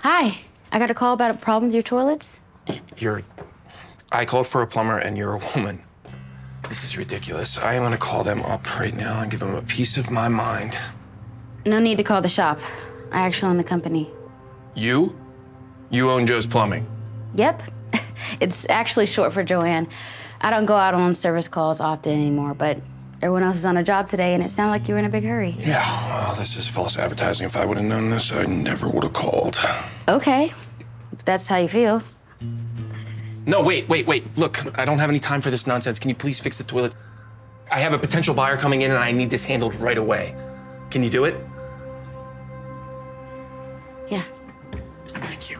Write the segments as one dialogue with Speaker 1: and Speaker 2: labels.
Speaker 1: Hi, I got a call about a problem with your toilets.
Speaker 2: I called for a plumber and you're a woman. This is ridiculous. I am gonna call them up right now and give them a piece of my mind.
Speaker 1: No need to call the shop. I actually own the company.
Speaker 2: You? You own Joe's Plumbing?
Speaker 1: Yep. It's actually short for Joanne. I don't go out on service calls often anymore, but everyone else is on a job today, and it sounded like you were in a big hurry.
Speaker 2: Yeah, well, this is false advertising. If I would have known this, I never would have called.
Speaker 1: Okay, if that's how you feel.
Speaker 2: No, wait. Look, I don't have any time for this nonsense. Can you please fix the toilet? I have a potential buyer coming in, and I need this handled right away. Can you do it?
Speaker 1: Yeah.
Speaker 2: Thank you.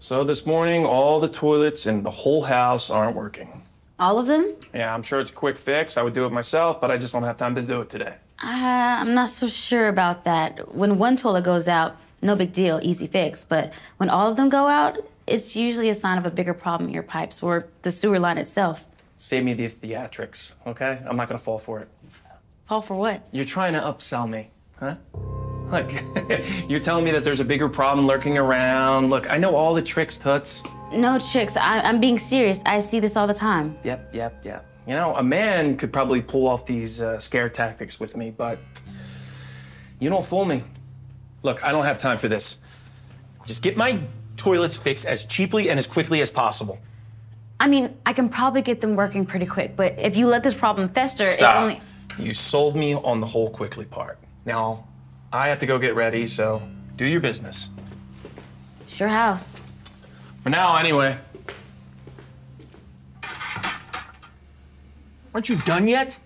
Speaker 2: So this morning, all the toilets in the whole house aren't working.
Speaker 1: All of them?
Speaker 2: Yeah, I'm sure it's a quick fix. I would do it myself, but I just don't have time to do it today.
Speaker 1: I'm not so sure about that. When one toilet goes out, no big deal, easy fix. But when all of them go out, it's usually a sign of a bigger problem in your pipes or the sewer line itself.
Speaker 2: Save me the theatrics, okay? I'm not gonna fall for it.
Speaker 1: Fall for what?
Speaker 2: You're trying to upsell me, huh? Look, you're telling me that there's a bigger problem lurking around. Look, I know all the tricks, Toots.
Speaker 1: No tricks. I'm being serious. I see this all the time.
Speaker 2: Yep. You know, a man could probably pull off these scare tactics with me, but you don't fool me. Look, I don't have time for this. Just get my toilets fixed as cheaply and as quickly as possible.
Speaker 1: I mean, I can probably get them working pretty quick, but if you let this problem fester,
Speaker 2: Stop.
Speaker 1: It's only...
Speaker 2: You sold me on the whole quickly part. Now, I have to go get ready, so do your business.
Speaker 1: It's your house.
Speaker 2: For now, anyway. Aren't you done yet?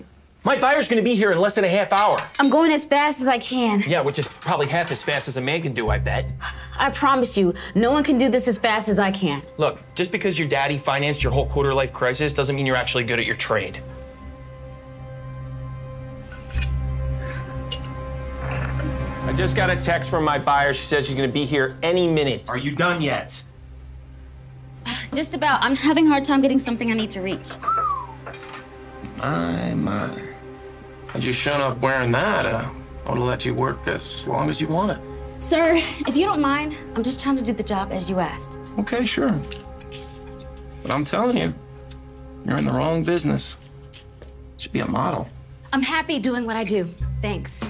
Speaker 2: My buyer's gonna be here in less than a half hour.
Speaker 1: I'm going as fast as I can.
Speaker 2: Yeah, which is probably half as fast as a man can do, I bet.
Speaker 1: I promise you, no one can do this as fast as I can.
Speaker 2: Look, just because your daddy financed your whole quarter-life crisis doesn't mean you're actually good at your trade. I just got a text from my buyer. She said she's gonna be here any minute. Are you done yet?
Speaker 1: Just about. I'm having a hard time getting something I need to reach.
Speaker 2: My. How'd you shown up wearing that? I would have let you work as long as you wanted.
Speaker 1: Sir, if you don't mind, I'm just trying to do the job as you asked.
Speaker 2: Okay, sure. But I'm telling you, you're in the wrong business. Should be a model.
Speaker 1: I'm happy doing what I do. Thanks.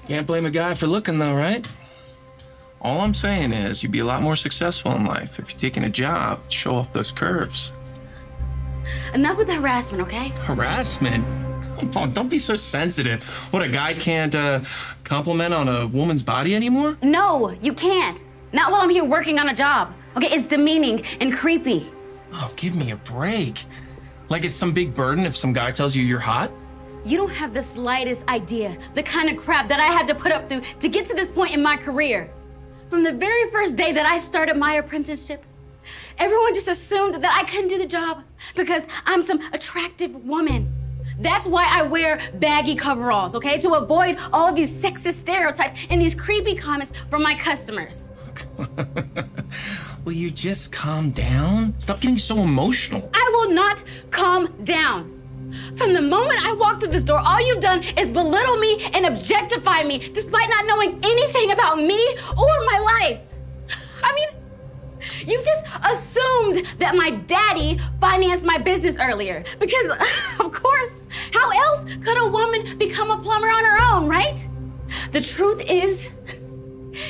Speaker 2: Can't blame a guy for looking, though, right? All I'm saying is you'd be a lot more successful in life if you're taking a job to show off those curves.
Speaker 1: Enough with the harassment, okay?
Speaker 2: Harassment? Come on, don't be so sensitive. What, a guy can't compliment on a woman's body anymore?
Speaker 1: No, you can't. Not while I'm here working on a job. Okay, it's demeaning and creepy.
Speaker 2: Oh, give me a break. Like it's some big burden if some guy tells you you're hot?
Speaker 1: You don't have the slightest idea the kind of crap that I had to put up through to get to this point in my career. From the very first day that I started my apprenticeship, everyone just assumed that I couldn't do the job because I'm some attractive woman. That's why I wear baggy coveralls, okay? To avoid all of these sexist stereotypes and these creepy comments from my customers.
Speaker 2: Will you just calm down? Stop getting so emotional.
Speaker 1: I will not calm down. From the moment I walked through this door, all you've done is belittle me and objectify me, despite not knowing anything about me or my life. I mean, you just assumed that my daddy financed my business earlier. Because, of course, how else could a woman become a plumber on her own, right? The truth is,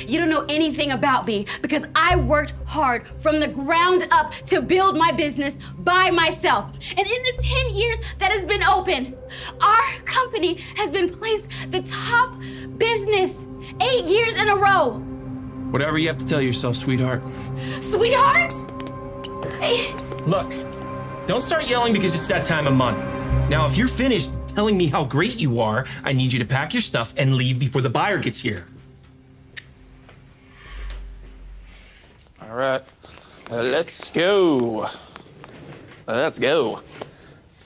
Speaker 1: you don't know anything about me because I worked hard from the ground up to build my business by myself. And in the 10 years that has been open, our company has been placed the top business 8 years in a row.
Speaker 2: Whatever you have to tell yourself, sweetheart.
Speaker 1: Sweetheart? Hey.
Speaker 2: Look, don't start yelling because it's that time of month. Now, if you're finished telling me how great you are, I need you to pack your stuff and leave before the buyer gets here. All right, let's go. Let's go.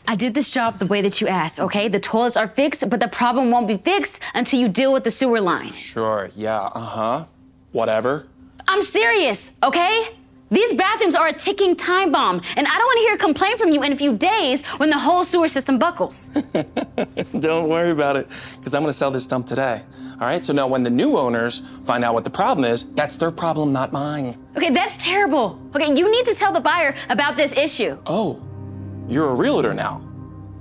Speaker 1: I did this job the way that you asked, okay? The toilets are fixed, but the problem won't be fixed until you deal with the sewer line.
Speaker 2: Sure, yeah, whatever.
Speaker 1: I'm serious, okay? These bathrooms are a ticking time bomb, and I don't want to hear a complaint from you in a few days when the whole sewer system buckles.
Speaker 2: Don't worry about it, because I'm going to sell this dump today. All right, so now when the new owners find out what the problem is, that's their problem, not mine.
Speaker 1: Okay, that's terrible. Okay, you need to tell the buyer about this issue.
Speaker 2: Oh, you're a realtor now.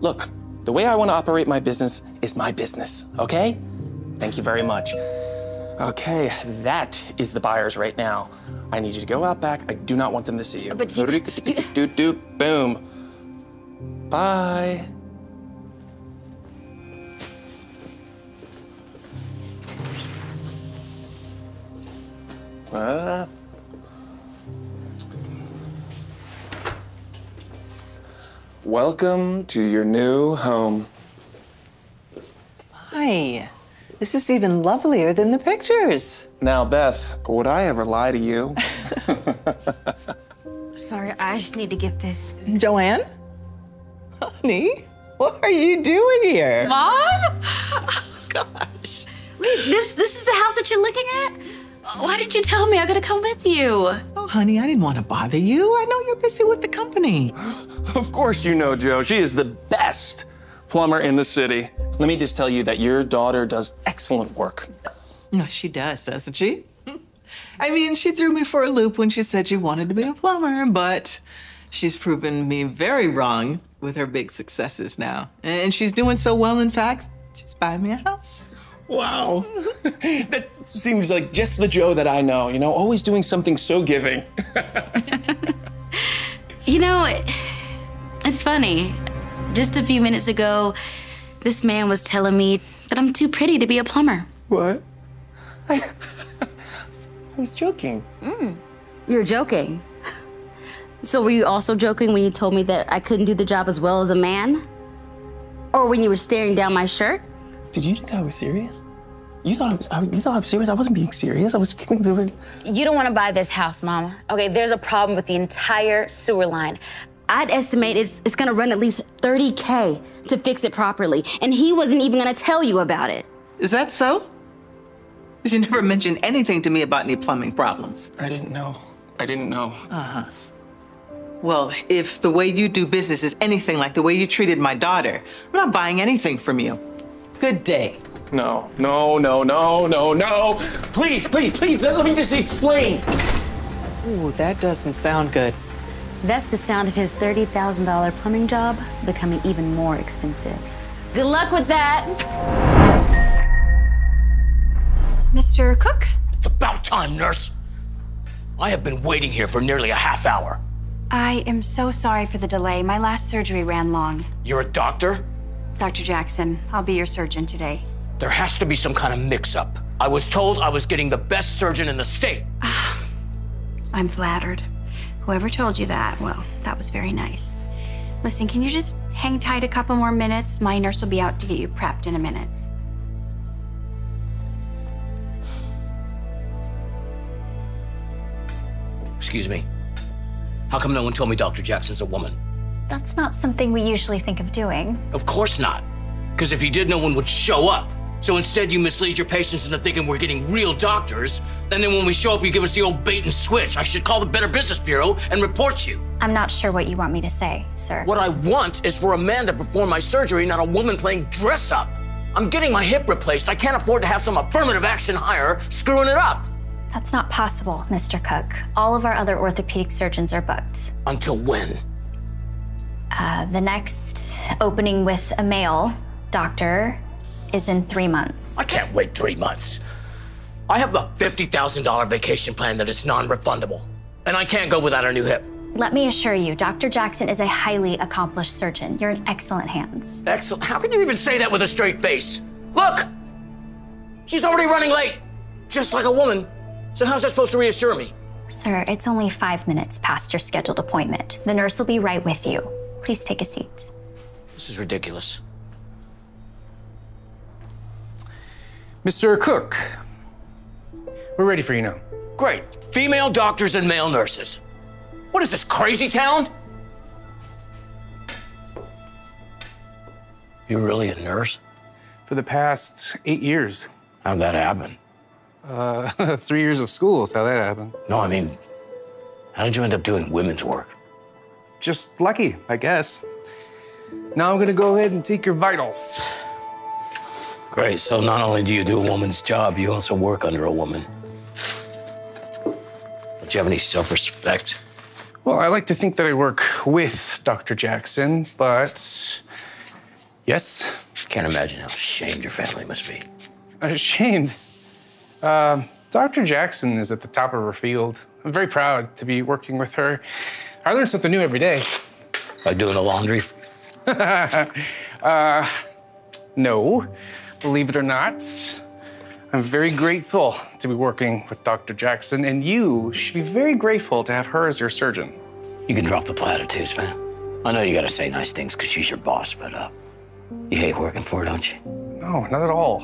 Speaker 2: Look, the way I want to operate my business is my business, okay? Thank you very much. Okay, that is the buyers right now. I need you to go out back. I do not want them to see you.
Speaker 1: But
Speaker 2: Boom. Bye. Welcome to your new home.
Speaker 3: Hi. This is even lovelier than the pictures.
Speaker 2: Now, Beth, would I ever lie to you?
Speaker 1: Sorry, I just need to get this.
Speaker 3: Joanne? Honey, what are you doing here?
Speaker 1: Mom?
Speaker 3: Oh, gosh.
Speaker 1: Wait, this is the house that you're looking at? Why didn't you tell me I gotta come with you?
Speaker 3: Oh, honey, I didn't want to bother you. I know you're busy with the company.
Speaker 2: Of course you know, Joe. She is the best plumber in the city. Let me just tell you that your daughter does excellent work.
Speaker 3: Oh, she does, doesn't she? I mean, she threw me for a loop when she said she wanted to be a plumber, but she's proven me very wrong with her big successes now. And she's doing so well, in fact, she's buying me a house.
Speaker 2: Wow. That seems like just the Joe that I know, you know, always doing something so giving.
Speaker 1: You know, it's funny. Just a few minutes ago, this man was telling me that I'm too pretty to be a plumber.
Speaker 2: What? I was joking.
Speaker 1: You're joking. So were you also joking when you told me that I couldn't do the job as well as a man? Or when you were staring down my shirt?
Speaker 2: Did you think I was serious? You thought I was serious? I wasn't being serious. I was kidding.
Speaker 1: You don't want to buy this house, Mama. Okay, there's a problem with the entire sewer line. I'd estimate it's gonna run at least $30K to fix it properly, and he wasn't even gonna tell you about it.
Speaker 3: Is that so? Because you never mentioned anything to me about any plumbing problems.
Speaker 2: I didn't know.
Speaker 3: Uh-huh. Well, if the way you do business is anything like the way you treated my daughter, I'm not buying anything from you. Good day.
Speaker 2: No. Please, let me just explain.
Speaker 3: Ooh, that doesn't sound good.
Speaker 1: That's the sound of his $30,000 plumbing job becoming even more expensive. Good luck with that.
Speaker 4: Mr. Cook?
Speaker 5: It's about time, nurse. I have been waiting here for nearly a half hour.
Speaker 4: I am so sorry for the delay. My last surgery ran long.
Speaker 5: You're a doctor?
Speaker 4: Dr. Jackson, I'll be your surgeon today.
Speaker 5: There has to be some kind of mix-up. I was told I was getting the best surgeon in the state.
Speaker 4: I'm flattered. Whoever told you that, well, that was very nice. Listen, can you just hang tight a couple more minutes? My nurse will be out to get you prepped in a minute.
Speaker 5: Excuse me. How come no one told me Dr. Jackson's a woman?
Speaker 6: That's not something we usually think of doing.
Speaker 5: Of course not. Because if you did, no one would show up. So instead, you mislead your patients into thinking we're getting real doctors. And then when we show up, you give us the old bait and switch. I should call the Better Business Bureau and report you.
Speaker 6: I'm not sure what you want me to say, sir.
Speaker 5: What I want is for a man to perform my surgery, not a woman playing dress up. I'm getting my hip replaced. I can't afford to have some affirmative action hire screwing it up.
Speaker 6: That's not possible, Mr. Cook. All of our other orthopedic surgeons are booked.
Speaker 5: Until when?
Speaker 6: The next opening with a male doctor is in 3 months.
Speaker 5: I can't wait 3 months. I have a $50,000 vacation plan that is non-refundable, and I can't go without a new hip.
Speaker 6: Let me assure you, Dr. Jackson is a highly accomplished surgeon. You're in excellent hands.
Speaker 5: Excellent. How can you even say that with a straight face? Look! She's already running late, just like a woman. So how's that supposed to reassure me?
Speaker 6: Sir, it's only 5 minutes past your scheduled appointment. The nurse will be right with you. Please take a seat.
Speaker 5: This is ridiculous.
Speaker 2: Mr. Cook, we're ready for you now.
Speaker 5: Great. Female doctors and male nurses. What is this, crazy town? You're really a nurse?
Speaker 7: For the past 8 years.
Speaker 5: How'd that happen?
Speaker 7: 3 years of school is how that happened.
Speaker 5: No, I mean, How did you end up doing women's work?
Speaker 7: Just lucky, I guess. Now I'm gonna go ahead and take your vitals.
Speaker 5: Great, so not only do you do a woman's job, you also work under a woman. Don't you have any self-respect?
Speaker 7: Well, I like to think that I work with Dr. Jackson, but yes.
Speaker 5: Can't imagine how ashamed your family must be.
Speaker 7: Ashamed. Dr. Jackson is at the top of her field. I'm very proud to be working with her. I learn something new every day.
Speaker 5: Like doing the laundry?
Speaker 7: No, believe it or not. I'm very grateful to be working with Dr. Jackson, and you should be very grateful to have her as your surgeon.
Speaker 5: You can drop the platitudes, man. I know you gotta say nice things because she's your boss, but you hate working for her, don't you?
Speaker 7: No, not at all.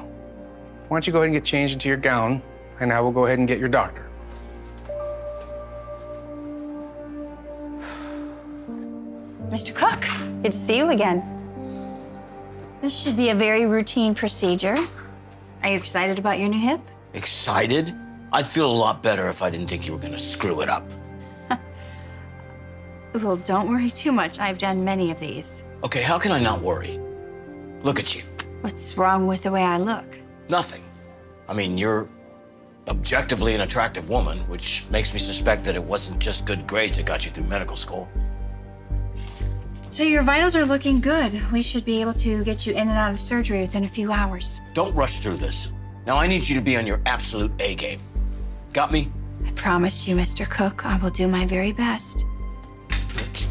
Speaker 7: Why don't you go ahead and get changed into your gown, and I will go ahead and get your doctor.
Speaker 4: Mr. Cook, good to see you again. This should be a very routine procedure. Are you excited about your new hip?
Speaker 5: Excited? I'd feel a lot better if I didn't think you were gonna screw it up.
Speaker 4: Well, don't worry too much. I've done many of these.
Speaker 5: Okay, how can I not worry? Look at you.
Speaker 4: What's wrong with the way I look?
Speaker 5: Nothing. I mean, you're objectively an attractive woman, which makes me suspect that it wasn't just good grades that got you through medical school.
Speaker 4: So your vitals are looking good. We should be able to get you in and out of surgery within a few hours.
Speaker 5: Don't rush through this. Now, I need you to be on your absolute A game. Got me?
Speaker 4: I promise you, Mr. Cook, I will do my very best.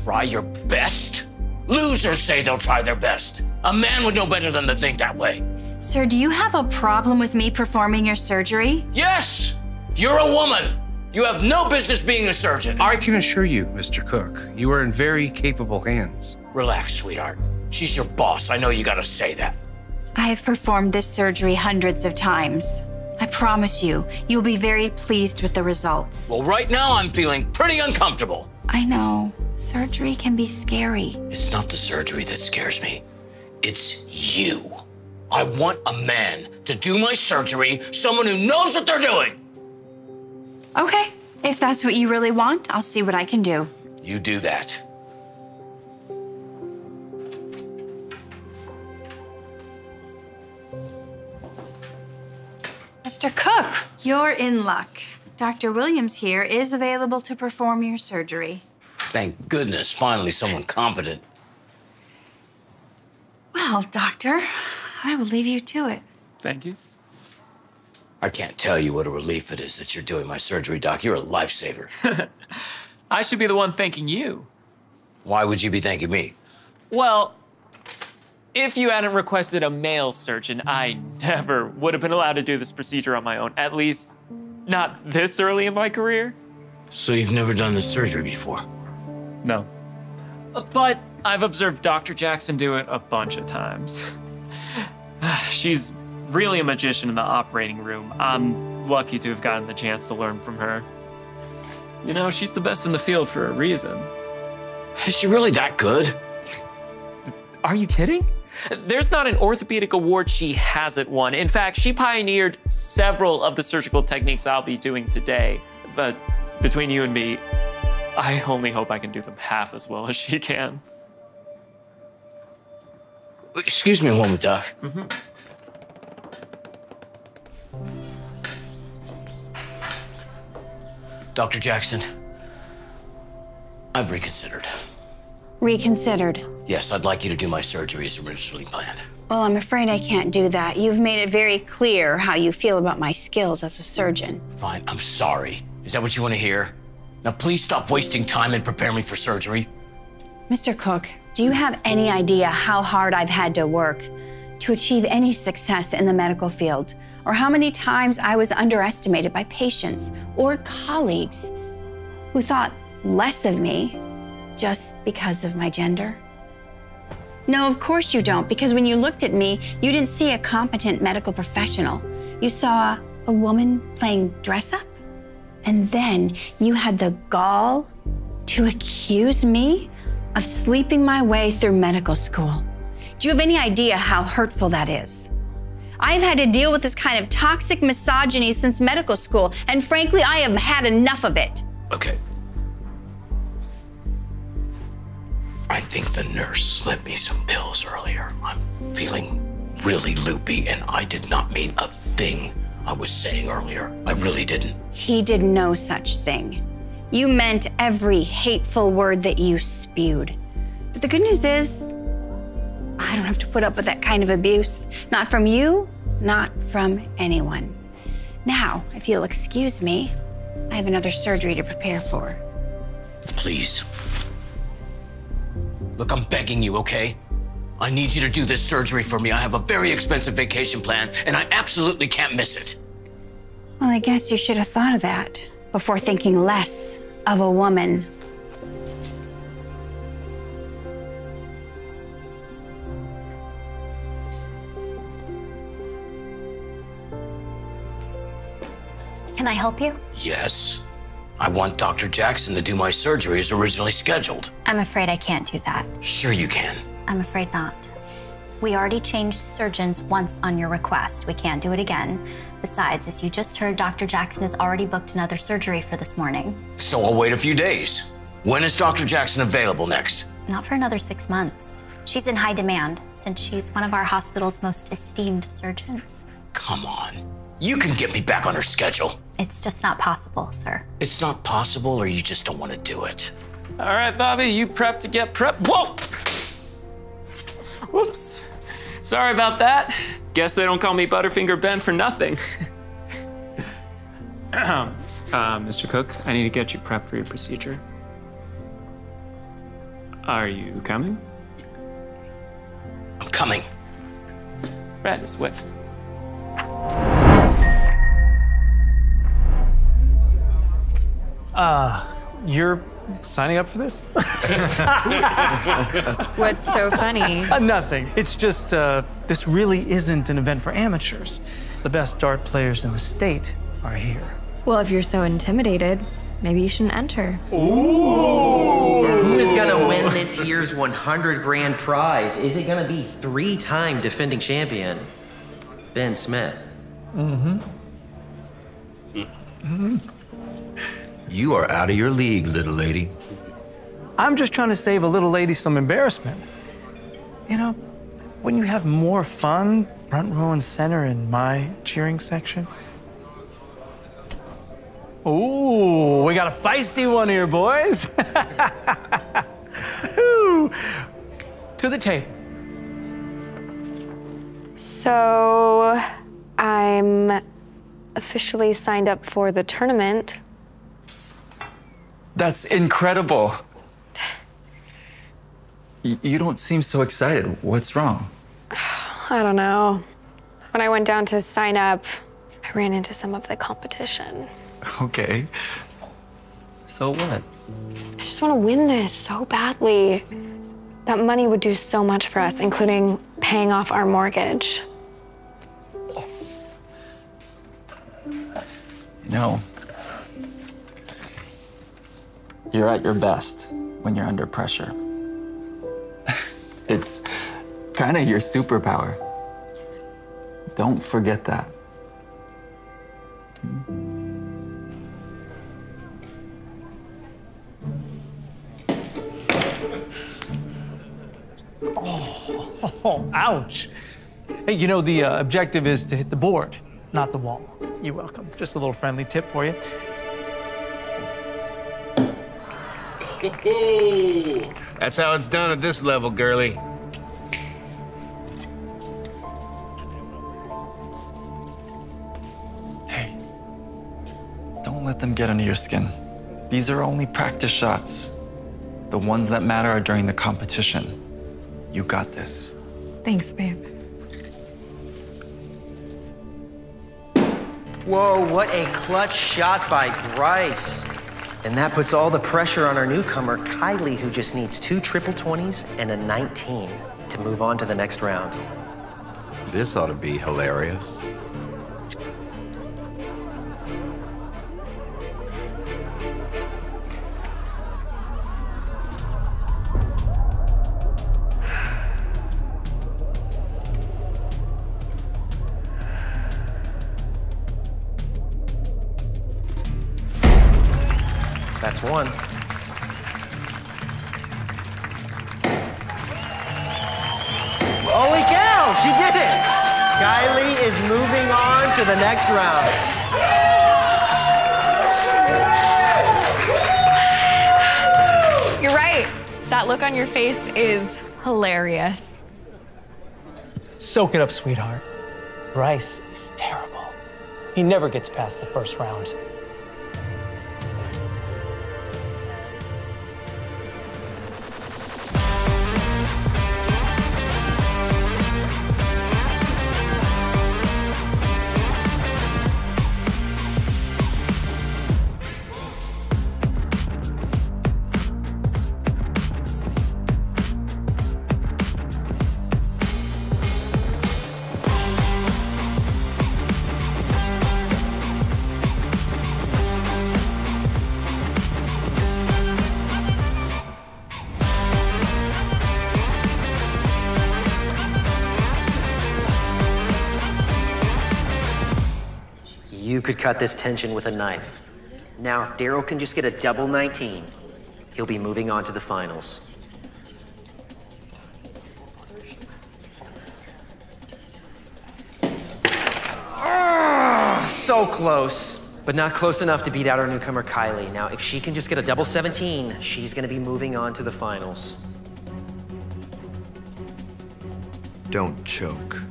Speaker 5: Try your best? Losers say they'll try their best. A man would know better than to think that way.
Speaker 4: Sir, do you have a problem with me performing your surgery?
Speaker 5: Yes! You're a woman! You have no business being a surgeon.
Speaker 7: I can assure you, Mr. Cook, you are in very capable hands.
Speaker 5: Relax, sweetheart. She's your boss. I know you gotta say that.
Speaker 4: I have performed this surgery hundreds of times. I promise you, you'll be very pleased with the results.
Speaker 5: Well, right now I'm feeling pretty uncomfortable.
Speaker 4: I know. Surgery can be scary.
Speaker 5: It's not the surgery that scares me. It's you. I want a man to do my surgery, someone who knows what they're doing.
Speaker 4: Okay, if that's what you really want, I'll see what I can do.
Speaker 5: You do that.
Speaker 4: Mr. Cook, you're in luck. Dr. Williams here is available to perform your surgery.
Speaker 5: Thank goodness, finally someone competent.
Speaker 4: Well, Doctor, I will leave you to it.
Speaker 8: Thank you.
Speaker 5: I can't tell you what a relief it is that you're doing my surgery, Doc. You're a lifesaver.
Speaker 8: I should be the one thanking you.
Speaker 5: Why would you be thanking me?
Speaker 8: Well, if you hadn't requested a male surgeon, I never would have been allowed to do this procedure on my own. At least, not this early in my career.
Speaker 5: So you've never done this surgery before?
Speaker 8: No. But I've observed Dr. Jackson do it a bunch of times. She's really a magician in the operating room. I'm lucky to have gotten the chance to learn from her. You know, she's the best in the field for a reason.
Speaker 5: Is she really that good?
Speaker 8: Are you kidding? There's not an orthopedic award she hasn't won. In fact, she pioneered several of the surgical techniques I'll be doing today. But between you and me, I only hope I can do them half as well as she can.
Speaker 5: Excuse me a moment, Doc.
Speaker 8: Mm-hmm.
Speaker 5: Dr. Jackson, I've reconsidered.
Speaker 4: Reconsidered.
Speaker 5: Yes, I'd like you to do my surgery as originally planned.
Speaker 4: Well, I'm afraid I can't do that. You've made it very clear how you feel about my skills as a surgeon.
Speaker 5: Fine, I'm sorry. Is that what you want to hear? Now please stop wasting time and prepare me for surgery.
Speaker 4: Mr. Cook, do you have any idea how hard I've had to work to achieve any success in the medical field? Or how many times I was underestimated by patients or colleagues who thought less of me just because of my gender? No, of course you don't, because when you looked at me, you didn't see a competent medical professional. You saw a woman playing dress up, and then you had the gall to accuse me of sleeping my way through medical school. Do you have any idea how hurtful that is? I've had to deal with this kind of toxic misogyny since medical school, and frankly, I have had enough of it.
Speaker 5: Okay. The nurse slipped me some pills earlier. I'm feeling really loopy, and I did not mean a thing I was saying earlier. I really didn't.
Speaker 4: He did no such thing. You meant every hateful word that you spewed. But the good news is, I don't have to put up with that kind of abuse. Not from you, not from anyone. Now, if you'll excuse me, I have another surgery to prepare for.
Speaker 5: Please. Look, I'm begging you, okay? I need you to do this surgery for me. I have a very expensive vacation plan, and I absolutely can't miss it.
Speaker 4: Well, I guess you should have thought of that before thinking less of a woman.
Speaker 6: Can I help you?
Speaker 5: Yes. I want Dr. Jackson to do my surgery as originally scheduled.
Speaker 6: I'm afraid I can't do that.
Speaker 5: Sure you can.
Speaker 6: I'm afraid not. We already changed surgeons once on your request. We can't do it again. Besides, as you just heard, Dr. Jackson has already booked another surgery for this morning.
Speaker 5: So I'll wait a few days. When is Dr. Jackson available next?
Speaker 6: Not for another 6 months. She's in high demand since she's one of our hospital's most esteemed surgeons.
Speaker 5: Come on. You can get me back on her schedule.
Speaker 6: It's just not possible, sir.
Speaker 5: It's not possible, or you just don't want to do it.
Speaker 8: All right, Bobby, you prep to get prepped. Whoa! Whoops. Sorry about that. Guess they don't call me Butterfinger Ben for nothing. Mr. Cook, I need to get you prepped for your procedure. Are you coming?
Speaker 5: I'm coming.
Speaker 8: Red is what?
Speaker 9: You're signing up for this?
Speaker 10: What's so funny?
Speaker 9: Nothing. It's just, this really isn't an event for amateurs. The best dart players in the state are here.
Speaker 10: Well, if you're so intimidated, maybe you shouldn't enter.
Speaker 11: Who is gonna win this year's 100 grand prize? Is it gonna be 3-time defending champion Ben Smith?
Speaker 12: You are out of your league, little lady.
Speaker 9: I'm just trying to save a little lady some embarrassment. You know, wouldn't you have more fun front row and center in my cheering section? Ooh, we got a feisty one here, boys. Ooh. To the tape.
Speaker 10: So, I'm officially signed up for the tournament.
Speaker 13: That's incredible. You don't seem so excited. What's wrong?
Speaker 10: I don't know. When I went down to sign up, I ran into some of the competition.
Speaker 13: Okay. So what?
Speaker 10: I just want to win this so badly. That money would do so much for us, including paying off our mortgage.
Speaker 13: You know, you're at your best when you're under pressure. It's kind of your superpower. Don't forget that.
Speaker 9: Oh, ouch. Hey, you know, the objective is to hit the board, not the wall. You're welcome. Just a little friendly tip for you.
Speaker 12: That's how it's done at this level, girly.
Speaker 13: Hey, don't let them get under your skin. These are only practice shots. The ones that matter are during the competition. You got this.
Speaker 10: Thanks, babe.
Speaker 11: Whoa, what a clutch shot by Bryce. And that puts all the pressure on our newcomer, Kylie, who just needs 2 triple 20s and a 19 to move on to the next round.
Speaker 12: This ought to be hilarious.
Speaker 11: That's one. She did it! Kylie is moving on to the next round.
Speaker 10: You're right. That look on your face is hilarious.
Speaker 9: Soak it up, sweetheart. Bryce is terrible. He never gets past the first round.
Speaker 11: You could cut this tension with a knife. Now, if Daryl can just get a double 19, he'll be moving on to the finals. So close, but not close enough to beat out our newcomer, Kylie. Now, if she can just get a double 17, she's gonna be moving on to the finals.
Speaker 12: Don't choke.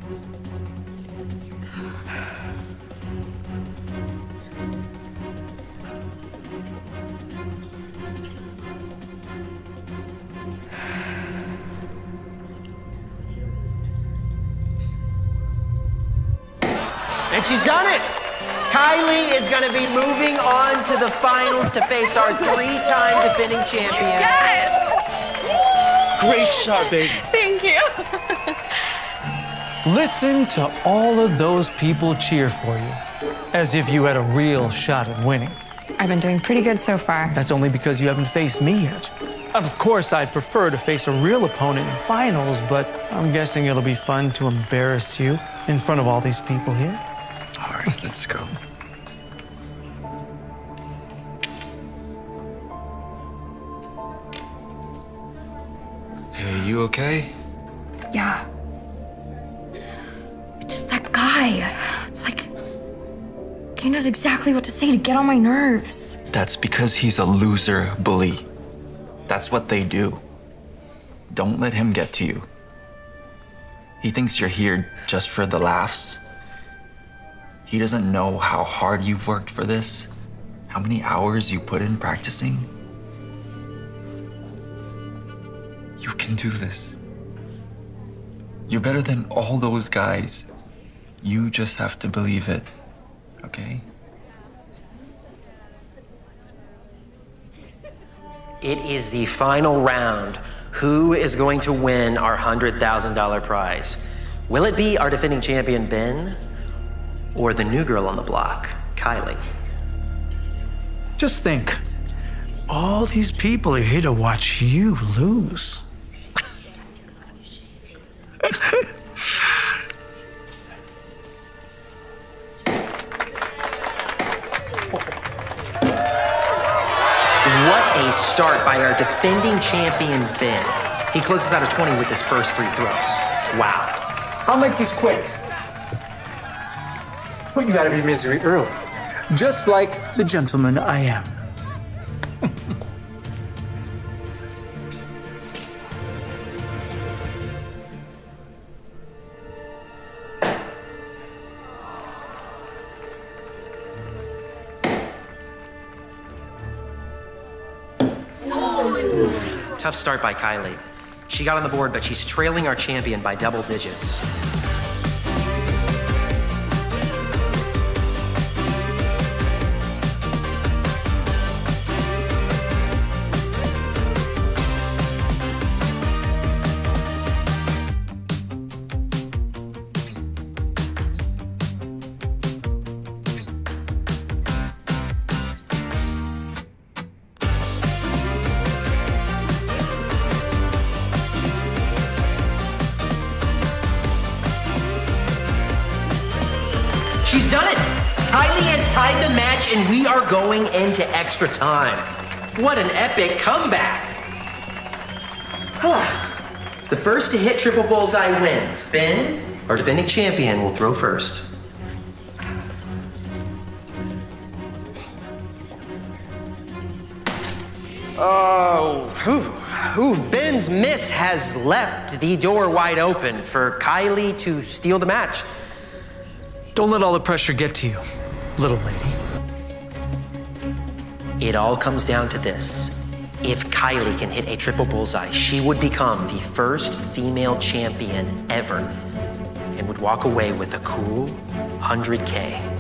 Speaker 11: And she's done it! Kylie is gonna be moving on to the finals to face our 3-time defending champion.
Speaker 10: Yes!
Speaker 13: Great shot, baby.
Speaker 10: Thank you.
Speaker 9: Listen to all of those people cheer for you, as if you had a real shot at winning.
Speaker 10: I've been doing pretty good so far.
Speaker 9: That's only because you haven't faced me yet. Of course, I'd prefer to face a real opponent in finals, but I'm guessing it'll be fun to embarrass you in front of all these people here.
Speaker 13: All right, let's go. Hey, you okay?
Speaker 10: Yeah. It's just that guy. It's like he knows exactly what to say to get on my nerves.
Speaker 13: That's because he's a loser bully. That's what they do. Don't let him get to you. He thinks you're here just for the laughs. He doesn't know how hard you've worked for this, how many hours you put in practicing. You can do this. You're better than all those guys. You just have to believe it, okay?
Speaker 11: It is the final round. Who is going to win our $100,000 prize? Will it be our defending champion, Ben, or the new girl on the block, Kylie?
Speaker 9: Just think, all these people are here to watch you lose.
Speaker 11: What a start by our defending champion, Ben. He closes out a 20 with his first 3 throws. Wow.
Speaker 9: I'll make this quick. Put you out of your misery early, just like the gentleman I am.
Speaker 11: Tough start by Kylie. She got on the board, but she's trailing our champion by double digits. She's done it! Kylie has tied the match and we are going into extra time. What an epic comeback! The first to hit triple bullseye wins. Ben, Our defending champion will throw first. Ben's miss has left the door wide open for Kylie to steal the match.
Speaker 9: Don't let all the pressure get to you, little lady.
Speaker 11: It all comes down to this. If Kylie can hit a triple bullseye, she would become the first female champion ever and would walk away with a cool 100K.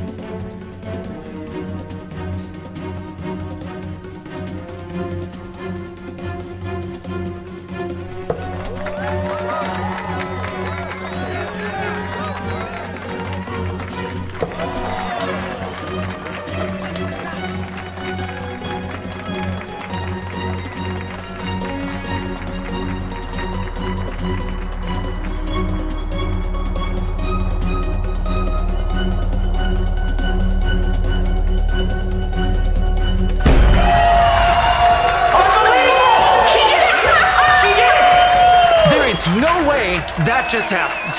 Speaker 9: No way that just happened.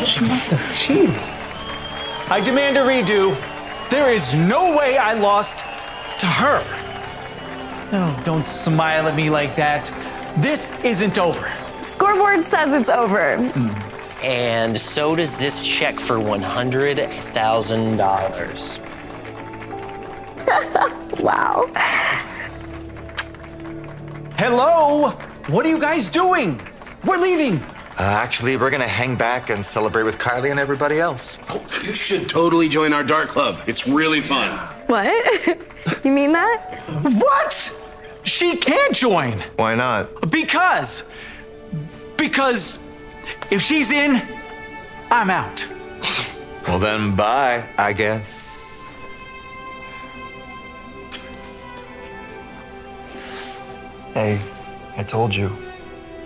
Speaker 9: She must have cheated. I demand a redo. There is no way I lost to her. No, don't smile at me like that. This isn't over.
Speaker 10: Scoreboard says it's over.
Speaker 11: And so does this check for $100,000.
Speaker 10: Wow.
Speaker 9: Hello? What are you guys doing? We're leaving.
Speaker 12: Actually, we're gonna hang back and celebrate with Kylie and everybody else.
Speaker 14: Oh, you should totally join our dart club. It's really fun.
Speaker 10: What? You mean that?
Speaker 9: What? She can't join.
Speaker 12: Why not?
Speaker 9: Because if she's in, I'm out.
Speaker 12: Well then, bye, I guess. Hey, I told you,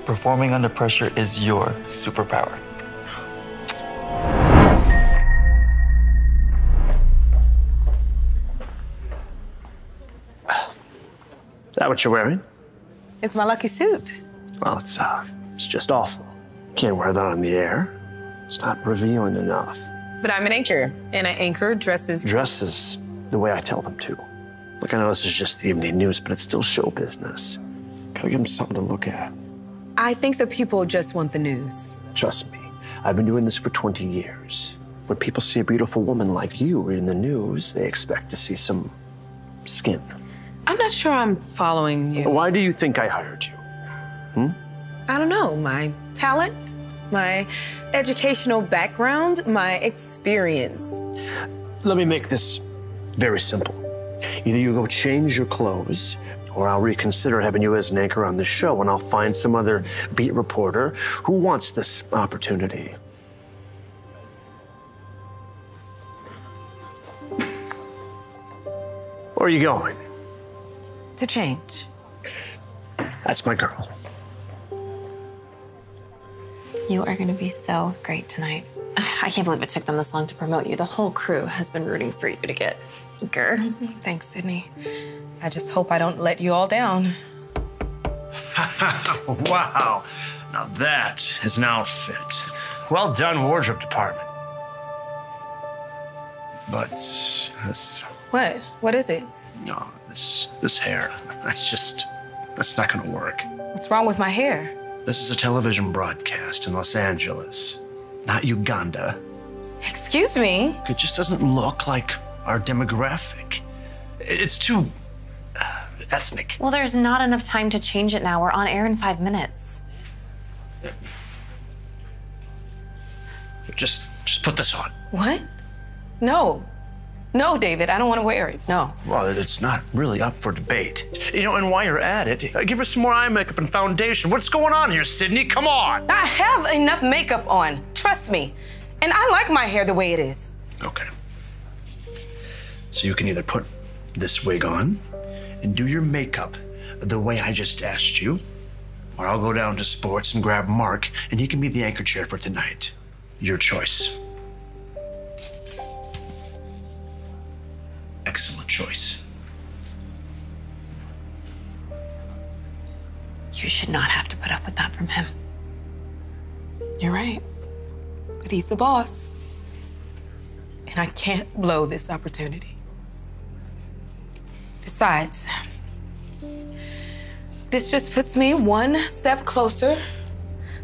Speaker 12: performing under pressure is your superpower.
Speaker 15: Is that what you're wearing?
Speaker 16: It's my lucky suit.
Speaker 15: Well, it's just awful. Can't wear that on the air. It's not revealing enough.
Speaker 16: But I'm an anchor, and I anchor dresses.
Speaker 15: Dresses the way I tell them to. Look, I know this is just the evening news, but it's still show business. Gotta give them something to look at.
Speaker 16: I think the people just want the news.
Speaker 15: Trust me, I've been doing this for 20 years. When people see a beautiful woman like you in the news, they expect to see some skin.
Speaker 16: I'm not sure I'm following you.
Speaker 15: Why do you think I hired you?
Speaker 16: I don't know. My talent, my educational background, my experience.
Speaker 15: Let me make this very simple. Either you go change your clothes, or I'll reconsider having you as an anchor on the show, and I'll find some other beat reporter who wants this opportunity. Where are you going?
Speaker 16: To change.
Speaker 15: That's my girl.
Speaker 10: You are gonna be so great tonight. I can't believe it took them this long to promote you. The whole crew has been rooting for you to get Gur.
Speaker 16: Thanks, Sydney. I just hope I don't let you all down.
Speaker 15: Wow, now that is an outfit. Well done, wardrobe department. But this...
Speaker 16: What? What is it?
Speaker 15: No, this hair, that's not gonna work.
Speaker 16: What's wrong with my hair?
Speaker 15: This is a television broadcast in Los Angeles, not Uganda.
Speaker 16: Excuse me?
Speaker 15: It just doesn't look like our demographic. It's too ethnic.
Speaker 10: Well, there's not enough time to change it now. We're on air in 5 minutes.
Speaker 15: Just put this on.
Speaker 16: What? No. No, David, I don't want to wear it. No.
Speaker 15: Well, it's not really up for debate. You know, and while you're at it, give her some more eye makeup and foundation. What's going on here, Sydney? Come on.
Speaker 16: I have enough makeup on. Trust me. And I like my hair the way it is.
Speaker 15: Okay. So you can either put this wig on and do your makeup the way I just asked you, or I'll go down to sports and grab Mark, and he can be the anchor chair for tonight. Your choice. Excellent choice.
Speaker 10: You should not have to put up with that from him.
Speaker 16: You're right. But he's the boss. And I can't blow this opportunity. Besides, this just puts me one step closer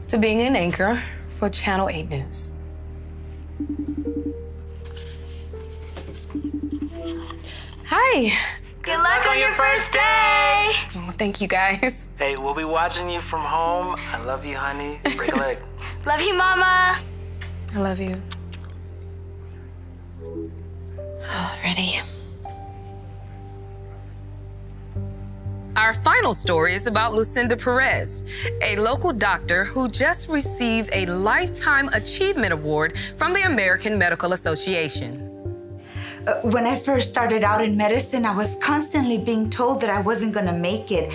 Speaker 16: to being an anchor for Channel 8 News. Hi.
Speaker 17: Good luck on your first day.
Speaker 16: Oh, thank you, guys.
Speaker 18: Hey, we'll be watching you from home. I love you, honey. Break a leg.
Speaker 17: Love you, Mama.
Speaker 16: I love you. Ready. Our final story is about Lucinda Perez, a local doctor who just received a Lifetime Achievement Award from the American Medical Association.
Speaker 19: When I first started out in medicine, I was constantly being told that I wasn't gonna make it.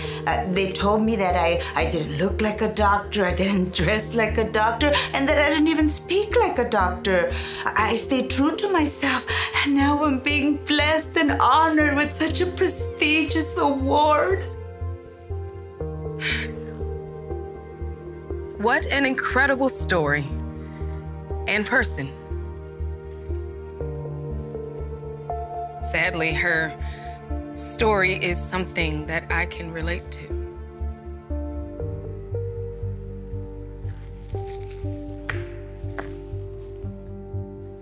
Speaker 19: They told me that I didn't look like a doctor, I didn't dress like a doctor, and that I didn't even speak like a doctor. I stayed true to myself, and now I'm being blessed and honored with such a prestigious award.
Speaker 16: What an incredible story and person. Sadly, her story is something that I can relate to.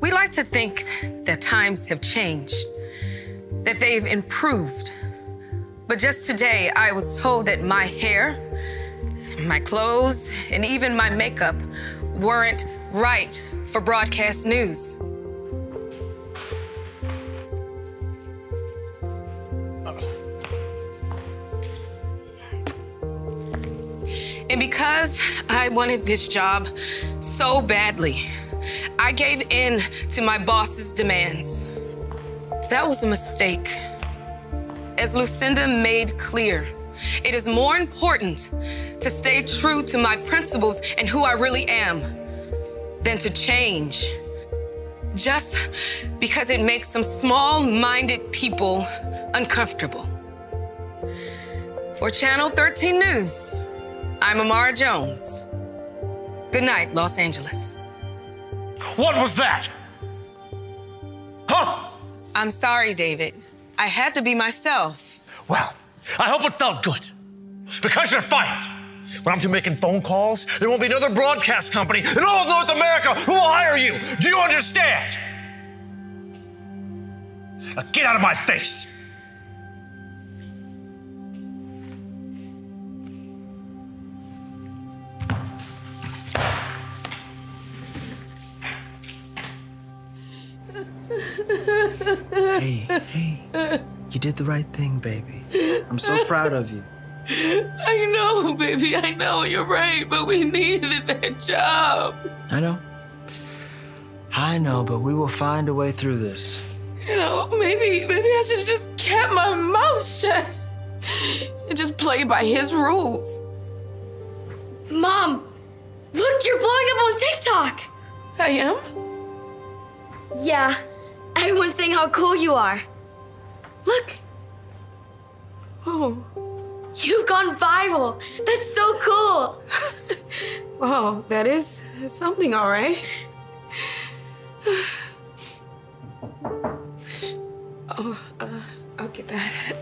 Speaker 16: We like to think that times have changed, that they've improved. But just today, I was told that my hair, my clothes, and even my makeup weren't right for broadcast news. And because I wanted this job so badly, I gave in to my boss's demands. That was a mistake. As Lucinda made clear, it is more important to stay true to my principles and who I really am than to change just because it makes some small-minded people uncomfortable. For Channel 13 News, I'm Amara Jones. Good night, Los Angeles.
Speaker 14: What was that? Huh?
Speaker 16: I'm sorry, David. I had to be myself.
Speaker 15: Well, I hope it felt good. Because you're fired. When I'm through making phone calls, there won't be another broadcast company in all of North America who will hire you. Do you understand? Now get out of my face.
Speaker 20: Hey, you did the right thing, baby. I'm so proud of you.
Speaker 16: I know, baby, I know, you're right, but we needed that job.
Speaker 20: I know, but we will find a way through this.
Speaker 16: You know, maybe I should have just kept my mouth shut and just play by his rules.
Speaker 17: Mom, look, you're blowing up on TikTok.
Speaker 16: I am?
Speaker 17: Yeah, everyone's saying how cool you are. Look.
Speaker 16: Oh.
Speaker 17: You've gone viral. That's so cool.
Speaker 16: Wow, that is something, all right. Oh, I'll get that.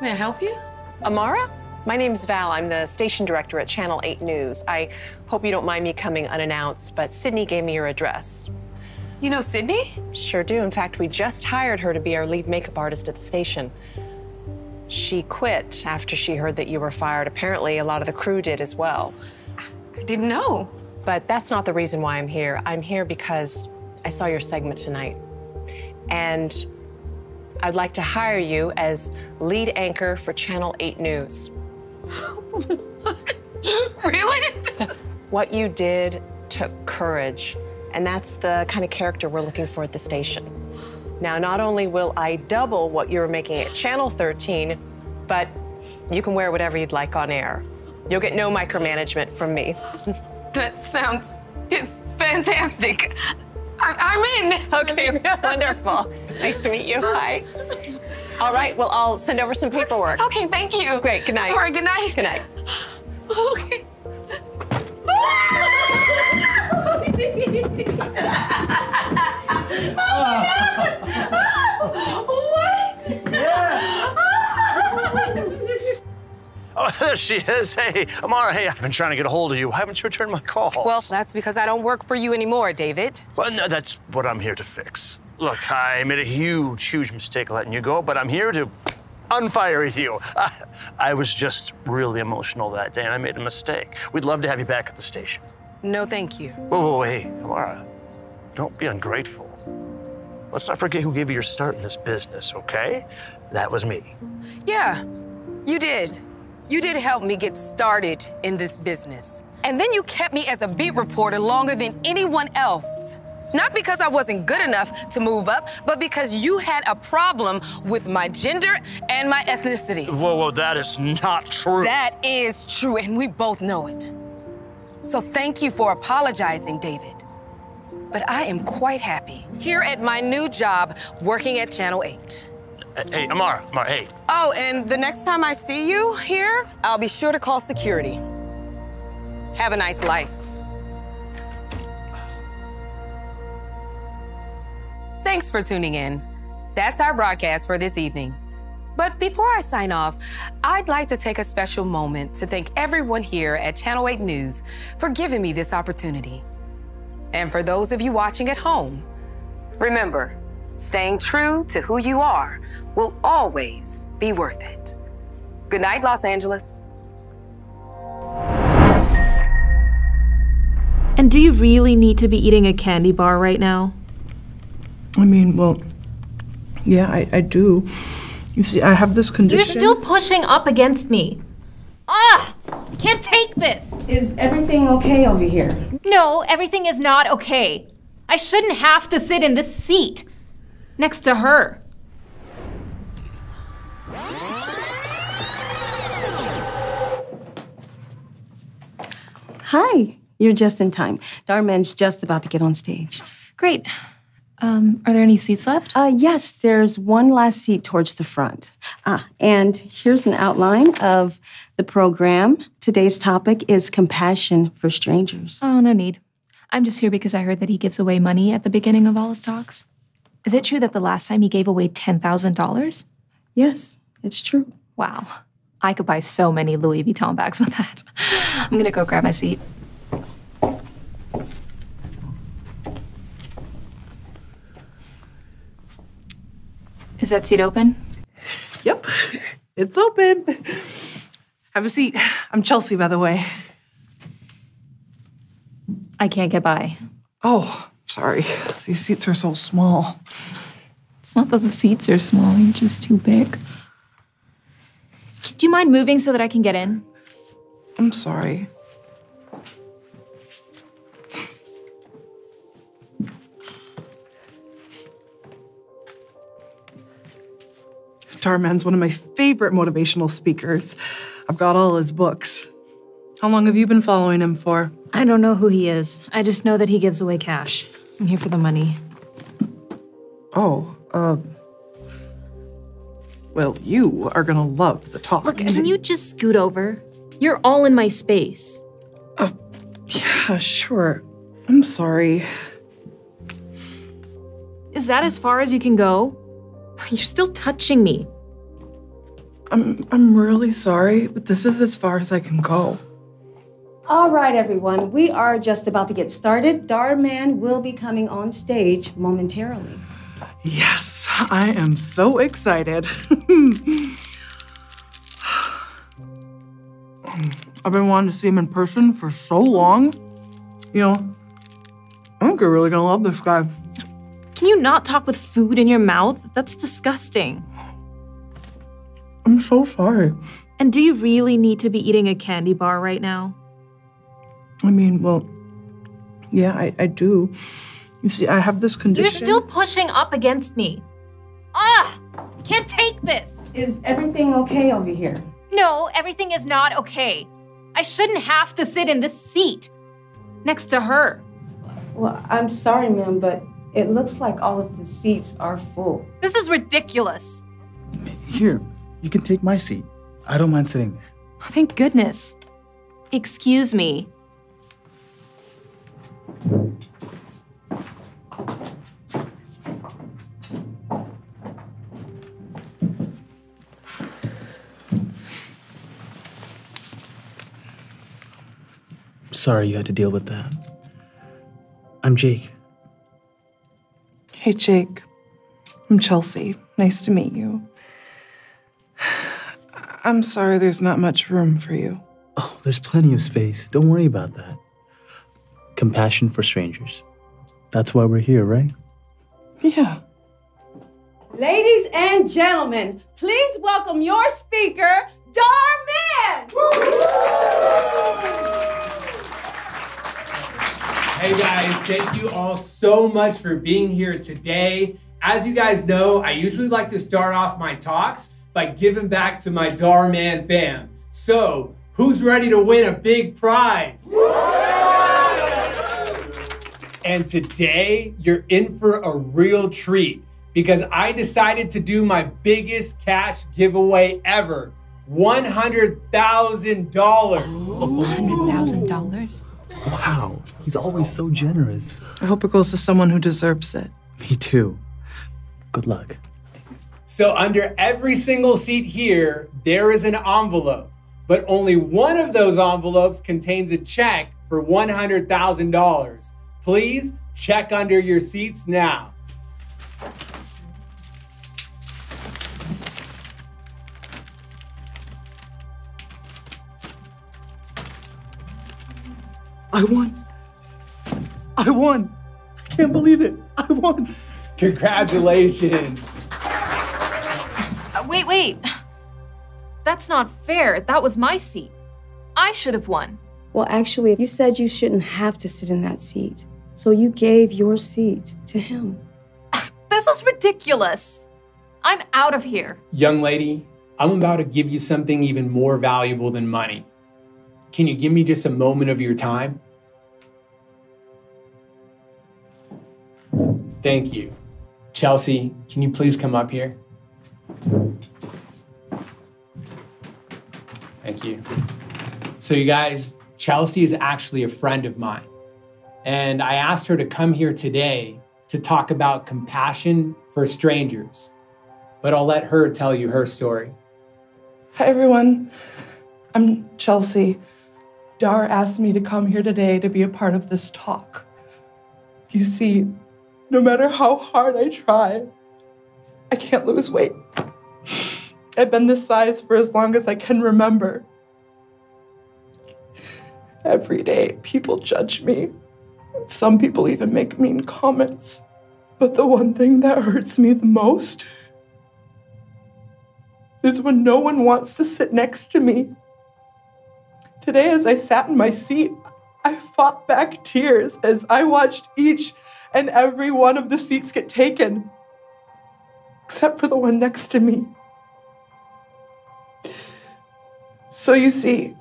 Speaker 16: May I help you?
Speaker 21: Amara? My name's Val. I'm the station director at Channel 8 News. I hope you don't mind me coming unannounced, but Sydney gave me your address.
Speaker 16: You know Sydney?
Speaker 21: Sure do. In fact, we just hired her to be our lead makeup artist at the station. She quit after she heard that you were fired. Apparently, a lot of the crew did as well.
Speaker 16: I didn't know.
Speaker 21: But that's not the reason why I'm here. I'm here because I saw your segment tonight. And I'd like to hire you as lead anchor for Channel 8 News.
Speaker 16: Really?
Speaker 21: What you did took courage, and that's the kind of character we're looking for at the station. Now, not only will I double what you're making at Channel 13, but you can wear whatever you'd like on air. You'll get no micromanagement from me.
Speaker 16: That sounds, it's fantastic. I'm in.
Speaker 21: Okay, wonderful. Nice to meet you. Hi. All right, well, I'll send over some paperwork.
Speaker 16: Okay, thank you.
Speaker 21: Great, good night.
Speaker 16: All right, good night.
Speaker 21: Good night.
Speaker 16: Okay.
Speaker 15: Oh, there she is. Hey, Amara, hey, I've been trying to get a hold of you. Why haven't you returned my calls?
Speaker 16: Well, that's because I don't work for you anymore, David.
Speaker 15: Well, no, that's what I'm here to fix. Look, I made a huge mistake letting you go, but I'm here to unfire you. I was just really emotional that day, and I made a mistake. We'd love to have you back at the station.
Speaker 16: No, thank you.
Speaker 15: Whoa, hey, Amara, don't be ungrateful. Let's not forget who gave you your start in this business, okay? That was me.
Speaker 16: Yeah, you did. You did help me get started in this business. And then you kept me as a beat reporter longer than anyone else. Not because I wasn't good enough to move up, but because you had a problem with my gender and my ethnicity.
Speaker 15: Whoa, that is not true.
Speaker 16: That is true, and we both know it. So thank you for apologizing, David. But I am quite happy here at my new job working at Channel 8.
Speaker 15: Hey, Amara, hey.
Speaker 16: Oh, and the next time I see you here, I'll be sure to call security. Have a nice life. Thanks for tuning in. That's our broadcast for this evening. But before I sign off, I'd like to take a special moment to thank everyone here at Channel 8 News for giving me this opportunity. And for those of you watching at home, remember, staying true to who you are will always be worth it. Good night, Los Angeles.
Speaker 3: And do you really need to be eating a candy bar right now?
Speaker 22: I mean, well, yeah, I do. You see, I have this condition.
Speaker 3: You're still pushing up against me. Ah! I can't take this!
Speaker 4: Is everything okay over here?
Speaker 3: No, everything is not okay. I shouldn't have to sit in this seat next to her.
Speaker 23: Hi, you're just in time. Dhar Mann's just about to get on stage.
Speaker 3: Great. Are there any seats left?
Speaker 23: Yes, there's one last seat towards the front. And here's an outline of the program. Today's topic is compassion for strangers.
Speaker 3: Oh, no need. I'm just here because I heard that he gives away money at the beginning of all his talks. Is it true that the last time he gave away $10,000?
Speaker 23: Yes, it's true.
Speaker 3: Wow. I could buy so many Louis Vuitton bags with that. I'm gonna go grab my seat. Is that seat open?
Speaker 22: Yep, it's open. Have a seat. I'm Chelsea, by the way.
Speaker 3: I can't get by.
Speaker 22: Oh, sorry. These seats are so small.
Speaker 3: It's not that the seats are small, you're just too big. Do you mind moving so that I can get in?
Speaker 22: I'm sorry. Dhar Mann's one of my favorite motivational speakers. I've got all his books. How long have you been following him for?
Speaker 3: I don't know who he is. I just know that he gives away cash. I'm here for the money.
Speaker 22: Oh, well, you are gonna love the talk.
Speaker 3: Look, can you just scoot over? You're all in my space.
Speaker 22: Yeah, sure. I'm sorry.
Speaker 3: Is that as far as you can go? You're still touching me.
Speaker 22: I'm really sorry, but this is as far as I can go.
Speaker 23: All right, everyone. We are just about to get started. Dhar Mann will be coming on stage momentarily.
Speaker 22: Yes, I am so excited. I've been wanting to see him in person for so long. You know, I think you're really gonna love this guy.
Speaker 3: Can you not talk with food in your mouth? That's disgusting.
Speaker 22: I'm so sorry.
Speaker 3: And do you really need to be eating a candy bar right now?
Speaker 22: I mean, well, yeah, I do. You see, I have this condition.
Speaker 3: You're still pushing up against me. Ah! I can't take this.
Speaker 23: Is everything okay over here?
Speaker 3: No, everything is not okay. I shouldn't have to sit in this seat next to her.
Speaker 23: Well, I'm sorry, ma'am, but it looks like all of the seats are full.
Speaker 3: This is ridiculous.
Speaker 1: Here, you can take my seat. I don't mind sitting there.
Speaker 3: Thank goodness. Excuse me.
Speaker 1: Sorry you had to deal with that. I'm Jake.
Speaker 22: Hey, Jake. I'm Chelsea. Nice to meet you. I'm sorry there's not much room for you.
Speaker 1: Oh, there's plenty of space. Don't worry about that. Compassion for strangers. That's why we're here, right?
Speaker 22: Yeah.
Speaker 23: Ladies and gentlemen, please welcome your speaker, Dhar Mann!
Speaker 2: Hey guys, thank you all so much for being here today. As you guys know, I usually like to start off my talks by giving back to my Dhar Mann fam. So, who's ready to win a big prize? And today, you're in for a real treat because I decided to do my biggest cash giveaway ever, $100,000.
Speaker 3: $100,000?
Speaker 1: Wow, he's always so generous.
Speaker 22: I hope it goes to someone who deserves it.
Speaker 1: Me too. Good luck.
Speaker 2: So under every single seat here, there is an envelope, but only one of those envelopes contains a check for $100,000. Please check under your seats now.
Speaker 1: I won. I won. I can't believe it. I won.
Speaker 2: Congratulations.
Speaker 3: Wait. That's not fair. That was my seat. I should have won.
Speaker 23: Well, actually, you said you shouldn't have to sit in that seat. So you gave your seat to him.
Speaker 3: This is ridiculous. I'm out of here.
Speaker 2: Young lady, I'm about to give you something even more valuable than money. Can you give me just a moment of your time? Thank you. Chelsea, can you please come up here? Thank you. So you guys, Chelsea is actually a friend of mine. And I asked her to come here today to talk about compassion for strangers. But I'll let her tell you her story.
Speaker 22: Hi, everyone. I'm Chelsea. Dhar asked me to come here today to be a part of this talk. You see, no matter how hard I try, I can't lose weight. I've been this size for as long as I can remember. Every day, people judge me. Some people even make mean comments. But the one thing that hurts me the most is when no one wants to sit next to me. Today, as I sat in my seat, I fought back tears as I watched each and every one of the seats get taken, except for the one next to me. So you see,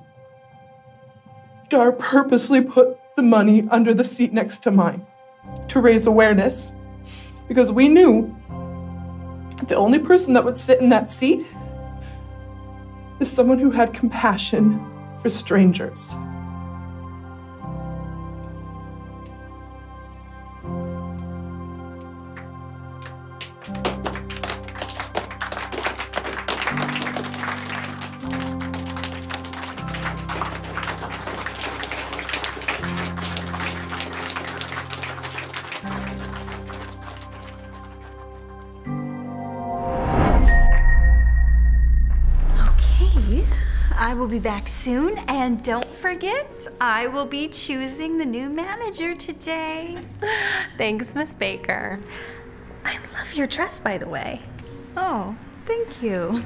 Speaker 22: Dhar purposely put the money under the seat next to mine to raise awareness, because we knew the only person that would sit in that seat is someone who had compassion for strangers.
Speaker 7: I will be back soon, and don't forget, I will be choosing the new manager today.
Speaker 24: Thanks, Miss Baker.
Speaker 7: I love your dress, by the way. Oh, thank you.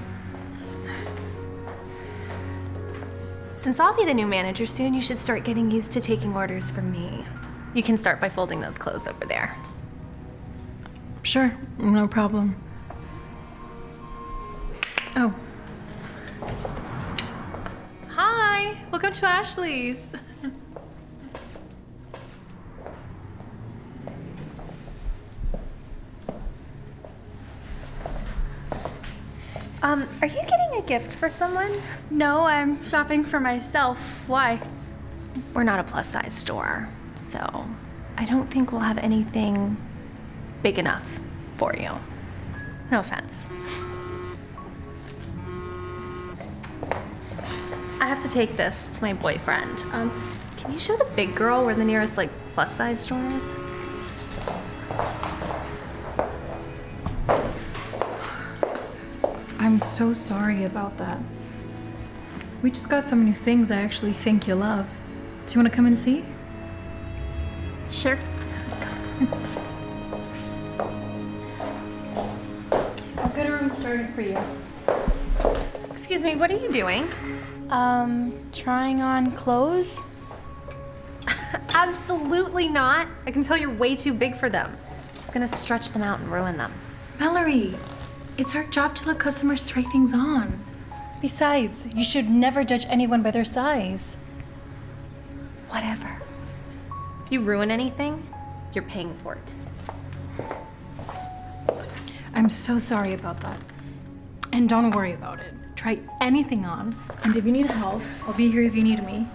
Speaker 7: Since I'll be the new manager soon, you should start getting used to taking orders from me. You can start by folding those clothes over there.
Speaker 24: Sure, no problem. Oh. Hi, welcome to Ashley's. Are you getting a gift for someone?
Speaker 7: No, I'm shopping for myself. Why?
Speaker 24: We're not a plus size store, so I don't think we'll have anything big enough for you. No offense. I have to take this. It's my boyfriend. Can you show the big girl where the nearest, like, plus size store is?
Speaker 5: I'm so sorry about that. We just got some new things I actually think you'll love. Do you want to come and see?
Speaker 7: Sure.
Speaker 5: I'll get a room started for you.
Speaker 24: Excuse me, what are you doing?
Speaker 7: Trying on clothes?
Speaker 24: Absolutely not. I can tell you're way too big for them. I'm just gonna stretch them out and ruin them.
Speaker 5: Mallory, it's our job to let customers try things on. Besides, you should never judge anyone by their size.
Speaker 24: Whatever. If you ruin anything, you're paying for it.
Speaker 5: I'm so sorry about that. And don't worry about it. Try anything on. And if you need help, I'll be here if you need me.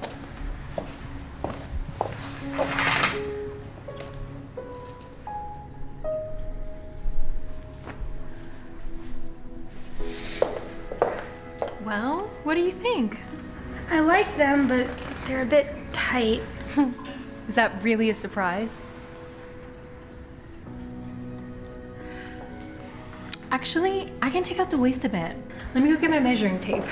Speaker 5: Well, what do you think?
Speaker 7: I like them, but they're a bit tight.
Speaker 24: Is that really a surprise?
Speaker 5: Actually, I can take out the waist a bit. Let me go get my measuring tape.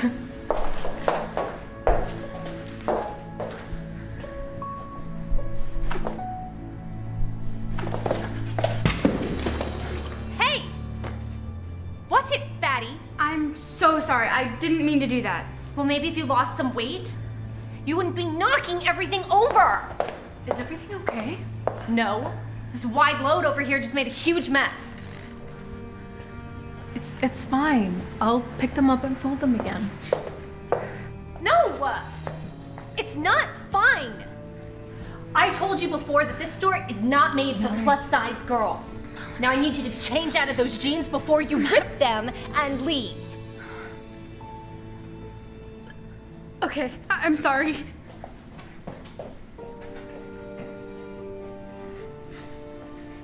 Speaker 24: Hey! Watch it, fatty.
Speaker 7: I'm so sorry. I didn't mean to do that.
Speaker 24: Well, maybe if you lost some weight, you wouldn't be knocking everything over.
Speaker 5: Is everything okay?
Speaker 24: No. This wide load over here just made a huge mess.
Speaker 5: It's fine. I'll pick them up and fold them again.
Speaker 24: No! It's not fine. I told you before that this store is not made for plus-size girls. Now I need you to change out of those jeans before you rip them and leave.
Speaker 7: Okay, I'm sorry.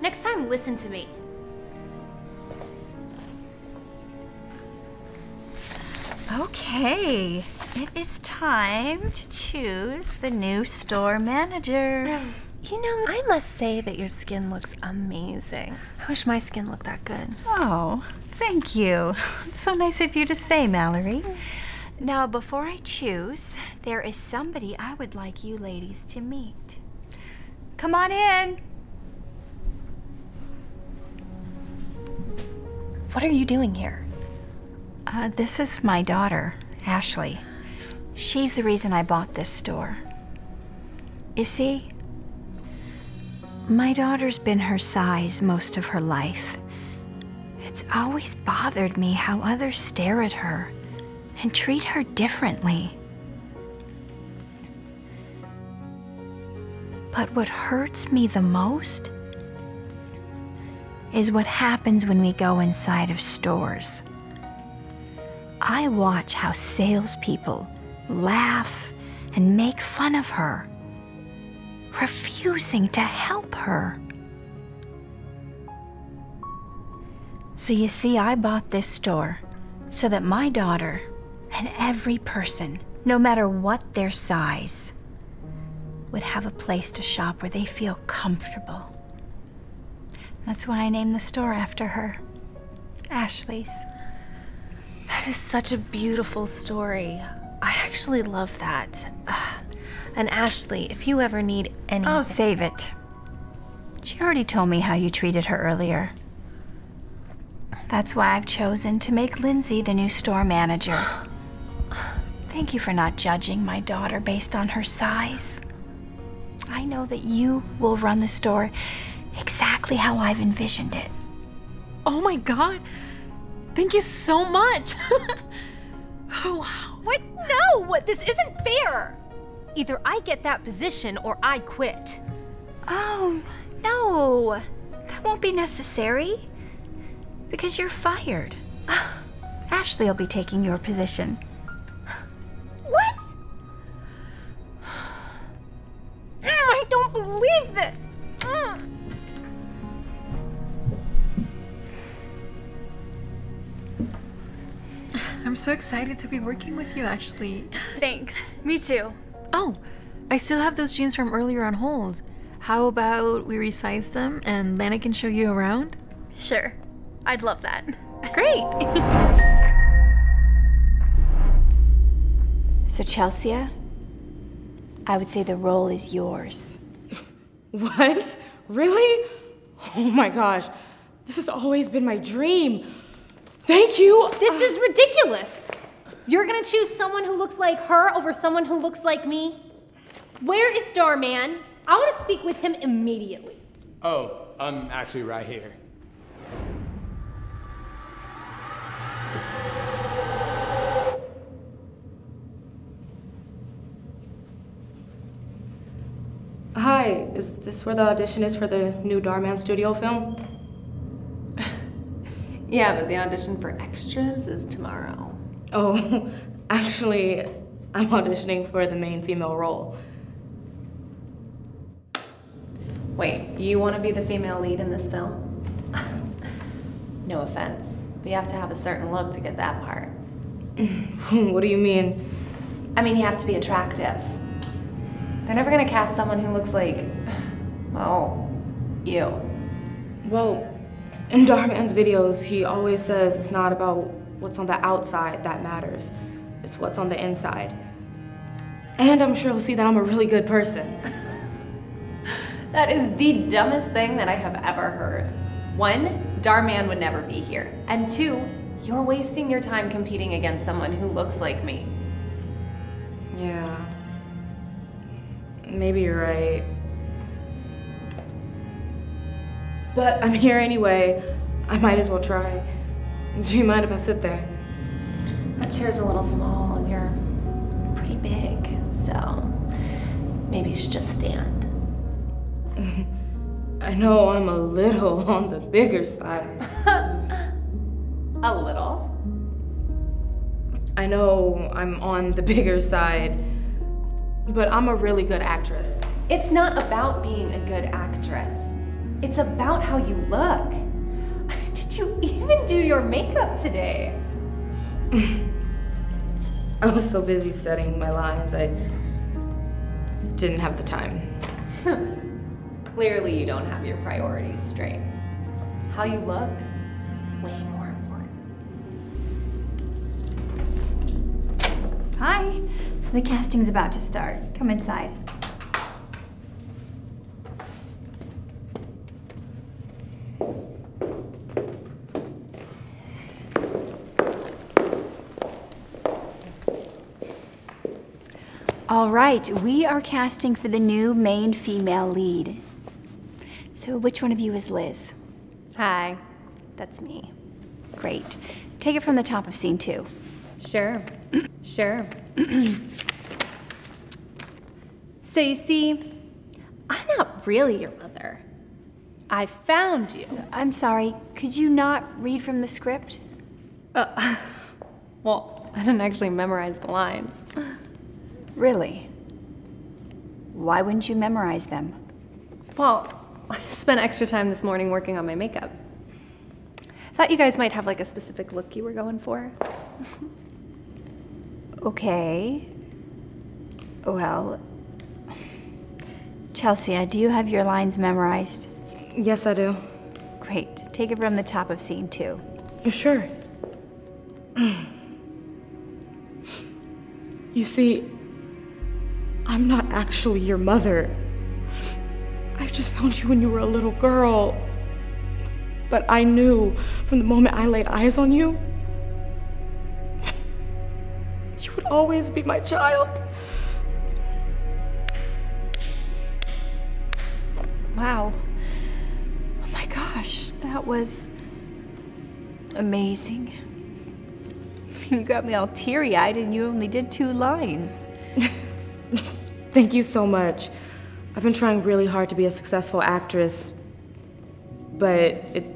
Speaker 24: Next time, listen to me.
Speaker 7: Okay, it is time to choose the new store manager.
Speaker 24: You know, I must say that your skin looks amazing. I wish my skin looked that good.
Speaker 7: Oh, thank you. It's so nice of you to say, Mallory. Now, before I choose, there is somebody I would like you ladies to meet. Come on in.
Speaker 24: What are you doing here?
Speaker 7: This is my daughter, Ashley. She's the reason I bought this store. You see, my daughter's been her size most of her life. It's always bothered me how others stare at her and treat her differently. But what hurts me the most is what happens when we go inside of stores. I watch how salespeople laugh and make fun of her, refusing to help her. So you see, I bought this store so that my daughter and every person, no matter what their size, would have a place to shop where they feel comfortable. That's why I named the store after her, Ashley's.
Speaker 24: That is such a beautiful story. I actually love that. And Ashley, if you ever need anything...
Speaker 7: Oh, save it. She already told me how you treated her earlier. That's why I've chosen to make Lindsay the new store manager. Thank you for not judging my daughter based on her size. I know that you will run the store exactly how I've envisioned it.
Speaker 5: Oh my God. Thank you so much. Oh, wow.
Speaker 24: What? No, this isn't fair. Either I get that position or I quit.
Speaker 7: Oh, no. That won't be necessary. Because you're fired. Ashley will be taking your position.
Speaker 24: What? I don't believe this.
Speaker 5: I'm so excited to be working with you, Ashley.
Speaker 24: Thanks. Me too.
Speaker 5: Oh, I still have those jeans from earlier on hold. How about we resize them and Lana can show you around?
Speaker 24: Sure. I'd love that.
Speaker 5: Great.
Speaker 7: So, Chelsea, I would say the role is yours.
Speaker 6: What? Really? Oh my gosh. This has always been my dream. Thank you.
Speaker 24: This is ridiculous. You're gonna choose someone who looks like her over someone who looks like me? Where is Dhar Mann? I want to speak with him immediately.
Speaker 2: Oh, I'm actually right here.
Speaker 6: Hi, is this where the audition is for the new Dhar Mann studio film?
Speaker 8: Yeah, but the audition for extras is tomorrow.
Speaker 6: Oh, actually, I'm auditioning for the main female role.
Speaker 8: Wait, you want to be the female lead in this film? No offense, but you have to have a certain look to get that part.
Speaker 6: What do you mean?
Speaker 8: I mean, you have to be attractive. They're never gonna cast someone who looks like, well, you.
Speaker 6: Well, in Dhar Mann's videos, he always says it's not about what's on the outside that matters. It's what's on the inside. And I'm sure he'll see that I'm a really good person.
Speaker 8: That is the dumbest thing that I have ever heard. 1, Dhar Mann would never be here. And 2, you're wasting your time competing against someone who looks like me.
Speaker 6: Yeah. Maybe you're right. But I'm here anyway. I might as well try. Do you mind if I sit there?
Speaker 8: That chair's a little small and you're pretty big, so maybe you should just stand.
Speaker 6: I know I'm a little on the bigger side.
Speaker 8: A little?
Speaker 6: I know I'm on the bigger side, but I'm a really good actress.
Speaker 8: It's not about being a good actress. It's about how you look. Did you even do your makeup today?
Speaker 6: I was so busy studying my lines, I didn't have the time.
Speaker 8: Clearly you don't have your priorities straight. How you look is way more important.
Speaker 7: Hi. The casting's about to start. Come inside. All right, we are casting for the new main female lead. So which one of you is Liz?
Speaker 24: Hi, that's me.
Speaker 7: Great. Take it from the top of scene 2.
Speaker 24: Sure, sure. So you see, I'm not really your mother. I found you.
Speaker 7: I'm sorry, could you not read from the script?
Speaker 24: Well, I didn't actually memorize the lines.
Speaker 7: Really? Why wouldn't you memorize them?
Speaker 24: Well, I spent extra time this morning working on my makeup. Thought you guys might have like a specific look you were going for.
Speaker 7: Okay. Well, Chelsea, do you have your lines memorized?
Speaker 6: Yes, I do.
Speaker 7: Great. Take it from the top of scene 2.
Speaker 6: Sure. You see, I'm not actually your mother. I just found you when you were a little girl. But I knew from the moment I laid eyes on you, you would always be my child.
Speaker 7: Wow. Oh my gosh, that was amazing. You got me all teary-eyed and you only did 2 lines.
Speaker 6: Thank you so much. I've been trying really hard to be a successful actress, but it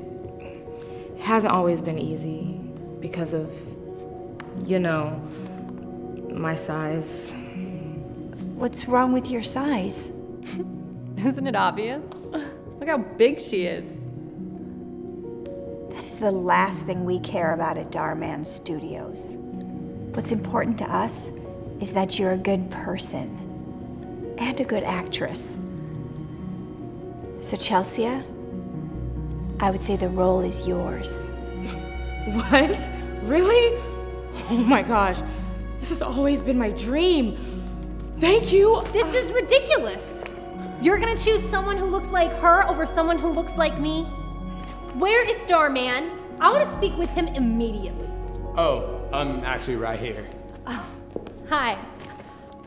Speaker 6: hasn't always been easy because of you know, my size.
Speaker 7: What's wrong with your size?
Speaker 8: Isn't it obvious? Look how big she is.
Speaker 7: That is the last thing we care about at Dhar Mann Studios. What's important to us is that you're a good person and a good actress. So Chelsea, I would say the role is yours.
Speaker 6: What? Really? Oh my gosh, this has always been my dream. Thank you.
Speaker 24: This is ridiculous. You're gonna choose someone who looks like her over someone who looks like me? Where is Dhar Mann? I want to speak with him immediately.
Speaker 2: Oh, I'm actually right here.
Speaker 8: Oh, hi.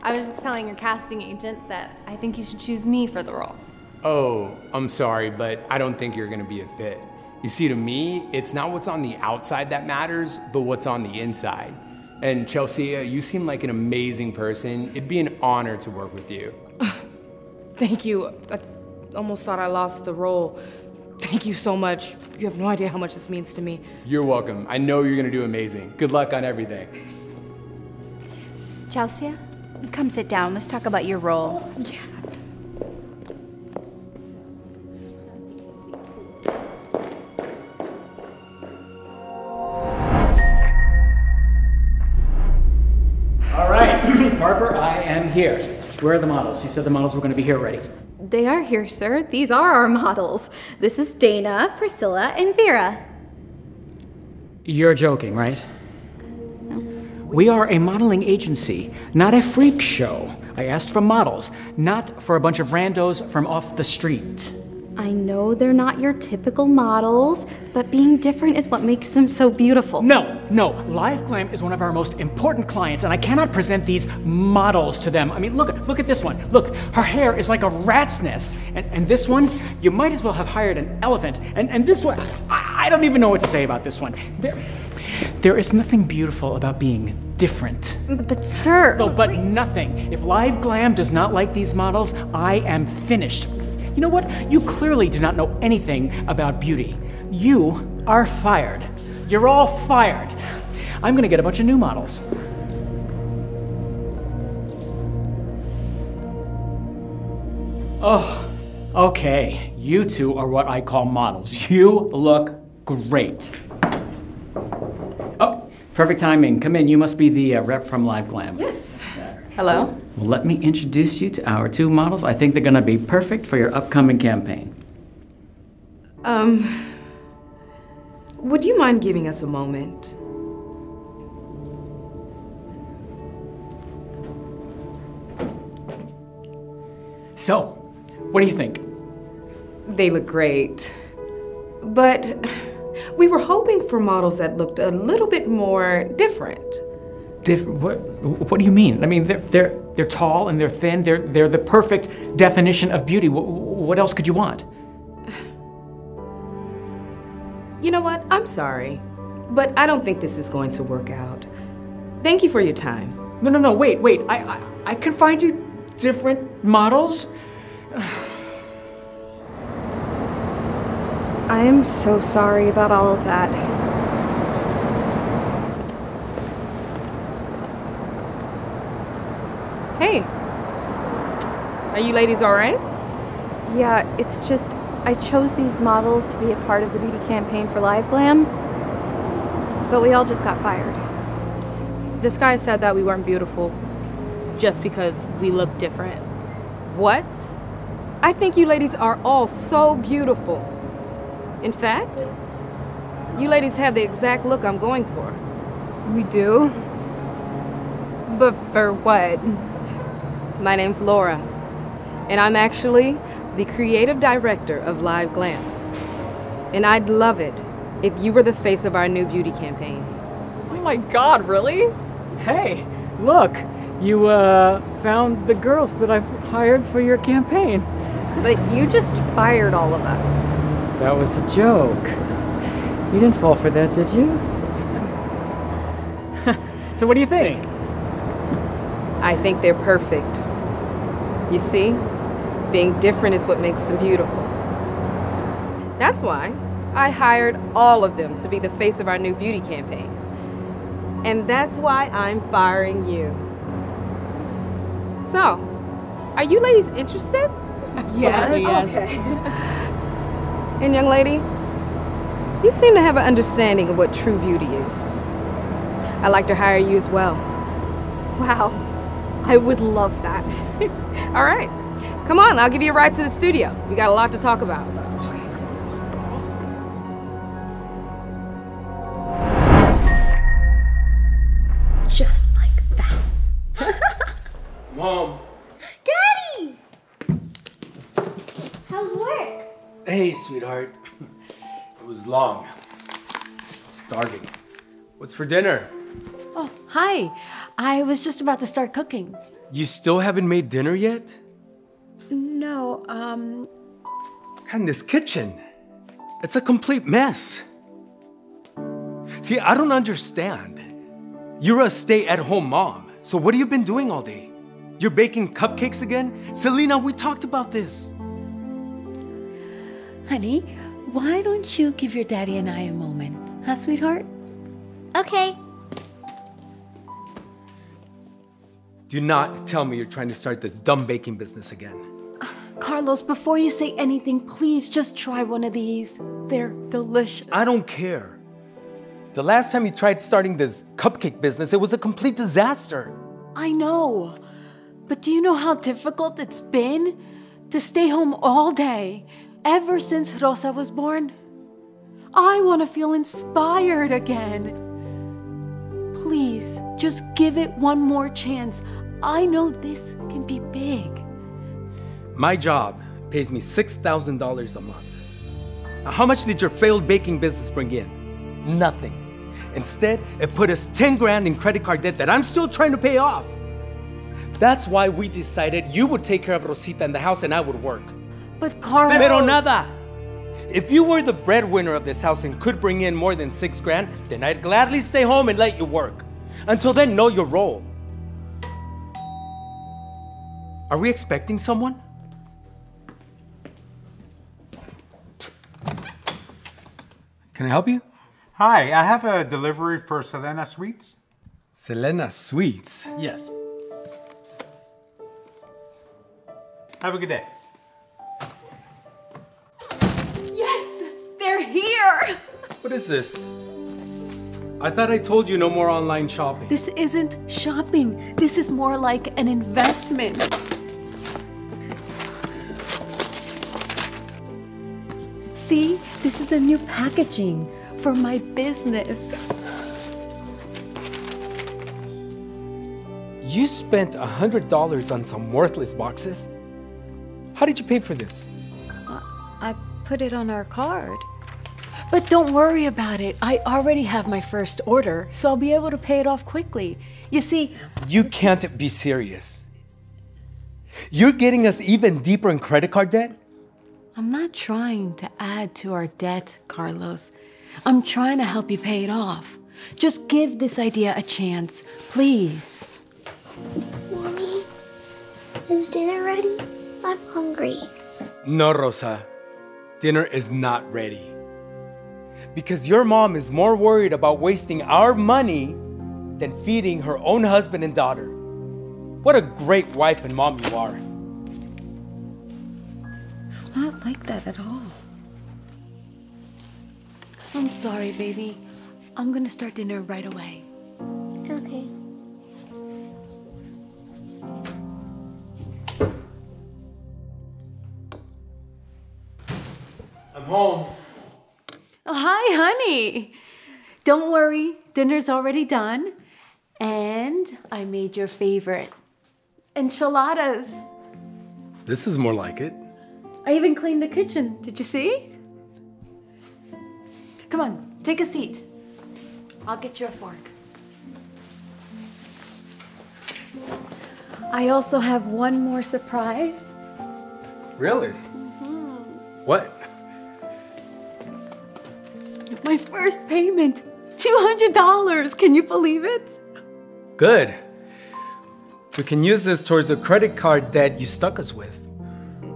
Speaker 8: I was just telling your casting agent that I think you should choose me for the role.
Speaker 2: Oh, I'm sorry, but I don't think you're gonna be a fit. You see, to me, it's not what's on the outside that matters, but what's on the inside. And Chelsea, you seem like an amazing person. It'd be an honor to work with you.
Speaker 6: Thank you. I almost thought I lost the role. Thank you so much. You have no idea how much this means to me.
Speaker 2: You're welcome. I know you're gonna do amazing. Good luck on everything.
Speaker 7: Chelsea, come sit down. Let's talk about your role.
Speaker 6: Yeah.
Speaker 9: All right, Harper, I am here. Where are the models? You said the models were going to be here already.
Speaker 24: They are here, sir. These are our models. This is Dana, Priscilla, and Vera.
Speaker 9: You're joking, right? No. We are a modeling agency, not a freak show. I asked for models, not for a bunch of randos from off the street.
Speaker 24: I know they're not your typical models, but being different is what makes them so beautiful.
Speaker 9: No, Live Glam is one of our most important clients, and I cannot present these models to them. I mean, look at this one. Look, her hair is like a rat's nest. And this one, you might as well have hired an elephant. And this one, I don't even know what to say about this one. There is nothing beautiful about being different.
Speaker 24: But sir...
Speaker 9: No, but nothing. If Live Glam does not like these models, I am finished. You know what? You clearly do not know anything about beauty. You are fired. You're all fired. I'm gonna get a bunch of new models. Oh, okay. You two are what I call models. You look great. Oh, perfect timing. Come in. You must be the rep from Live Glam.
Speaker 23: Yes.
Speaker 9: Hello. Well, let me introduce you to our two models. I think they're going to be perfect for your upcoming campaign.
Speaker 23: Would you mind giving us a moment?
Speaker 9: So, what do you think?
Speaker 23: They look great. But we were hoping for models that looked a little bit more different.
Speaker 9: What do you mean? I mean, they're tall and they're thin. They're the perfect definition of beauty. What else could you want?
Speaker 23: You know what? I'm sorry, but I don't think this is going to work out. Thank you for your time.
Speaker 9: No, wait. I can find you different models.
Speaker 24: I am so sorry about all of that.
Speaker 6: Hey, are you ladies all right?
Speaker 24: Yeah, it's just, I chose these models to be a part of the beauty campaign for Live Glam, but we all just got fired.
Speaker 6: This guy said that we weren't beautiful just because we look different. What? I think you ladies are all so beautiful. In fact, you ladies have the exact look I'm going for.
Speaker 24: We do? But for what?
Speaker 6: My name's Laura, and I'm actually the creative director of Live Glam. And I'd love it if you were the face of our new beauty campaign.
Speaker 8: Oh my God, really?
Speaker 9: Hey, look, you found the girls that I've hired for your campaign.
Speaker 24: But you just fired all of us.
Speaker 9: That was a joke. You didn't fall for that, did you? So what do you think?
Speaker 6: I think they're perfect. You see, being different is what makes them beautiful. That's why I hired all of them to be the face of our new beauty campaign.
Speaker 10: And that's why I'm firing you. So, are you ladies interested?
Speaker 5: Yes.
Speaker 10: Okay. And young lady, you seem to have an understanding of what true beauty is. I'd like to hire you as well.
Speaker 5: Wow. I would love that.
Speaker 10: All right. Come on, I'll give you a ride to the studio. We got a lot to talk about.
Speaker 17: Just like that.
Speaker 11: Mom.
Speaker 17: Daddy! How's work?
Speaker 11: Hey, sweetheart. It was long. Starving. What's for dinner?
Speaker 12: Oh, hi. I was just about to start cooking.
Speaker 11: You still haven't made dinner yet?
Speaker 12: No,
Speaker 11: And this kitchen, it's a complete mess. See, I don't understand. You're a stay-at-home mom, so what have you been doing all day? You're baking cupcakes again? Selena, we talked about this.
Speaker 12: honey, why don't you give your daddy and I a moment? Huh, sweetheart?
Speaker 17: Okay.
Speaker 11: Do not tell me you're trying to start this dumb baking business again.
Speaker 12: Carlos, before you say anything, please just try one of these. They're delicious.
Speaker 11: I don't care. The last time you tried starting this cupcake business, it was a complete disaster.
Speaker 12: I know. But do you know how difficult it's been to stay home all day ever since Rosa was born? I want to feel inspired again. Please, just give it one more chance. I know this can be big.
Speaker 11: My job pays me $6,000 a month. Now, how much did your failed baking business bring in? Nothing. Instead, it put us 10 grand in credit card debt that I'm still trying to pay off. That's why we decided you would take care of Rosita in the house and I would work.
Speaker 12: But Carlos...
Speaker 11: Pero nada. If you were the breadwinner of this house and could bring in more than 6 grand, then I'd gladly stay home and let you work. Until then, know your role. Are we expecting someone? Can I help you?
Speaker 13: Hi, I have a delivery for Selena Sweets.
Speaker 11: Selena Sweets?
Speaker 13: Yes. Have a good day.
Speaker 12: Yes! They're here!
Speaker 11: What is this? I thought I told you no more online shopping.
Speaker 12: This isn't shopping. This is more like an investment. See, this is the new packaging for my business.
Speaker 11: You spent $100 on some worthless boxes? How did you pay for this?
Speaker 12: I put it on our card. But don't worry about it. I already have my first order, so I'll be able to pay it off quickly. You see...
Speaker 11: You can't be serious. You're getting us even deeper in credit card debt?
Speaker 12: I'm not trying to add to our debt, Carlos. I'm trying to help you pay it off. Just give this idea a chance, please.
Speaker 17: Mommy, is dinner ready? I'm hungry.
Speaker 11: No, Rosa. Dinner is not ready. Because your mom is more worried about wasting our money than feeding her own husband and daughter. What a great wife and mom you are.
Speaker 12: It's not like that at all. I'm sorry, baby. I'm gonna start dinner right away.
Speaker 17: Okay.
Speaker 11: I'm home.
Speaker 12: Oh, hi, honey. Don't worry, dinner's already done. And I made your favorite, enchiladas.
Speaker 11: This is more like it.
Speaker 12: I even cleaned the kitchen. Did you see? Come on, take a seat. I'll get you a fork. I also have one more surprise.
Speaker 11: Really? What?
Speaker 12: My first payment, $200. Can you believe it?
Speaker 11: Good. We can use this towards the credit card debt you stuck us with.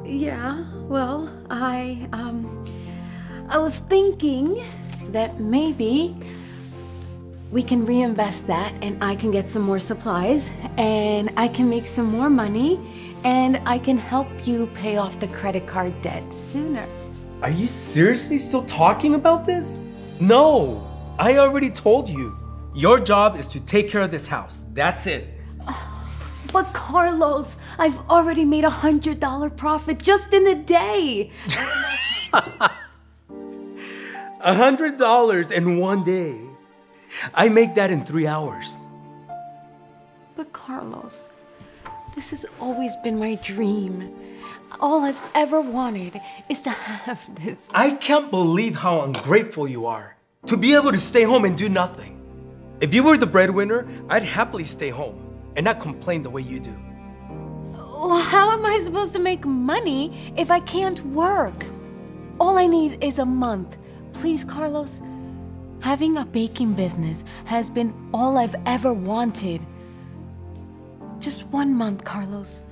Speaker 12: Yeah, well, I was thinking that maybe we can reinvest that and I can get some more supplies and I can make some more money and I can help you pay off the credit card debt sooner.
Speaker 11: Are you seriously still talking about this? No, I already told you. Your job is to take care of this house. That's it.
Speaker 12: But Carlos, I've already made $100 profit just in a day.
Speaker 11: $100 in one day. I make that in 3 hours.
Speaker 12: But Carlos, this has always been my dream. All I've ever wanted is to have this.
Speaker 11: I can't believe how ungrateful you are to be able to stay home and do nothing. If you were the breadwinner, I'd happily stay home and not complain the way you do.
Speaker 12: Well, how am I supposed to make money if I can't work? All I need is a month. Please, Carlos. Having a baking business has been all I've ever wanted. Just 1 month, Carlos.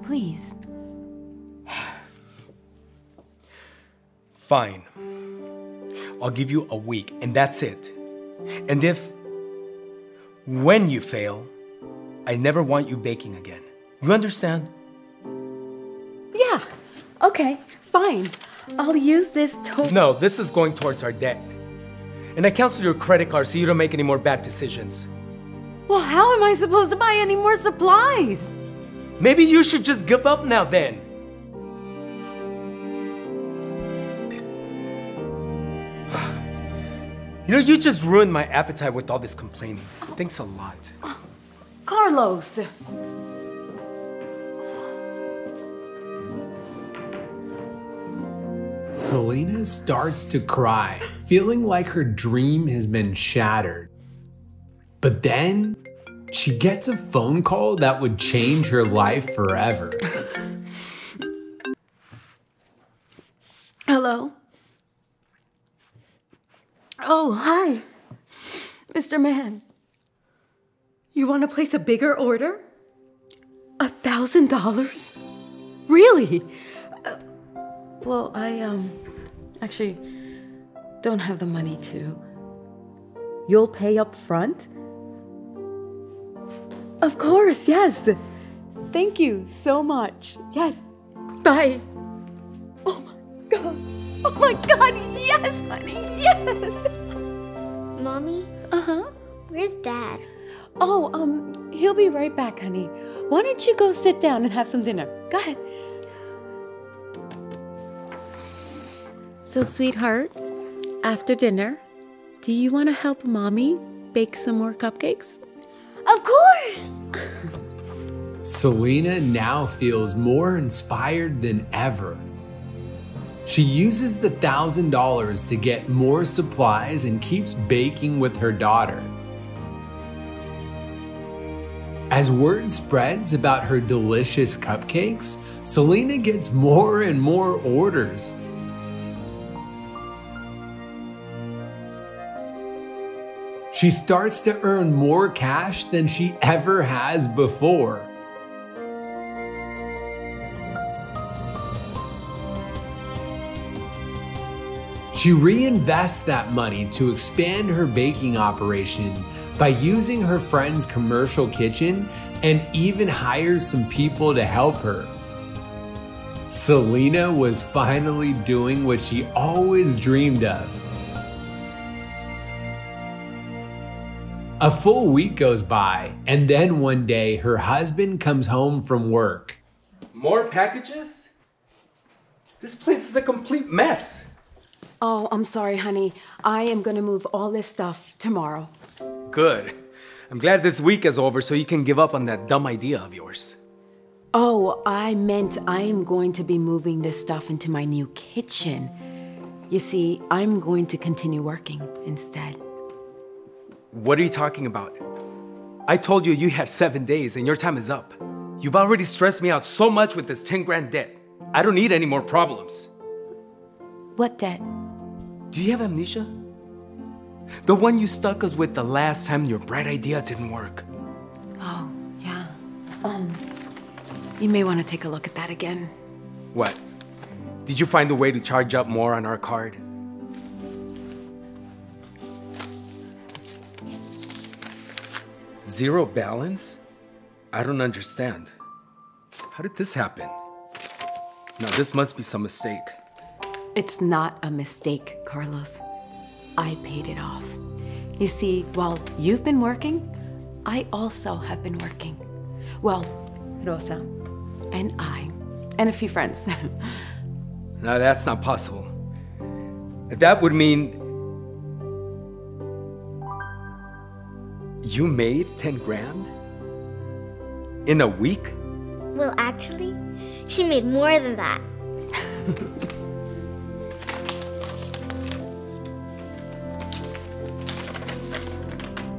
Speaker 12: Please.
Speaker 11: Fine. I'll give you a week, and that's it. And when you fail, I never want you baking again. You understand?
Speaker 12: Yeah, okay, fine. I'll use this token.
Speaker 11: No, this is going towards our debt. And I cancel your credit card so you don't make any more bad decisions.
Speaker 12: Well, how am I supposed to buy any more supplies?
Speaker 11: Maybe you should just give up now then. You know, you just ruined my appetite with all this complaining. Thanks a lot.
Speaker 12: Carlos.
Speaker 14: Selena starts to cry, feeling like her dream has been shattered. But then she gets a phone call that would change her life forever.
Speaker 12: Hello? Oh, hi. Mr. Mann. You want to place a bigger order? $1,000? Really? Well, I, actually don't have the money to. You'll pay up front? Of course, yes. Thank you so much. Yes. Bye. Oh my God. Oh my God, yes, honey, yes.
Speaker 17: Mommy?
Speaker 12: Uh-huh.
Speaker 17: Where's Dad?
Speaker 12: Oh, he'll be right back, honey. Why don't you go sit down and have some dinner? Go ahead. So, sweetheart, after dinner, do you want to help Mommy bake some more cupcakes?
Speaker 17: Of course!
Speaker 14: Selena now feels more inspired than ever. She uses the $1,000 to get more supplies and keeps baking with her daughter. As word spreads about her delicious cupcakes, Selena gets more and more orders. She starts to earn more cash than she ever has before. She reinvests that money to expand her baking operation by using her friend's commercial kitchen and even hires some people to help her. Selena was finally doing what she always dreamed of. A full week goes by, and then one day her husband comes home from work.
Speaker 11: More packages? This place is a complete mess.
Speaker 12: Oh, I'm sorry, honey. I am going to move all this stuff tomorrow.
Speaker 11: Good. I'm glad this week is over so you can give up on that dumb idea of yours.
Speaker 12: Oh, I meant I am going to be moving this stuff into my new kitchen. You see, I'm going to continue working instead.
Speaker 11: What are you talking about? I told you you had 7 days and your time is up. You've already stressed me out so much with this 10 grand debt. I don't need any more problems.
Speaker 12: What debt?
Speaker 11: Do you have amnesia? The one you stuck us with the last time your bright idea didn't work.
Speaker 12: Oh, yeah. You may want to take a look at that again.
Speaker 11: What? Did you find a way to charge up more on our card? 0 balance? I don't understand. How did this happen? Now, this must be some mistake.
Speaker 12: It's not a mistake, Carlos. I paid it off. You see, while you've been working, I also have been working. Well, Rosa and I, and a few friends.
Speaker 11: No, that's not possible. That would mean you made 10 grand? In a week?
Speaker 17: Well, actually, she made more than that.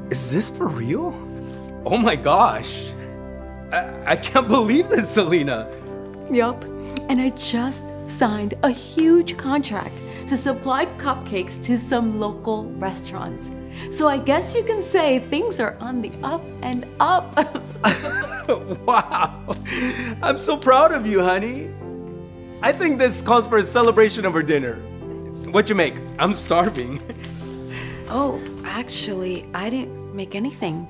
Speaker 11: Is this for real? Oh my gosh. I can't believe this, Selena.
Speaker 12: Yup. And I just signed a huge contract to supply cupcakes to some local restaurants. So I guess you can say things are on the up and up.
Speaker 11: Wow. I'm so proud of you, honey. I think this calls for a celebration of our dinner. What'd you make? I'm starving.
Speaker 12: Oh, actually, I didn't make anything.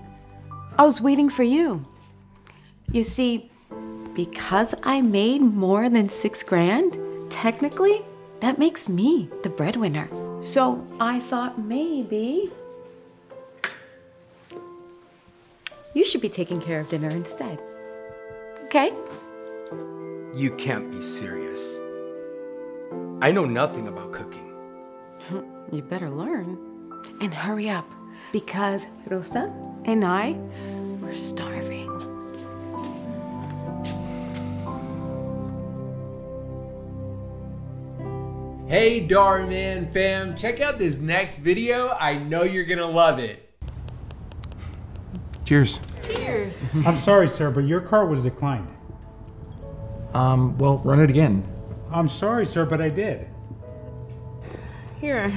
Speaker 12: I was waiting for you. You see, because I made more than 6 grand, technically, that makes me the breadwinner. So I thought maybe you should be taking care of dinner instead. Okay?
Speaker 11: You can't be serious. I know nothing about cooking.
Speaker 12: You better learn. And hurry up, because Rosa and I, we're starving.
Speaker 2: Hey Dhar Mann fam, check out this next video. I know you're gonna love it.
Speaker 13: Cheers.
Speaker 12: Cheers.
Speaker 18: I'm sorry, sir, but your card was declined.
Speaker 13: Well, run it again.
Speaker 18: I'm sorry, sir, but I did.
Speaker 10: Here,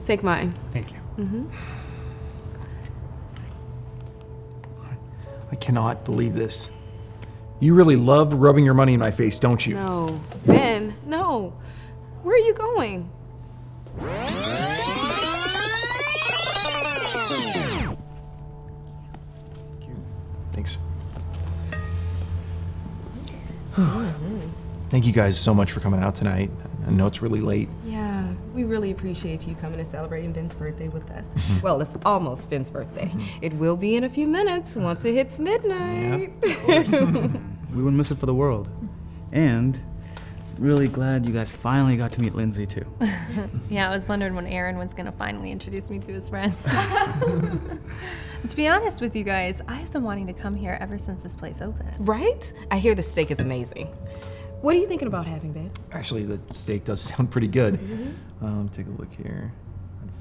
Speaker 10: take mine.
Speaker 18: Thank you.
Speaker 13: I cannot believe this. You really love rubbing your money in my face, don't you?
Speaker 10: No, Ben, no. Where are you going?
Speaker 13: Thanks. Thank you guys so much for coming out tonight. I know it's really late.
Speaker 10: Yeah, we really appreciate you coming and celebrating Ben's birthday with us. Well, it's almost Ben's birthday. It will be in a few minutes once it hits midnight.
Speaker 1: We wouldn't miss it for the world. And really glad you guys finally got to meet Lindsay too.
Speaker 8: Yeah, I was wondering when Aaron was gonna finally introduce me to his friends. To be honest with you guys, I've been wanting to come here ever since this place opened.
Speaker 10: Right? I hear the steak is amazing. What are you thinking about having, babe?
Speaker 13: Actually, the steak does sound pretty good. Take a look here.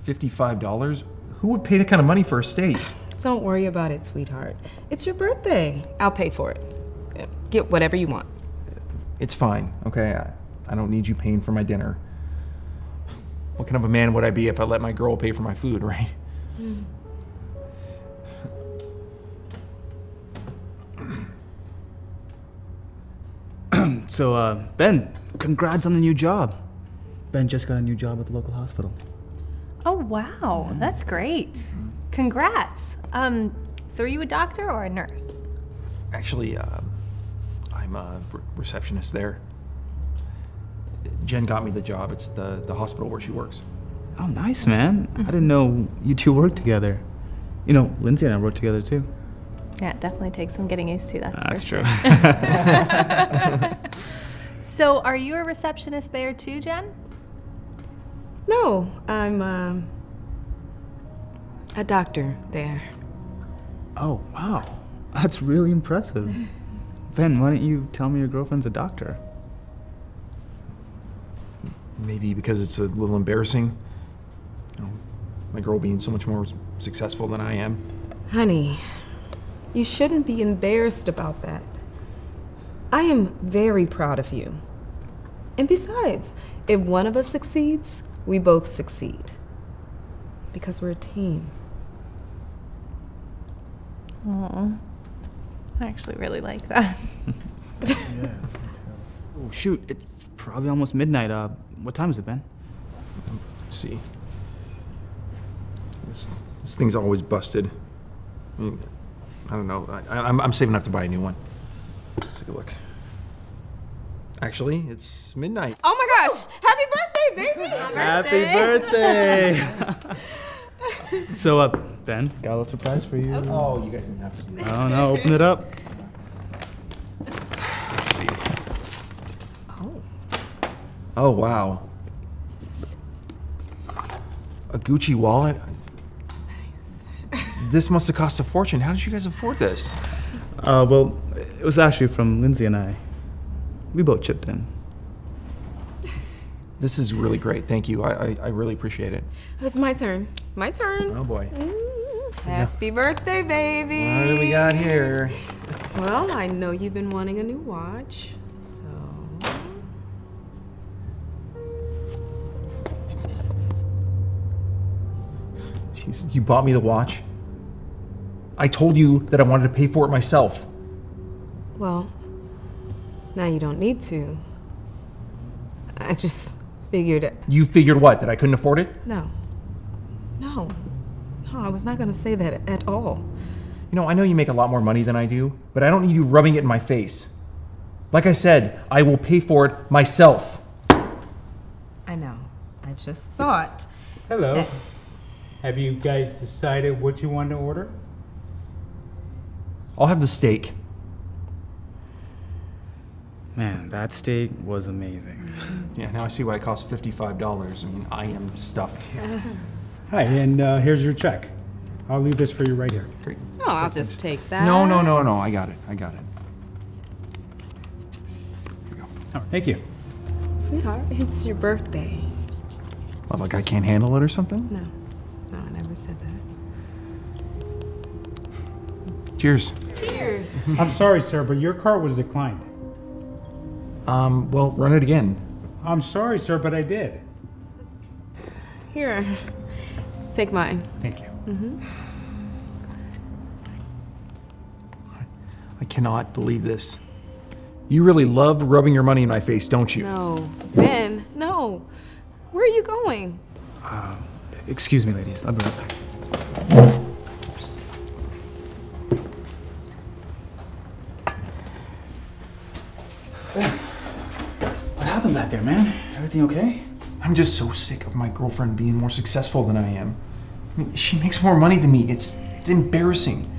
Speaker 13: $55? Who would pay that kind of money for a steak?
Speaker 10: Don't worry about it, sweetheart. It's your birthday. I'll pay for it. Get whatever you want.
Speaker 13: It's fine, okay? I don't need you paying for my dinner. What kind of a man would I be if I let my girl pay for my food, right?
Speaker 1: So, Ben, congrats on the new job. Ben just got a new job at the local hospital.
Speaker 8: Oh wow, that's great. Congrats. So are you a doctor or a nurse?
Speaker 13: Actually, I'm a receptionist there. Jen got me the job. It's the hospital where she works.
Speaker 1: Oh, nice, man. I didn't know you two worked together. You know, Lindsay and I worked together too.
Speaker 8: Yeah, it definitely takes some getting used to, that's for
Speaker 1: true.
Speaker 8: sure. So are you a receptionist there too, Jen?
Speaker 10: No, I'm a doctor there.
Speaker 1: Oh, wow. That's really impressive. Ben, why don't you tell me your girlfriend's a doctor?
Speaker 13: Maybe because it's a little embarrassing. You know, my girl being so much more successful than I am.
Speaker 10: Honey, you shouldn't be embarrassed about that. I am very proud of you. And besides, if one of us succeeds, we both succeed. Because we're a team.
Speaker 8: Aw, I actually really like that.
Speaker 1: Yeah. Oh, shoot. It's probably almost midnight. What time is it, Ben?
Speaker 13: Let's see. This thing's always busted. I mean, I don't know. I'm saving up to buy a new one. Let's take a look. Actually, it's midnight.
Speaker 10: Oh my gosh! Happy birthday, baby!
Speaker 1: Happy birthday! So, Ben, got a little surprise for you.
Speaker 13: Oh, you guys didn't have to do that.
Speaker 1: Oh no, open it up.
Speaker 13: Let's see. Oh, wow. A Gucci wallet? Nice. This must have cost a fortune. How did you guys afford this?
Speaker 1: Well, it was actually from Lindsay and I. We both chipped in.
Speaker 13: This is really great. Thank you. I really appreciate it.
Speaker 10: It's my turn. My turn.
Speaker 13: Oh, boy.
Speaker 10: Happy birthday, baby.
Speaker 13: What do we got here?
Speaker 10: Well, I know you've been wanting a new watch, so...
Speaker 13: Jeez, you bought me the watch? I told you that I wanted to pay for it myself.
Speaker 10: Well, now you don't need to. I just figured it.
Speaker 13: You figured what? That I couldn't afford it?
Speaker 10: No. No. No, I was not going to say that at all.
Speaker 13: You know, I know you make a lot more money than I do, but I don't need you rubbing it in my face. Like I said, I will pay for it myself.
Speaker 10: I know. I just thought...
Speaker 18: Hello. Have you guys decided what you want to order?
Speaker 13: I'll have the steak.
Speaker 1: Man, that steak was amazing.
Speaker 13: Yeah, now I see why it cost $55. I mean, I am stuffed.
Speaker 18: Hi, and here's your check. I'll leave this for you right here.
Speaker 13: Great.
Speaker 10: Oh, I'll just take that.
Speaker 13: No. I got it. Here we go.
Speaker 18: Oh, thank you.
Speaker 10: Sweetheart, it's your birthday.
Speaker 13: What, like I can't handle it or something?
Speaker 10: No. No, I never said that.
Speaker 13: Cheers.
Speaker 10: Cheers.
Speaker 18: I'm sorry, sir, but your card was declined.
Speaker 13: Well, run it again.
Speaker 18: I'm sorry, sir, but I did.
Speaker 10: Here. Take mine.
Speaker 18: Thank you.
Speaker 10: Mm-hmm.
Speaker 13: I cannot believe this. You really love rubbing your money in my face, don't you?
Speaker 10: No. Ben, no. Where are you going?
Speaker 1: Excuse me, ladies. I'll be right back. What happened back there, man? Everything okay?
Speaker 13: I'm just so sick of my girlfriend being more successful than I am. I mean, she makes more money than me. It's embarrassing.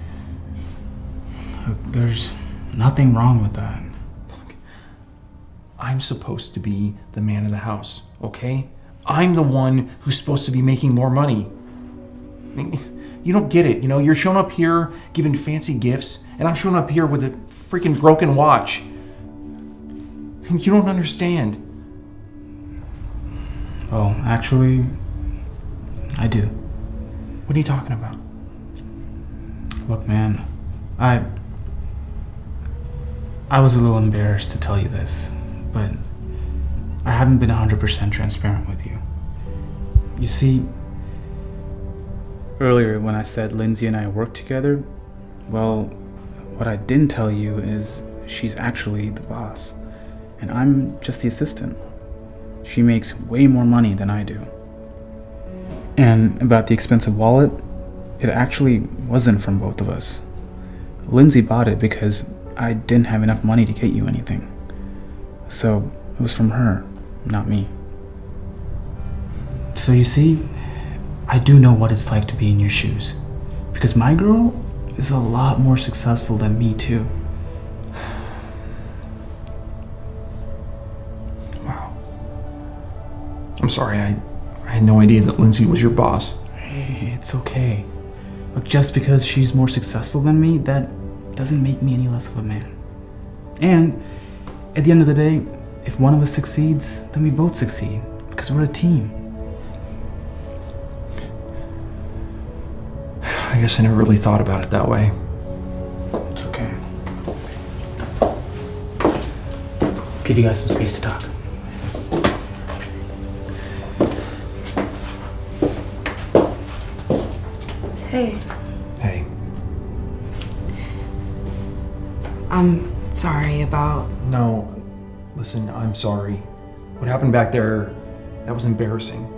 Speaker 1: Look, there's nothing wrong with that.
Speaker 13: Look, I'm supposed to be the man of the house, okay? I'm the one who's supposed to be making more money. I mean, you don't get it, you know? You're showing up here giving fancy gifts, and I'm showing up here with a freaking broken watch. You don't understand.
Speaker 1: Well, actually, I do.
Speaker 13: What are you talking about?
Speaker 1: Look, man, I was a little embarrassed to tell you this, but I haven't been 100% transparent with you. You see, earlier when I said Lindsay and I work together, well, what I didn't tell you is she's actually the boss, and I'm just the assistant. She makes way more money than I do. And about the expensive wallet, it actually wasn't from both of us. Lindsay bought it because I didn't have enough money to get you anything. So it was from her, not me. So you see, I do know what it's like to be in your shoes. Because my girl is a lot more successful than me too.
Speaker 13: Wow. I'm sorry, I had no idea that Lindsay was your boss.
Speaker 1: Hey, it's okay. Look, just because she's more successful than me, that doesn't make me any less of a man. And at the end of the day, if one of us succeeds, then we both succeed, because we're a team.
Speaker 13: I guess I never really thought about it that way.
Speaker 1: It's okay. Give you guys some space to talk.
Speaker 10: Hey.
Speaker 13: Hey.
Speaker 10: I'm sorry about...
Speaker 13: No, listen, I'm sorry. What happened back there, that was embarrassing.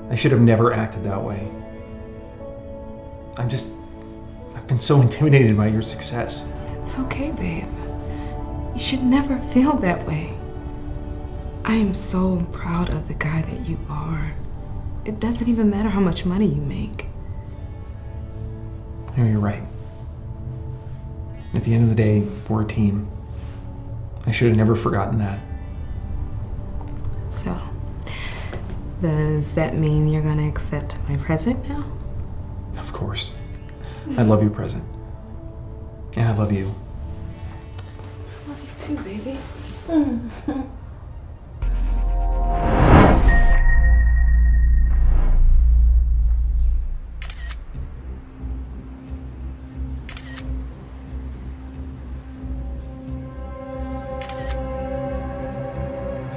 Speaker 13: I should have never acted that way. I'm been so intimidated by your success.
Speaker 10: It's okay, babe. You should never feel that way. I am so proud of the guy that you are. It doesn't even matter how much money you make.
Speaker 13: No, you're right. At the end of the day, we're a team. I should have never forgotten that.
Speaker 10: So, does that mean you're gonna accept my present now?
Speaker 13: Of course. I love your present. And I love you.
Speaker 10: I love you too, baby.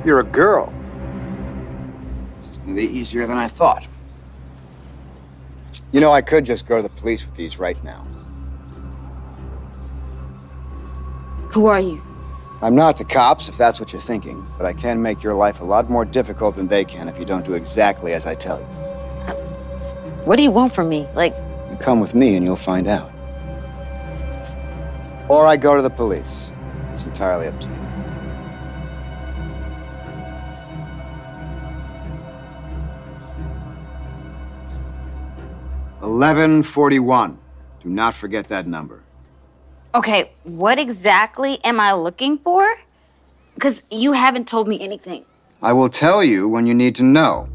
Speaker 15: You're a girl. It's gonna be easier than I thought. You know, I could just go to the police with these right now.
Speaker 24: Who are you?
Speaker 15: I'm not the cops, if that's what you're thinking, but I can make your life a lot more difficult than they can if you don't do exactly as I tell you.
Speaker 24: What do you want from me? Like,
Speaker 15: You come with me and you'll find out. Or I go to the police. It's entirely up to you. $11.41. Do not forget that number.
Speaker 24: okay, what exactly am I looking for? Because you haven't told me anything.
Speaker 15: I will tell you when you need to know.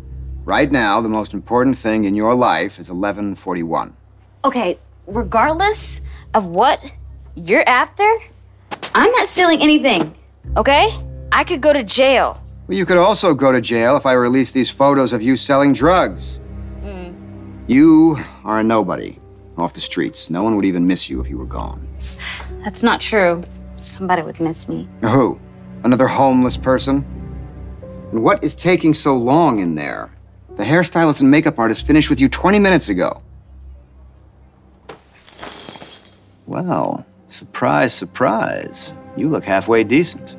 Speaker 15: Right now, the most important thing in your life is 11:41.
Speaker 24: Okay, regardless of what you're after, I'm not stealing anything, okay? I could go to jail.
Speaker 15: Well, you could also go to jail if I release these photos of you selling drugs. You are a nobody off the streets. No one would even miss you if you were gone.
Speaker 24: That's not true. Somebody would miss me.
Speaker 15: Who? Another homeless person? And what is taking so long in there? The hairstylist and makeup artist finished with you 20 minutes ago. Well, surprise, surprise. You look halfway decent.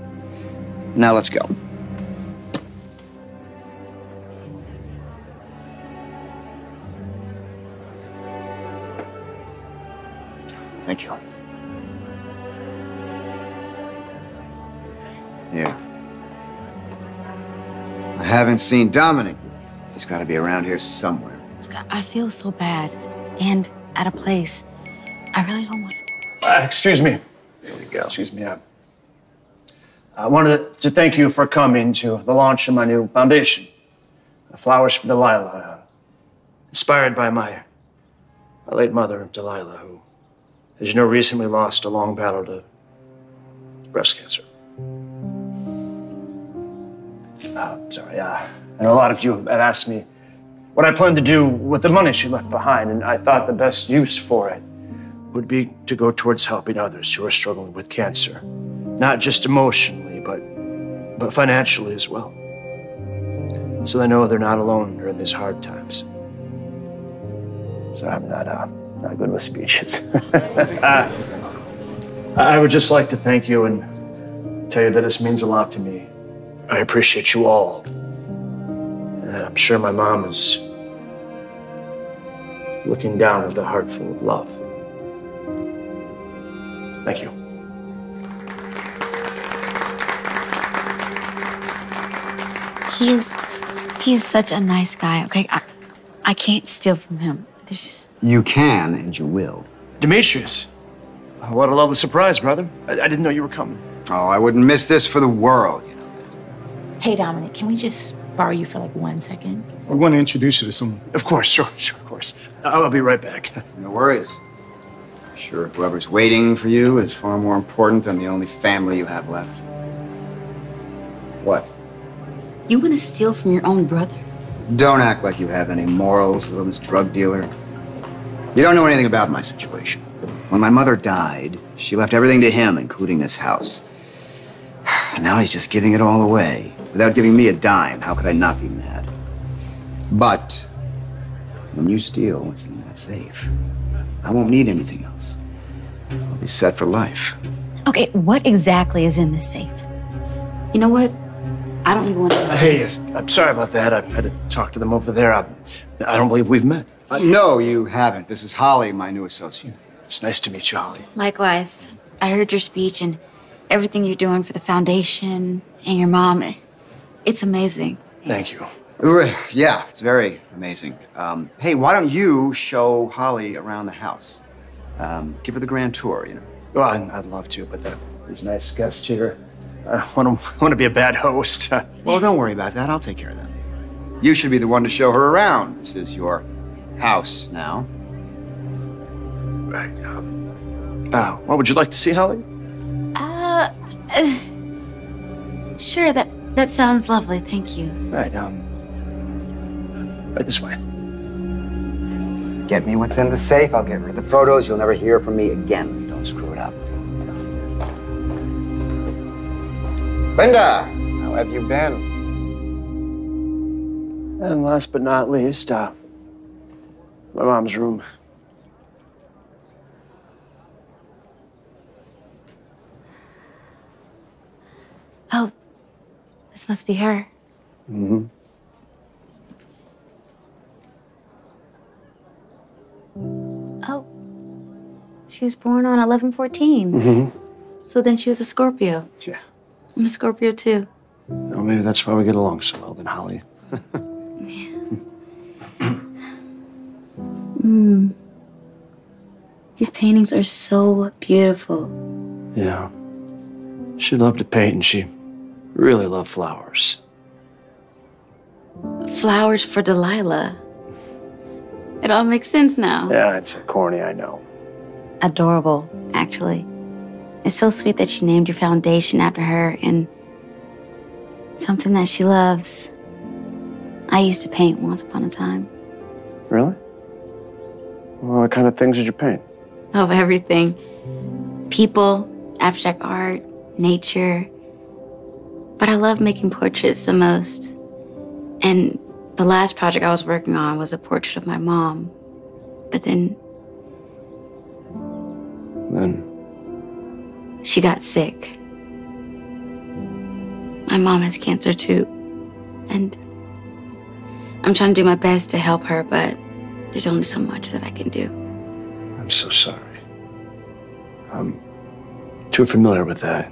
Speaker 15: Now let's go. Thank you. Here. I haven't seen Dominic yet. He's got to be around here somewhere.
Speaker 24: Look, I feel so bad and out of place. I really don't want
Speaker 19: Excuse me.
Speaker 15: There we go.
Speaker 19: Excuse me. I wanted to thank you for coming to the launch of my new foundation, Flowers for Delilah, inspired by my late mother, Delilah, who, as you know, recently lost a long battle to breast cancer. I know a lot of you have asked me what I plan to do with the money she left behind, and I thought the best use for it would be to go towards helping others who are struggling with cancer. Not just emotionally, but financially as well. So they know they're not alone during these hard times. So I'm not good with speeches. I would just like to thank you and tell you that this means a lot to me. I appreciate you all. And I'm sure my mom is looking down with a heart full of love. Thank you.
Speaker 24: He is such a nice guy, okay? I can't steal from him. There's just...
Speaker 15: You can, and you will.
Speaker 19: Demetrius, what a lovely surprise, brother. I didn't know you were coming.
Speaker 15: Oh, I wouldn't miss this for the world, you know.
Speaker 20: Hey, Dominic, can we just borrow you for like 1 second?
Speaker 19: I want to introduce you to someone. Of course, sure, of course. I'll be right back.
Speaker 15: No worries. I'm sure whoever's waiting for you is far more important than the only family you have left. What?
Speaker 24: You want to steal from your own brother?
Speaker 15: Don't act like you have any morals, little Miss Drug Dealer. You don't know anything about my situation. When my mother died, she left everything to him, including this house. Now he's just giving it all away. Without giving me a dime, how could I not be mad? But when you steal what's in that safe, I won't need anything else. I'll be set for life.
Speaker 24: Okay, what exactly is in this safe? You know what? I don't even want to know.
Speaker 19: Hey, yes, I'm sorry about that. I had to talk to them over there. I don't believe we've met.
Speaker 15: No, you haven't. This is Holly, my new associate.
Speaker 19: It's nice to meet you, Holly.
Speaker 20: Likewise. I heard your speech and everything you're doing for the foundation and your mom. It's amazing.
Speaker 19: Thank you.
Speaker 15: Yeah, it's very amazing. Hey, why don't you show Holly around the house? Give her the grand tour, you know.
Speaker 19: Well, I'd love to, but these nice guests here. I want to be a bad host.
Speaker 15: Well, don't worry about that. I'll take care of them. You should be the one to show her around. This is your house now.
Speaker 19: Right. What would you like to see, Holly?
Speaker 20: Sure, that sounds lovely. Thank you.
Speaker 19: Right, right this way.
Speaker 15: Get me what's in the safe. I'll get rid of the photos. You'll never hear from me again. Don't screw it up. Linda, how have you been?
Speaker 19: And last but not least, my mom's room.
Speaker 20: Oh, this must be her.
Speaker 19: Mm-hmm.
Speaker 20: Oh, she was born on 11/14.
Speaker 19: Mm-hmm.
Speaker 20: So then she was a Scorpio.
Speaker 19: Yeah.
Speaker 20: I'm a Scorpio too.
Speaker 19: Well, maybe that's why we get along so well then, Holly.
Speaker 20: These paintings are so beautiful.
Speaker 19: Yeah. She loved to paint and she really loved flowers.
Speaker 20: Flowers for Delilah. It all makes sense now.
Speaker 19: Yeah, it's corny, I know.
Speaker 20: Adorable, actually. It's so sweet that you named your foundation after her and something that she loves. I used to paint once upon a time.
Speaker 19: Really? Well, what kind of things did you paint?
Speaker 20: Of everything. People, abstract art, nature. But I love making portraits the most. And the last project I was working on was a portrait of my mom. But then she got sick. My mom has cancer too. And I'm trying to do my best to help her, but there's only so much that I can do.
Speaker 19: I'm so sorry. I'm too familiar with that.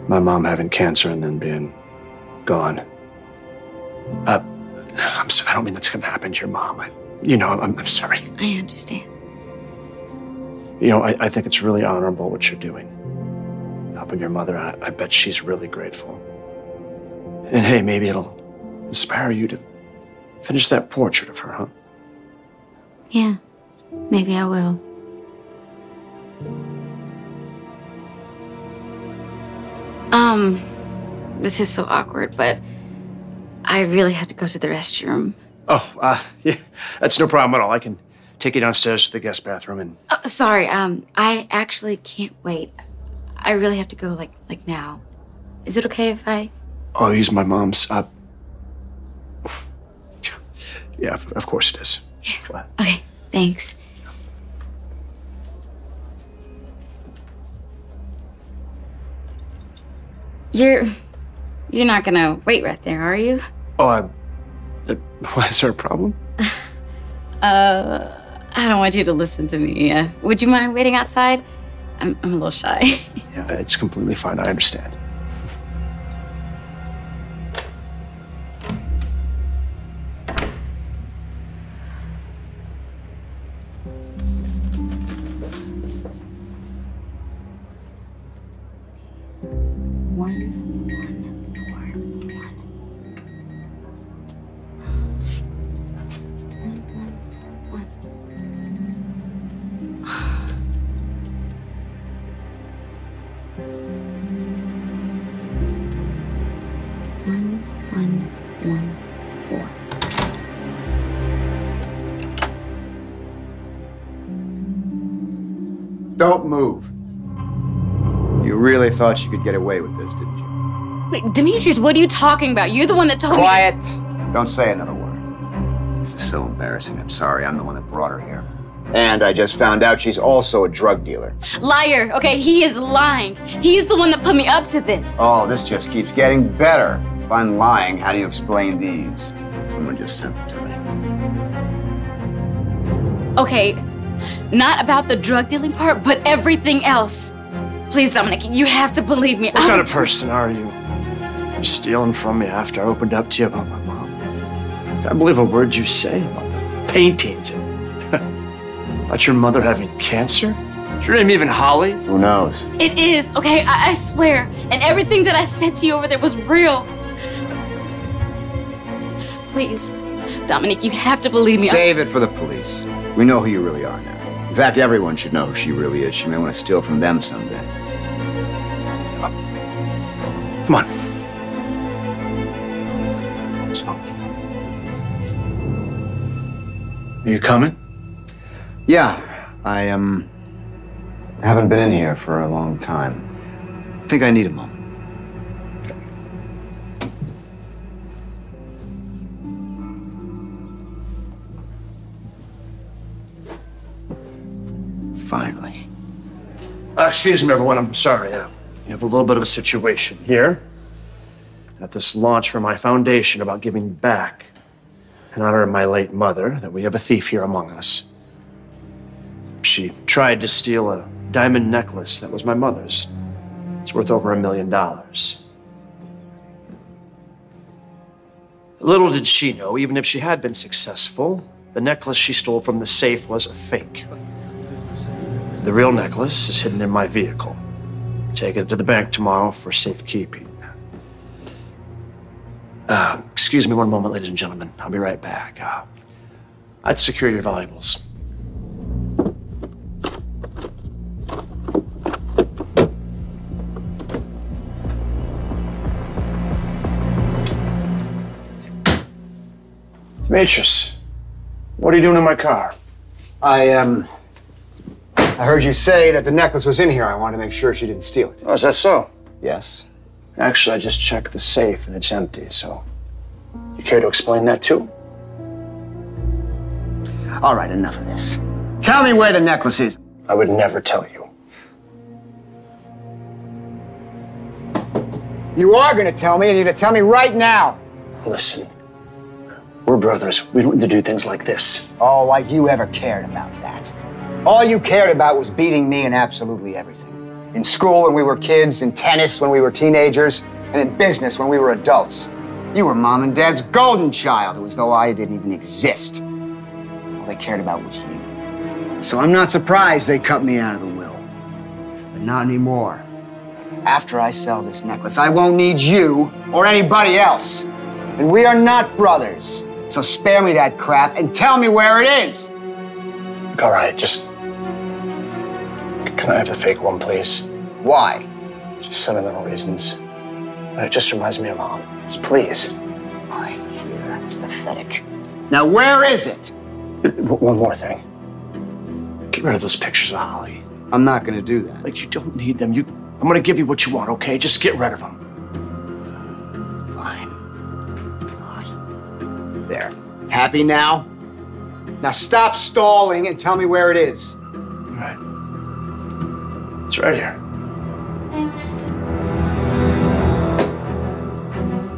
Speaker 19: My mom having cancer and then being gone. I'm sorry, I don't mean that's gonna happen to your mom. I'm sorry.
Speaker 20: I understand.
Speaker 19: I think it's really honorable what you're doing. Helping your mother, I bet she's really grateful. And hey, maybe it'll inspire you to finish that portrait of her, huh?
Speaker 20: Yeah, maybe I will. This is so awkward, but I really have to go to the restroom.
Speaker 19: Oh, yeah, that's no problem at all. I can take you downstairs to the guest bathroom and...
Speaker 20: Sorry, I actually can't wait. I really have to go, like now. Is it okay if I...
Speaker 19: Oh, use my mom's, Yeah, of course it is. Go ahead.
Speaker 20: Okay, thanks. You're not gonna wait right there, are you?
Speaker 19: Oh, is there a problem?
Speaker 20: I don't want you to listen to me. Would you mind waiting outside? I'm a little shy.
Speaker 19: Yeah, it's completely fine. I understand.
Speaker 15: Don't move. You really thought you could get away with this, didn't you?
Speaker 20: Wait, Demetrius, what are you talking about? You're the one that told me.
Speaker 15: Quiet. Don't say another word. This is so embarrassing. I'm sorry. I'm the one that brought her here. And I just found out she's also a drug dealer.
Speaker 20: Liar, okay? He is lying. He's the one that put me up to this.
Speaker 15: Oh, this just keeps getting better. If I'm lying, how do you explain these? Someone just sent them to me.
Speaker 20: Okay, Not about the drug dealing part, but everything else. Please, Dominic, you have to believe me.
Speaker 19: What kind of person are you? You're stealing from me after I opened up to you about my mom. I can't believe a word you say about the paintings. About your mother having cancer? Is your name even Holly?
Speaker 15: Who knows?
Speaker 20: It is, okay? I swear. And everything that I said to you over there was real. Please, Dominic, you have to believe me.
Speaker 15: Save it for the police. We know who you really are now. In fact, everyone should know who she really is. She may want to steal from them someday.
Speaker 19: Come on. So. Are you coming?
Speaker 15: Yeah, I haven't been in here for a long time. I think I need a moment. Finally.
Speaker 19: Excuse me, everyone. I'm sorry. You have a little bit of a situation here. At this launch for my foundation about giving back in honor of my late mother, that we have a thief here among us. She tried to steal a diamond necklace that was my mother's. It's worth over $1 million. Little did she know, even if she had been successful, the necklace she stole from the safe was a fake. The real necklace is hidden in my vehicle. Take it to the bank tomorrow for safekeeping. Excuse me one moment, ladies and gentlemen. I'll be right back. I'd secure your valuables. Demetrius, what are you doing in my car?
Speaker 15: I heard you say that the necklace was in here. I wanted to make sure she didn't steal it.
Speaker 19: Oh, is that so?
Speaker 15: Yes.
Speaker 19: Actually, I just checked the safe and it's empty, so you care to explain that too?
Speaker 15: All right, enough of this. Tell me where the necklace is.
Speaker 19: I would never tell you.
Speaker 15: You are going to tell me, and you're going to tell me right now.
Speaker 19: Listen, we're brothers. We don't need to do things like this.
Speaker 15: Oh, like you ever cared about that. All you cared about was beating me in absolutely everything. In school when we were kids, in tennis when we were teenagers, and in business when we were adults. You were Mom and Dad's golden child. It was as though I didn't even exist. All they cared about was you. So I'm not surprised they cut me out of the will. But not anymore. After I sell this necklace, I won't need you or anybody else. And we are not brothers. So spare me that crap and tell me where it is.
Speaker 19: All right, just... Can I have the fake one, please?
Speaker 15: Why?
Speaker 19: Just sentimental reasons. It just reminds me of Mom. Just please.
Speaker 15: I hear that's pathetic. Now, where is it?
Speaker 19: One more thing. Get rid of those pictures of Holly.
Speaker 15: I'm not going to do that.
Speaker 19: Like, you don't need them. I'm going to give you what you want, okay? Just get rid of them.
Speaker 15: Fine. There. Happy now? Now stop stalling and tell me where it is.
Speaker 19: All right. It's right here.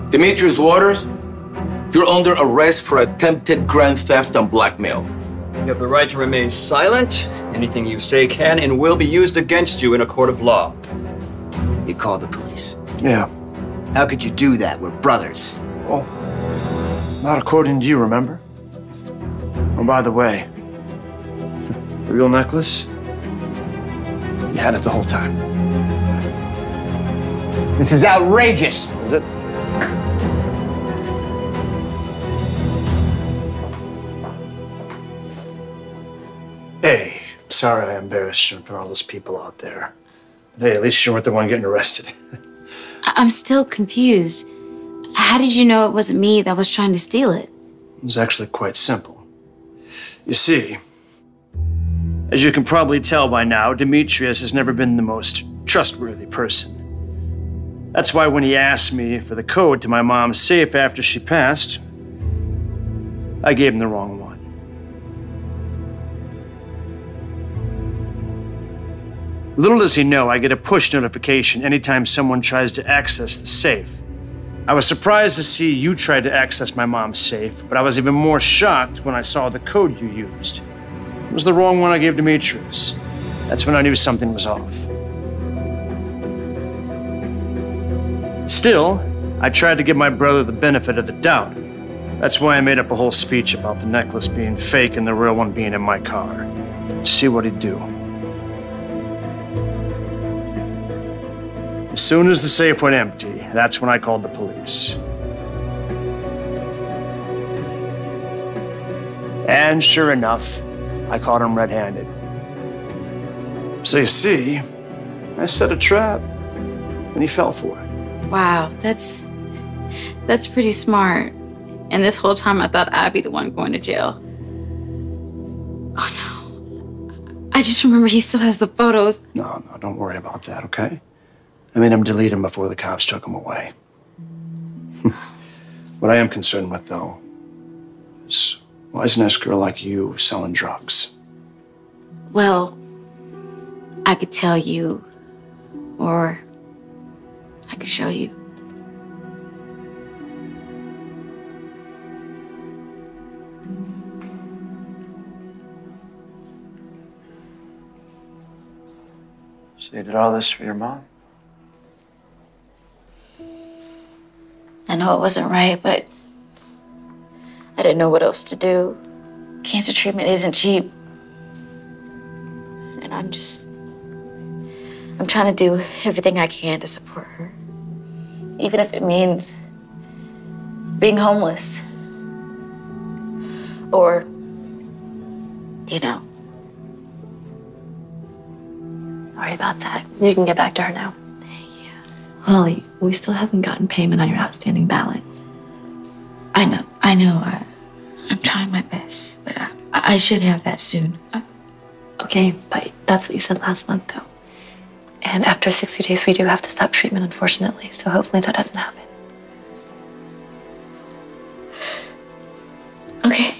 Speaker 3: Demetrius Waters, you're under arrest for attempted grand theft and blackmail.
Speaker 4: You have the right to remain silent. Anything you say can and will be used against you in a court of law.
Speaker 15: You called the police.
Speaker 19: Yeah.
Speaker 15: How could you do that? We're brothers.
Speaker 19: Well, not according to you, remember? Oh, by the way, the real necklace, you had it the whole time.
Speaker 15: This is outrageous.
Speaker 19: Is it? Hey, sorry I embarrassed you in front of all those people out there. Hey, at least you weren't the one getting arrested.
Speaker 20: I'm still confused. How did you know it wasn't me that was trying to steal it?
Speaker 19: It was actually quite simple. You see, as you can probably tell by now, Demetrius has never been the most trustworthy person. That's why when he asked me for the code to my mom's safe after she passed, I gave him the wrong one. Little does he know, I get a push notification anytime someone tries to access the safe. I was surprised to see you try to access my mom's safe, but I was even more shocked when I saw the code you used. It was the wrong one I gave Demetrius. That's when I knew something was off. Still, I tried to give my brother the benefit of the doubt. That's why I made up a whole speech about the necklace being fake and the real one being in my car. To see what he'd do. As soon as the safe went empty, that's when I called the police. And sure enough, I caught him red-handed. So you see, I set a trap, and he fell for it.
Speaker 20: Wow, that's pretty smart. And this whole time I thought I'd be the one going to jail. Oh no. I just remember he still has the photos.
Speaker 19: No, don't worry about that, okay? I made him delete them before the cops took him away. What I am concerned with, though, is why isn't this girl like you selling drugs?
Speaker 20: Well, I could tell you, or I could show you.
Speaker 19: So you did all this for your mom?
Speaker 20: I know it wasn't right, but I didn't know what else to do. Cancer treatment isn't cheap. And I'm trying to do everything I can to support her. Even if it means being homeless. Or, you know.
Speaker 7: Sorry about that. You can get back to her now. Thank you. Holly, we still haven't gotten payment on your outstanding balance.
Speaker 20: I know. I'm trying my best, but I should have that soon.
Speaker 7: Okay, but that's what you said last month, though. And after 60 days, we do have to stop treatment, unfortunately, so hopefully that doesn't happen.
Speaker 20: Okay.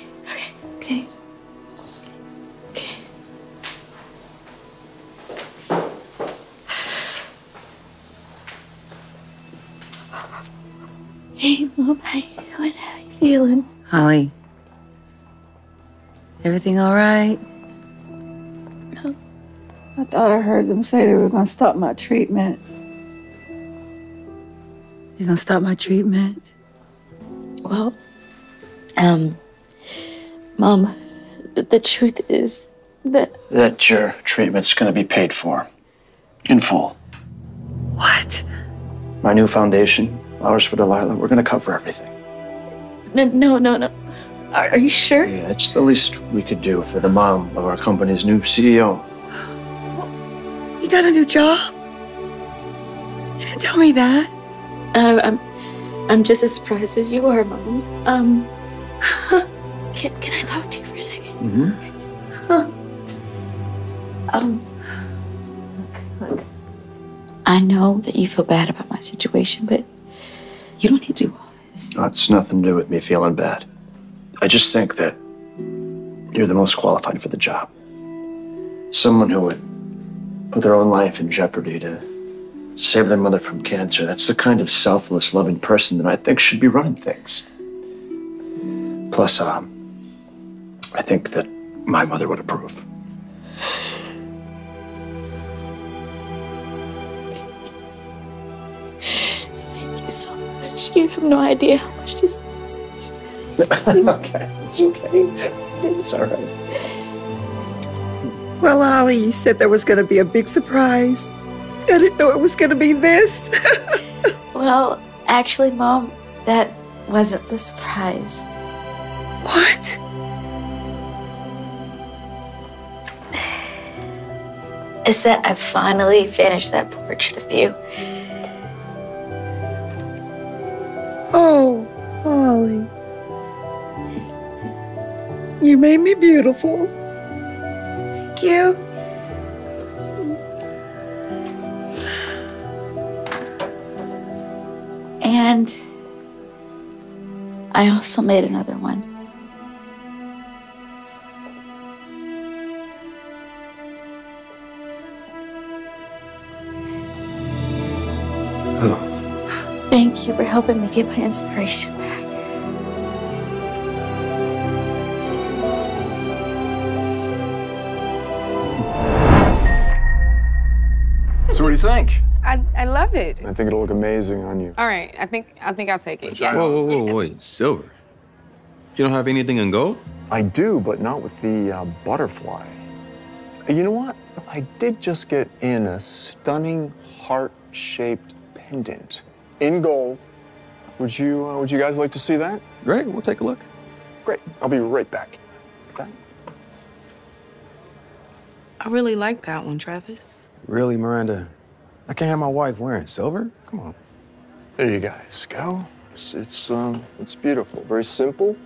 Speaker 7: Hey, Mom, how you feeling?
Speaker 16: Holly, everything all right?
Speaker 21: I thought I heard them say they were going to stop my treatment.
Speaker 16: You're gonna stop my treatment?
Speaker 7: Well, Mom, the truth is
Speaker 19: that your treatment's gonna be paid for. In full.
Speaker 16: What?
Speaker 19: My new foundation, Flowers for Delilah, we're gonna cover everything.
Speaker 7: No. Are you sure?
Speaker 19: Yeah, it's the least we could do for the mom of our company's new CEO.
Speaker 16: You got a new job? You didn't tell me that.
Speaker 7: I'm just as surprised as you are, Mom. Can I talk to you for a second?
Speaker 20: Look. I know that you feel bad about my situation, but you don't need to do all this.
Speaker 19: It's nothing to do with me feeling bad. I just think that you're the most qualified for the job. Someone who would put their own life in jeopardy to save their mother from cancer. That's the kind of selfless, loving person that I think should be running things. Plus, I think that my mother would approve.
Speaker 7: Thank you so much. You have no idea how much this means to me.
Speaker 19: Okay, it's okay. It's all right.
Speaker 16: Well, Ollie, you said there was gonna be a big surprise. I didn't know it was gonna be this.
Speaker 20: Well, actually, Mom, that wasn't the surprise.
Speaker 16: What?
Speaker 20: It's that I finally finished that portrait of you.
Speaker 16: Oh, Ollie. You made me beautiful. Thank you.
Speaker 20: And I also made another one.
Speaker 19: Oh.
Speaker 20: Thank you for helping me get my inspiration back.
Speaker 6: love it.
Speaker 9: I think it'll look amazing on you.
Speaker 6: All right, I think I'll take it. Yeah.
Speaker 22: Whoa, wait, silver. You don't have anything in gold?
Speaker 9: I do, but not with the butterfly. You know what? I did just get in a stunning heart-shaped pendant in gold. Would you guys like to see that?
Speaker 22: Great, we'll take a look.
Speaker 9: Great, I'll be right back. Okay.
Speaker 6: I really like that one, Travis.
Speaker 22: Really, Miranda? I can't have my wife wearing silver? Come on.
Speaker 9: There you guys go. It's beautiful. Very simple.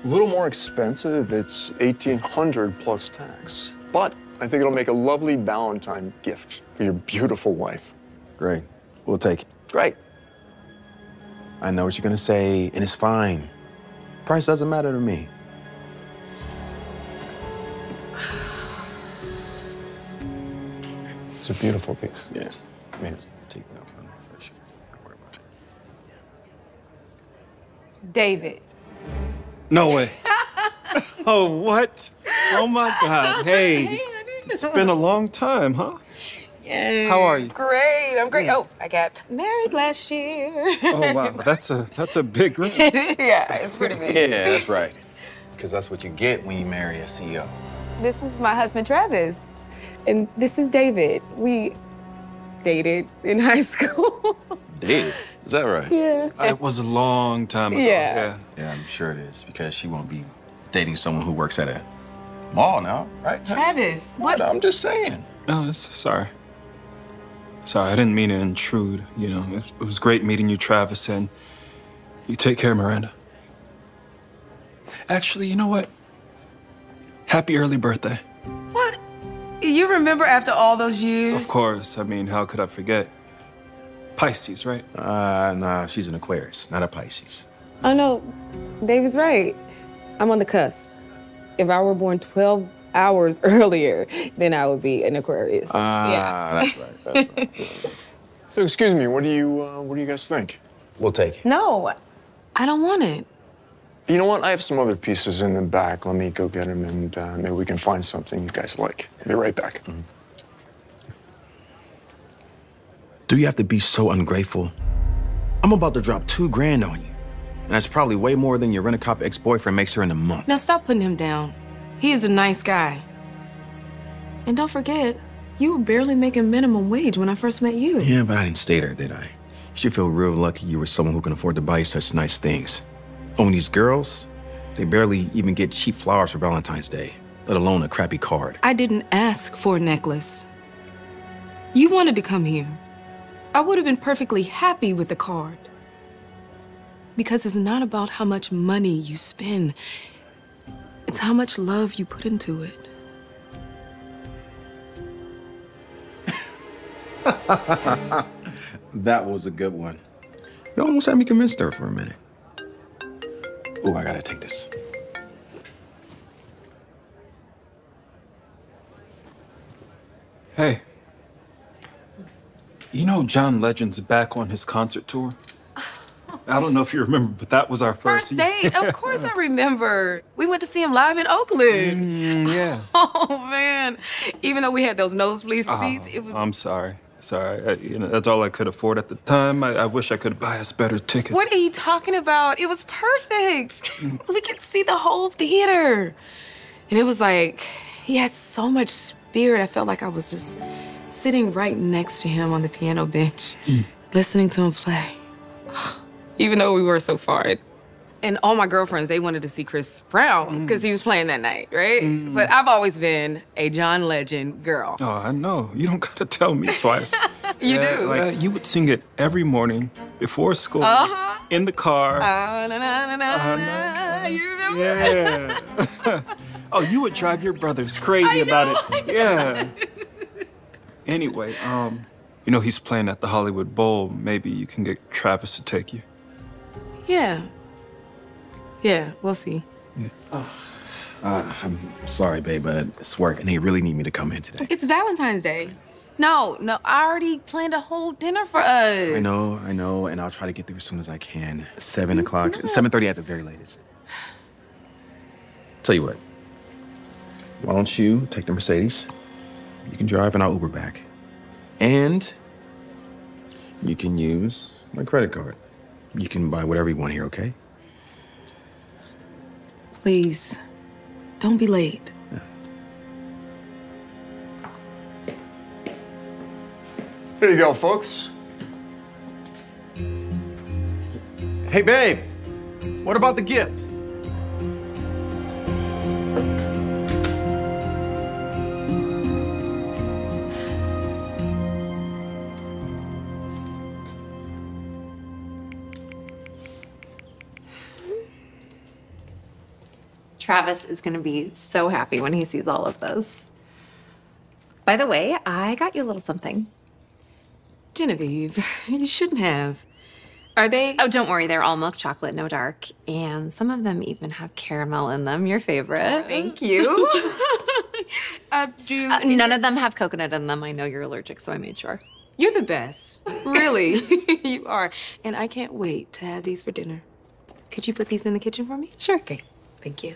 Speaker 9: A little more expensive. It's $1,800 plus tax. But I think it'll make a lovely Valentine gift for your beautiful wife.
Speaker 22: Great. We'll take it.
Speaker 9: Great.
Speaker 22: I know what you're gonna say, and it's fine. Price doesn't matter to me.
Speaker 9: It's a beautiful piece.
Speaker 22: Yeah. I mean, take that one for sure. Don't worry about it.
Speaker 6: David.
Speaker 23: No way. Oh, what? Oh, my God. Hey, it's been a long time, huh?
Speaker 6: Yeah.
Speaker 23: How are you?
Speaker 6: Great. I'm great. Oh, I got married last year.
Speaker 23: Oh, wow. That's a big ring.
Speaker 6: Yeah, it's pretty big.
Speaker 22: Yeah, that's right. Because that's what you get when you marry a CEO.
Speaker 6: This is my husband, Travis. And this is David. We dated in high school.
Speaker 22: Dated? Is that right?
Speaker 6: Yeah.
Speaker 23: It was a long time ago.
Speaker 6: Yeah.
Speaker 22: Yeah, I'm sure it is, because she won't be dating someone who works at a mall now, right?
Speaker 6: Travis, what?
Speaker 22: I'm just saying.
Speaker 23: No, sorry. Sorry, I didn't mean to intrude. You know, it was great meeting you, Travis, and you take care, Miranda. Actually, you know what? Happy early birthday.
Speaker 6: What? You remember after all those years?
Speaker 23: Of course. I mean, how could I forget? Pisces, right?
Speaker 22: Nah, she's an Aquarius, not a Pisces.
Speaker 6: I know. David's right. I'm on the cusp. If I were born 12 hours earlier, then I would be an Aquarius.
Speaker 22: That's right. That's right.
Speaker 9: So excuse me, what do you guys think?
Speaker 22: We'll take it.
Speaker 6: No, I don't want it.
Speaker 9: You know what? I have some other pieces in the back. Let me go get them, and maybe we can find something you guys like. I'll be right back.
Speaker 22: Mm-hmm. Do you have to be so ungrateful? I'm about to drop $2 grand on you. And that's probably way more than your rent-a-cop ex-boyfriend makes her in a month.
Speaker 6: Now stop putting him down. He is a nice guy. And don't forget, you were barely making minimum wage when I first met you.
Speaker 22: Yeah, but I didn't stay there, did I? You should feel real lucky you were someone who can afford to buy you such nice things. Oh, and these girls, they barely even get cheap flowers for Valentine's Day, let alone a crappy card.
Speaker 6: I didn't ask for a necklace. You wanted to come here. I would have been perfectly happy with the card. Because it's not about how much money you spend. It's how much love you put into it.
Speaker 22: That was a good one. You almost had me convinced her for a minute. Oh, I gotta take this.
Speaker 23: Hey. You know John Legend's back on his concert tour? I don't know if you remember, but that was our first
Speaker 6: date. Of course I remember. We went to see him live in Oakland.
Speaker 23: Yeah.
Speaker 6: Oh, man. Even though we had those nosebleed seats, it was...
Speaker 23: I'm sorry. Sorry. That's all I could afford at the time. I wish I could buy us better tickets.
Speaker 6: What are you talking about? It was perfect. We could see the whole theater. And it was like, he had so much spirit. I felt like I was just sitting right next to him on the piano bench, listening to him play. Even though we were so far. And all my girlfriends, they wanted to see Chris Brown because he was playing that night, right? But I've always been a John Legend girl.
Speaker 23: Oh, I know. You don't gotta tell me twice.
Speaker 6: You do.
Speaker 23: Like, you would sing it every morning before school, in the car.
Speaker 6: You remember?
Speaker 23: Yeah. Oh, you would drive your brothers crazy about it. Yeah. Anyway, you know he's playing at the Hollywood Bowl. Maybe you can get Travis to take you.
Speaker 6: Yeah. Yeah, we'll see.
Speaker 22: Yeah. I'm sorry, babe, but it's work, and they really need me to come in today.
Speaker 6: It's Valentine's Day. No, I already planned a whole dinner for us.
Speaker 22: I know, and I'll try to get there as soon as I can. 7 o'clock, 7:30 at the very latest. Tell you what, why don't you take the Mercedes? You can drive, and I'll Uber back. And you can use my credit card. You can buy whatever you want here, okay?
Speaker 6: Please, don't be late.
Speaker 9: Here you go, folks. Hey, babe, what about the gift?
Speaker 5: Travis is gonna be so happy when he sees all of this. By the way, I got you a little something.
Speaker 6: Genevieve, you shouldn't have. Are they?
Speaker 5: Oh, don't worry, they're all milk chocolate, no dark. And some of them even have caramel in them, your favorite.
Speaker 6: Thank you.
Speaker 5: None of them have coconut in them. I know you're allergic, so I made sure.
Speaker 6: You're the best. Really, you are. And I can't wait to have these for dinner. Could you put these in the kitchen for me?
Speaker 5: Sure.
Speaker 6: Okay, thank you.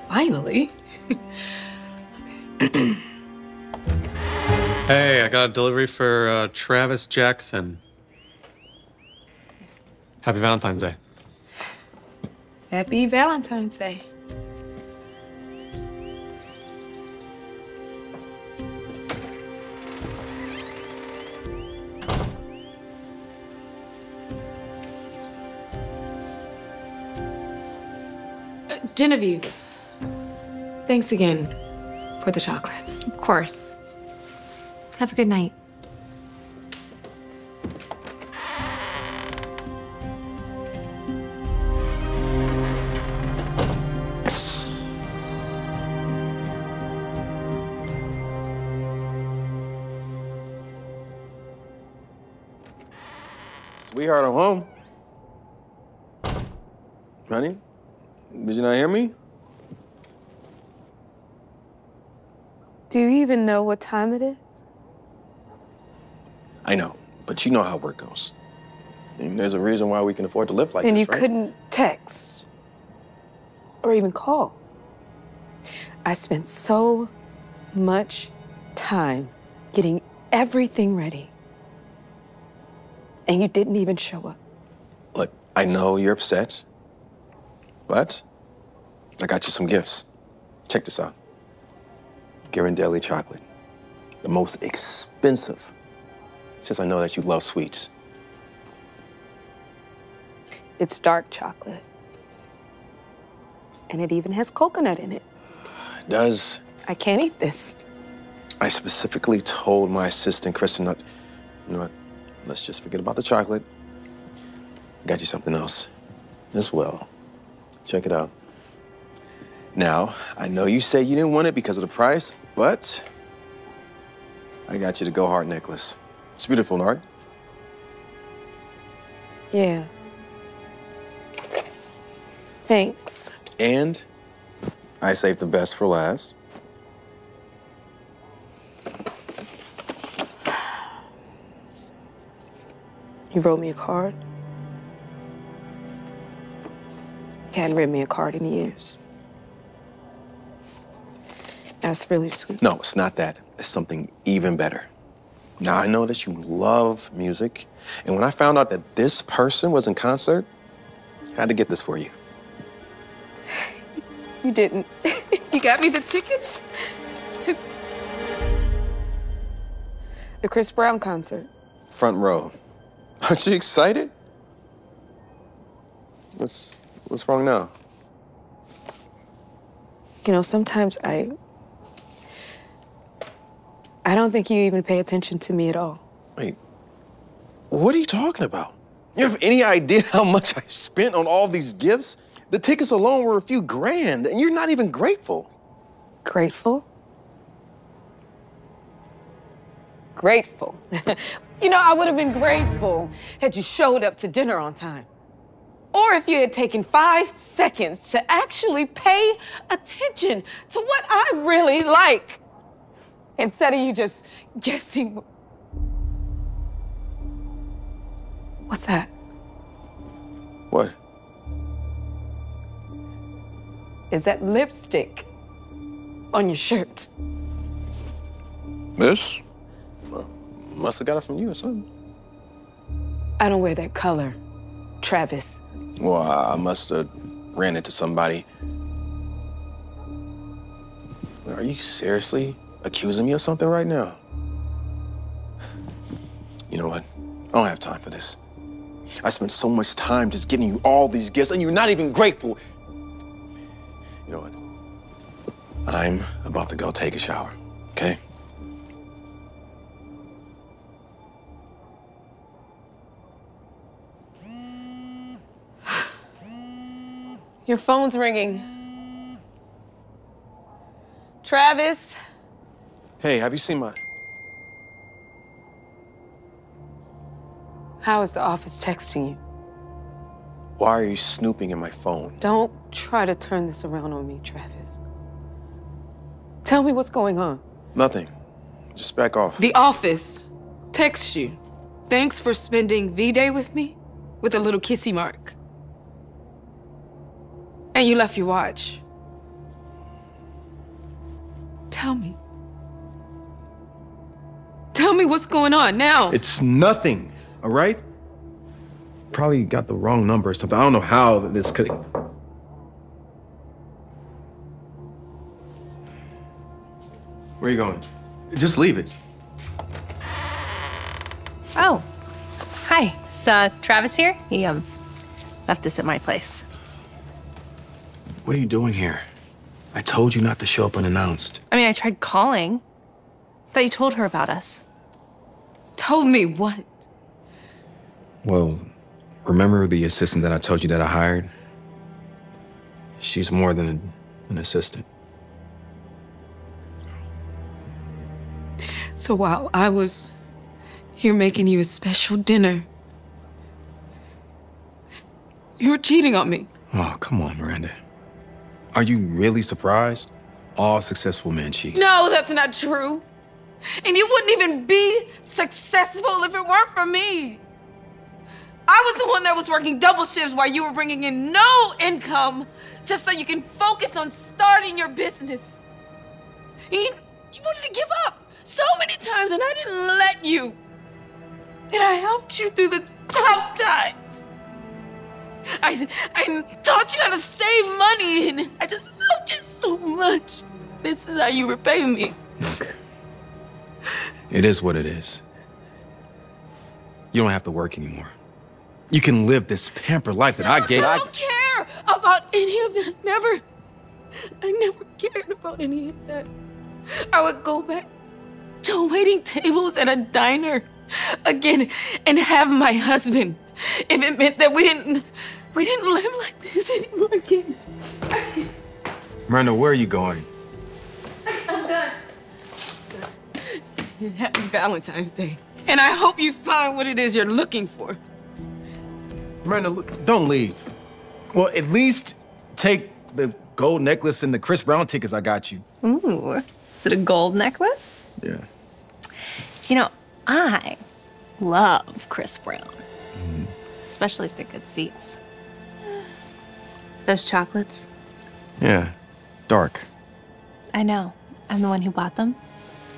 Speaker 6: Finally.
Speaker 11: Hey, I got a delivery for Travis Jackson. Happy Valentine's Day.
Speaker 6: Happy Valentine's Day. Genevieve, thanks again for the chocolates.
Speaker 5: Of course. Have a good night.
Speaker 22: Sweetheart, I'm home. Honey, did you not hear me?
Speaker 12: Do you even know what time it is?
Speaker 22: I know, but you know how work goes. And there's a reason why we can afford to live like
Speaker 12: And
Speaker 22: this,
Speaker 12: you
Speaker 22: right?
Speaker 12: couldn't text or even call. I spent so much time getting everything ready, and you didn't even show up.
Speaker 22: Look, I know you're upset, but I got you some gifts. Check this out. Ghirardelli chocolate, the most expensive, since I know that you love sweets.
Speaker 12: It's dark chocolate, and it even has coconut in it.
Speaker 22: It does.
Speaker 12: I can't eat this.
Speaker 22: I specifically told my assistant, Kristen, not, you know what, let's just forget about the chocolate. I got you something else as well. Check it out. Now, I know you say you didn't want it because of the price, but I got you the Go Heart necklace. It's beautiful, right?
Speaker 12: Yeah. Thanks.
Speaker 22: And I saved the best for last.
Speaker 12: You wrote me a card. You hadn't written me a card in years. That's really sweet.
Speaker 22: No, it's not that. It's something even better. Now, I know that you love music, and when I found out that this person was in concert, I had to get this for you.
Speaker 12: You didn't. You got me the tickets to the Chris Brown concert.
Speaker 22: Front row. Aren't you excited? What's wrong now?
Speaker 12: You know, sometimes I don't think you even pay attention to me at all.
Speaker 22: Wait, what are you talking about? You have any idea how much I spent on all these gifts? The tickets alone were a few grand, and you're not even grateful.
Speaker 12: Grateful? Grateful. You know, I would have been grateful had you showed up to dinner on time. Or if you had taken 5 seconds to actually pay attention to what I really like, instead of you just guessing. What's that?
Speaker 22: What?
Speaker 12: Is that lipstick on your shirt?
Speaker 22: This? Must have got it from you or something.
Speaker 6: I don't wear that color, Travis.
Speaker 22: Well, I must have ran into somebody. Are you seriously accusing me of something right now? You know what? I don't have time for this. I spent so much time just getting you all these gifts, and you're not even grateful. You know what? I'm about to go take a shower, okay?
Speaker 6: Your phone's ringing. Travis?
Speaker 22: Hey, have you seen my...
Speaker 6: How is the office texting you?
Speaker 22: Why are you snooping in my phone?
Speaker 6: Don't try to turn this around on me, Travis. Tell me what's going on.
Speaker 22: Nothing. Just back off.
Speaker 6: The office texts you. Thanks for spending V-Day with me, with a little kissy mark. And you left your watch. Tell me. Tell me what's going on now.
Speaker 22: It's nothing, all right? Probably got the wrong number or something. I don't know how this could... Where are you going? Just leave it.
Speaker 24: Oh, hi. Is Travis here? He left this at my place.
Speaker 22: What are you doing here? I told you not to show up unannounced.
Speaker 24: I mean, I tried calling. Thought you told her about us.
Speaker 6: Told me what?
Speaker 22: Well, remember the assistant that I told you that I hired? She's more than an assistant.
Speaker 6: So while I was here making you a special dinner, you were cheating on me.
Speaker 22: Oh, come on, Miranda. Are you really surprised? All successful men cheat.
Speaker 6: No, that's not true. And you wouldn't even be successful if it weren't for me. I was the one that was working double shifts while you were bringing in no income just so you can focus on starting your business. And you wanted to give up so many times, and I didn't let you. And I helped you through the tough times. I taught you how to save money, and I just loved you so much. This is how you repay me.
Speaker 22: Look, it is what it is. You don't have to work anymore. You can live this pampered life that I gave.
Speaker 6: I don't care about any of that. I never cared about any of that. I would go back to waiting tables at a diner again and have my husband if it meant that we didn't live like this anymore again.
Speaker 22: Miranda, where are you going?
Speaker 6: I'm done. Happy Valentine's Day. And I hope you find what it is you're looking for.
Speaker 22: Miranda, look, don't leave. Well, at least take the gold necklace and the Chris Brown tickets I got you.
Speaker 24: Ooh, is it a gold necklace?
Speaker 22: Yeah.
Speaker 24: You know, I love Chris Brown. Especially if they're good seats. Those chocolates?
Speaker 22: Yeah, dark.
Speaker 24: I know. I'm the one who bought them.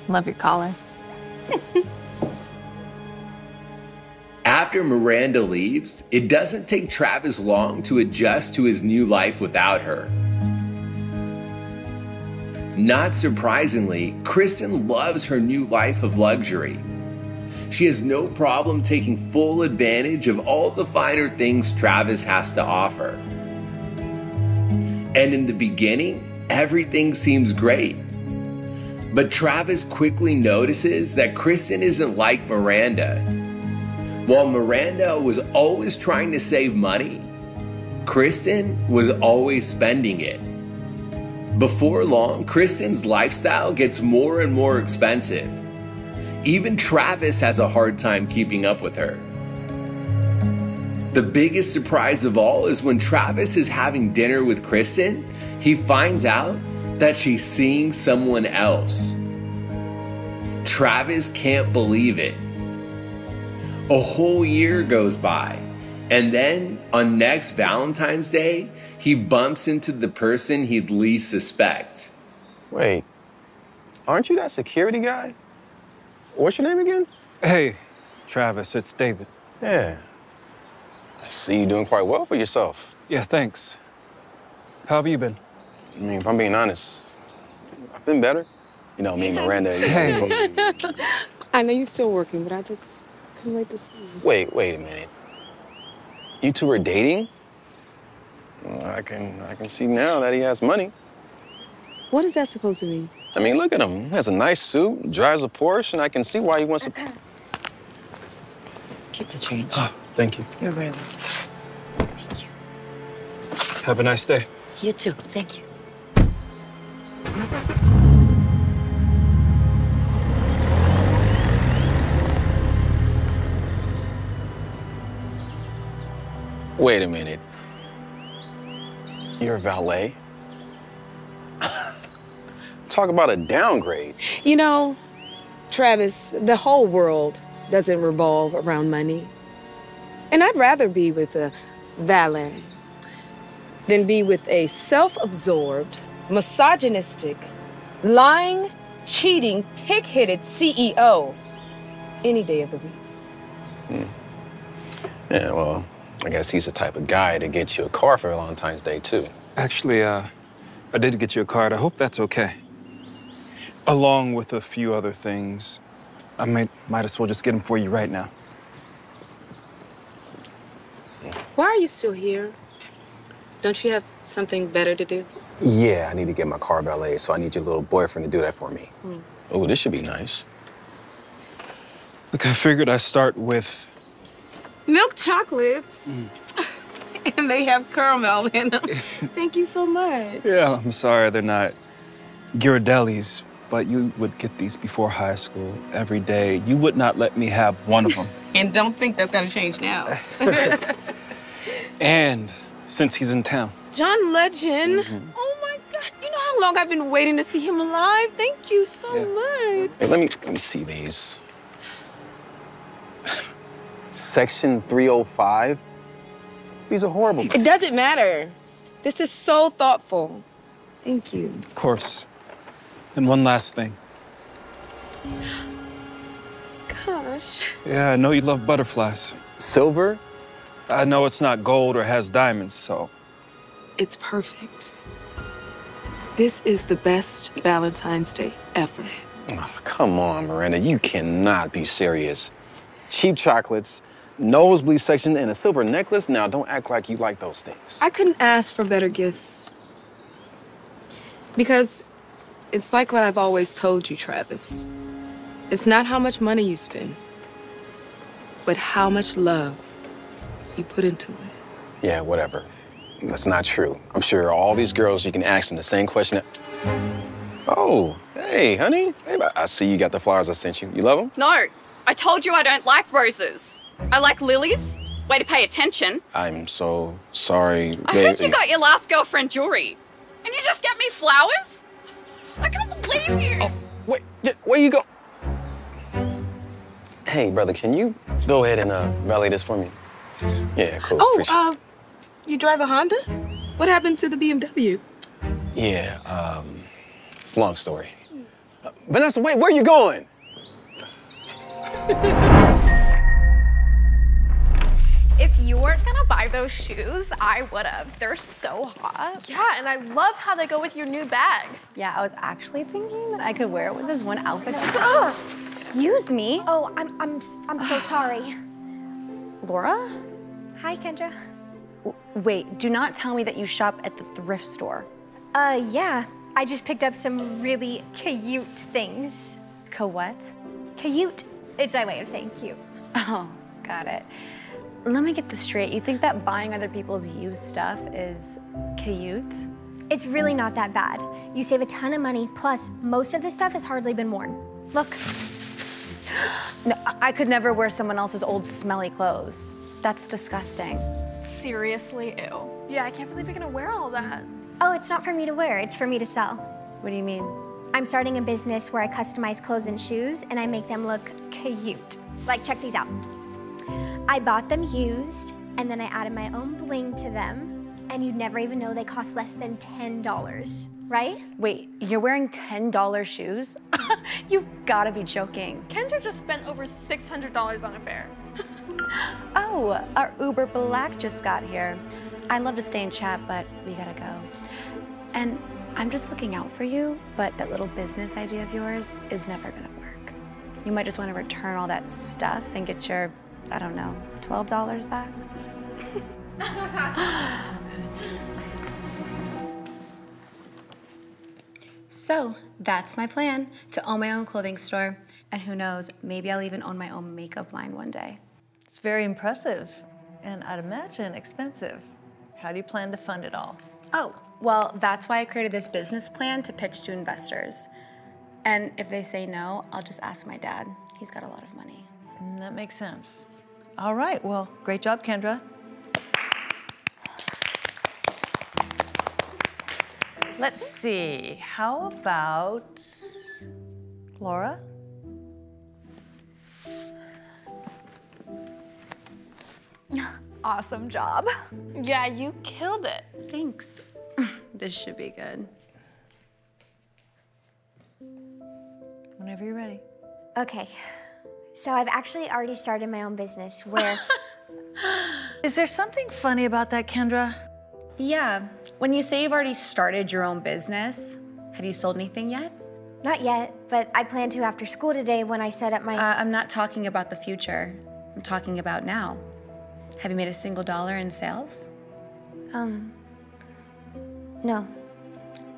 Speaker 24: Love your collar.
Speaker 2: After Miranda leaves, it doesn't take Travis long to adjust to his new life without her. Not surprisingly, Kristen loves her new life of luxury. She has no problem taking full advantage of all the finer things Travis has to offer. And in the beginning, everything seems great. But Travis quickly notices that Kristen isn't like Miranda. While Miranda was always trying to save money, Kristen was always spending it. Before long, Kristen's lifestyle gets more and more expensive. Even Travis has a hard time keeping up with her. The biggest surprise of all is when Travis is having dinner with Kristen, he finds out that she's seeing someone else. Travis can't believe it. A whole year goes by, and then on next Valentine's Day, he bumps into the person he'd least suspect.
Speaker 22: Wait, aren't you that security guy? What's your name again?
Speaker 23: Hey, Travis, it's David.
Speaker 22: Yeah. I see you doing quite well for yourself.
Speaker 23: Yeah, thanks. How have you been?
Speaker 22: I mean, if I'm being honest, I've been better. You know, me and Miranda.
Speaker 23: Hey.
Speaker 6: I know you're still working, but I just couldn't wait to see you.
Speaker 22: Wait a minute. You two are dating? Well, I can see now that he has money.
Speaker 6: What is that supposed to mean?
Speaker 22: I mean, look at him. He has a nice suit, drives a Porsche, and I can see why he wants to.
Speaker 16: Keep the change.
Speaker 23: Oh, thank you.
Speaker 16: You're very welcome. Thank you.
Speaker 23: Have a nice day.
Speaker 16: You too. Thank you.
Speaker 22: Wait a minute. You're a valet? Talk about a downgrade.
Speaker 6: You know, Travis, the whole world doesn't revolve around money. And I'd rather be with a valet than be with a self-absorbed, misogynistic, lying, cheating, pig-headed CEO any day of the week.
Speaker 22: Yeah, well, I guess he's the type of guy to get you a car for Valentine's Day, too.
Speaker 23: Actually, I did get you a card. I hope that's okay. Along with a few other things. I might as well just get them for you right now.
Speaker 6: Why are you still here? Don't you have something better to do?
Speaker 22: Yeah, I need to get my car valeted, so I need your little boyfriend to do that for me. Oh, this should be nice.
Speaker 23: Look, I figured I'd start with...
Speaker 6: Milk chocolates. And they have caramel in them. Thank you so much.
Speaker 23: Yeah, I'm sorry they're not Ghirardelli's, but you would get these before high school every day. You would not let me have one of them.
Speaker 6: And don't think that's gonna change now.
Speaker 23: And since he's in town.
Speaker 6: John Legend. Oh my God, you know how long I've been waiting to see him alive? Thank you so much.
Speaker 22: Hey, let me see these. Section 305. These are horrible.
Speaker 6: It doesn't matter. This is so thoughtful. Thank you.
Speaker 23: Of course. And one last thing.
Speaker 6: Gosh.
Speaker 23: Yeah, I know you love butterflies.
Speaker 22: Silver?
Speaker 23: I know it's not gold or has diamonds, so.
Speaker 6: It's perfect. This is the best Valentine's Day ever.
Speaker 22: Oh, come on, Miranda. You cannot be serious. Cheap chocolates, nosebleed section, and a silver necklace? Now, don't act like you like those things.
Speaker 6: I couldn't ask for better gifts. Because it's like what I've always told you, Travis. It's not how much money you spend, but how much love you put into it.
Speaker 22: Yeah, whatever. That's not true. I'm sure all these girls, you can ask them the same question. Oh, hey, honey. Hey, I see you got the flowers I sent you. You love them?
Speaker 8: No, I told you I don't like roses. I like lilies. Way to pay attention.
Speaker 22: I'm so sorry.
Speaker 8: I heard you got your last girlfriend jewelry. And you just get me flowers? I can't believe you.
Speaker 22: Oh, wait, where you go? Hey, brother, can you go ahead and valet this for me? Yeah, cool.
Speaker 6: Oh, you drive a Honda? What happened to the BMW?
Speaker 22: Yeah, it's a long story. Vanessa, wait, where are you going?
Speaker 14: If you weren't gonna buy those shoes, I would've. They're so hot.
Speaker 24: Yeah, and I love how they go with your new bag.
Speaker 5: Yeah, I was actually thinking that I could wear it with this one outfit.
Speaker 14: Excuse me. Oh, I'm so sorry.
Speaker 5: Laura?
Speaker 14: Hi, Kendra.
Speaker 5: Wait, do not tell me that you shop at the thrift store.
Speaker 14: Yeah. I just picked up some really cute things.
Speaker 5: What?
Speaker 14: Cute. It's my way of saying cute.
Speaker 5: Oh, got it. Let me get this straight. You think that buying other people's used stuff is cute?
Speaker 14: It's really not that bad. You save a ton of money, plus most of the stuff has hardly been worn. Look.
Speaker 5: No, I could never wear someone else's old smelly clothes. That's disgusting.
Speaker 24: Seriously, ew. Yeah, I can't believe you're gonna wear all that.
Speaker 14: Oh, it's not for me to wear, it's for me to sell.
Speaker 5: What do you mean?
Speaker 14: I'm starting a business where I customize clothes and shoes and I make them look cute. Like, check these out. I bought them used and then I added my own bling to them and you'd never even know they cost less than $10, right?
Speaker 5: Wait, you're wearing $10 shoes?
Speaker 1: You've gotta be joking.
Speaker 8: Kendra just spent over $600 on a fare.
Speaker 1: Oh, our Uber Black just got here. I'd love to stay and chat, but we gotta go. And I'm just looking out for you, but that little business idea of yours is never gonna work. You might just want to return all that stuff and get your, I don't know, $12 back. So that's my plan, to own my own clothing store. And who knows, maybe I'll even own my own makeup line one day.
Speaker 13: It's very impressive, and I'd imagine expensive. How do you plan to fund it all?
Speaker 1: Oh, well, that's why I created this business plan to pitch to investors. And if they say no, I'll just ask my dad. He's got a lot of money.
Speaker 13: That makes sense. All right, well, great job, Kendra. Let's see, how about Laura?
Speaker 8: Awesome job. Yeah, you killed it.
Speaker 1: Thanks. This should be good.
Speaker 13: Whenever you're ready.
Speaker 14: Okay, so I've actually already started my own business where...
Speaker 13: Is there something funny about that, Kendra?
Speaker 1: Yeah, when you say you've already started your own business, have you sold anything yet?
Speaker 14: Not yet, but I plan to after school today when I set up my...
Speaker 1: I'm not talking about the future. I'm talking about now. Have you made a single dollar in sales?
Speaker 14: No.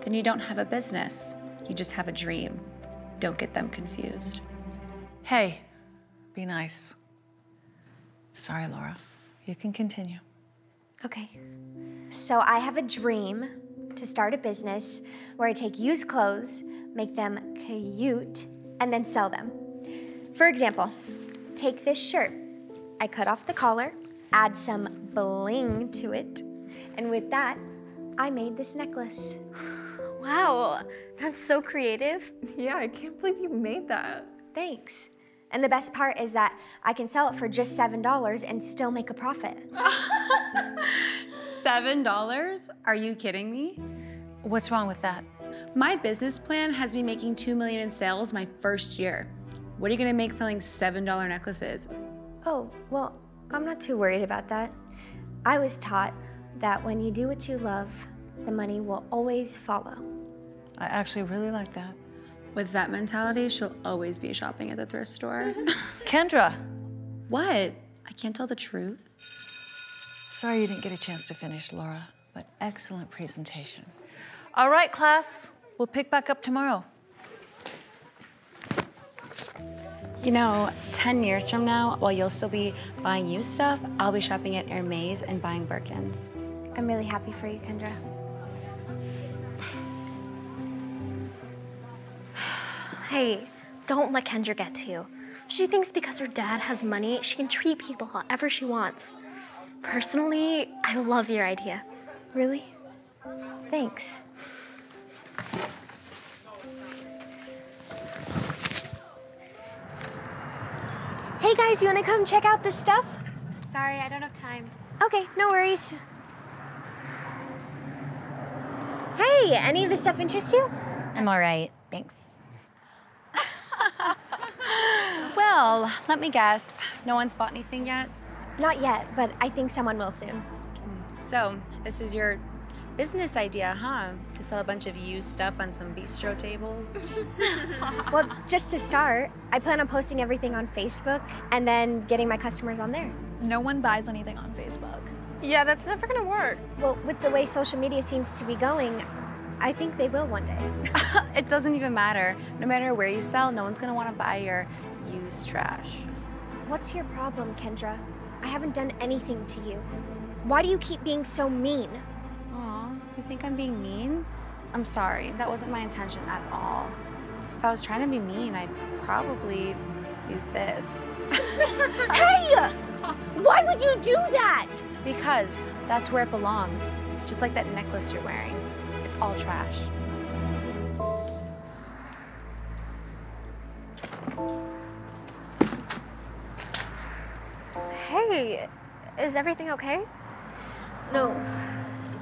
Speaker 1: Then you don't have a business. You just have a dream. Don't get them confused.
Speaker 13: Hey, be nice. Sorry, Laura. You can continue.
Speaker 14: Okay. So I have a dream to start a business where I take used clothes, make them cute, and then sell them. For example, take this shirt. I cut off the collar, add some bling to it, and with that, I made this necklace.
Speaker 8: Wow, that's so creative.
Speaker 5: Yeah, I can't believe you made that.
Speaker 14: Thanks. And the best part is that I can sell it for just $7 and still make a profit.
Speaker 1: $7? Are you kidding me?
Speaker 13: What's wrong with that?
Speaker 1: My business plan has me making $2 million in sales my first year. What are you gonna make selling $7 necklaces?
Speaker 14: Oh, well, I'm not too worried about that. I was taught that when you do what you love, the money will always follow.
Speaker 13: I actually really like that.
Speaker 1: With that mentality, she'll always be shopping at the thrift store.
Speaker 13: Kendra!
Speaker 1: What? I can't tell the truth?
Speaker 13: Sorry you didn't get a chance to finish, Laura, but excellent presentation. All right, class, we'll pick back up tomorrow.
Speaker 1: You know, 10 years from now, while you'll still be buying used stuff, I'll be shopping at Hermes and buying Birkins.
Speaker 14: I'm really happy for you, Kendra.
Speaker 24: Hey, don't let Kendra get to you. She thinks because her dad has money, she can treat people however she wants. Personally, I love your idea.
Speaker 14: Really? Thanks. Hey guys, you wanna come check out this stuff?
Speaker 24: Sorry, I don't have time.
Speaker 14: Okay, no worries. Hey, any of this stuff interest you?
Speaker 24: I'm all right, thanks.
Speaker 1: Well, let me guess. No one's bought anything yet?
Speaker 14: Not yet, but I think someone will soon.
Speaker 1: So, this is your business idea, huh? To sell a bunch of used stuff on some bistro tables?
Speaker 14: Well, just to start, I plan on posting everything on Facebook and then getting my customers on there.
Speaker 8: No one buys anything on Facebook. Yeah, that's never gonna work.
Speaker 14: Well, with the way social media seems to be going, I think they will one day.
Speaker 1: It doesn't even matter. No matter where you sell, no one's gonna wanna buy your used trash.
Speaker 14: What's your problem, Kendra? I haven't done anything to you. Why do you keep being so mean?
Speaker 1: Aw, you think I'm being mean? I'm sorry, that wasn't my intention at all. If I was trying to be mean, I'd probably do this.
Speaker 14: Hey! Why would you do that?
Speaker 1: Because that's where it belongs. Just like that necklace you're wearing. It's all trash.
Speaker 14: Hey, is everything okay? No.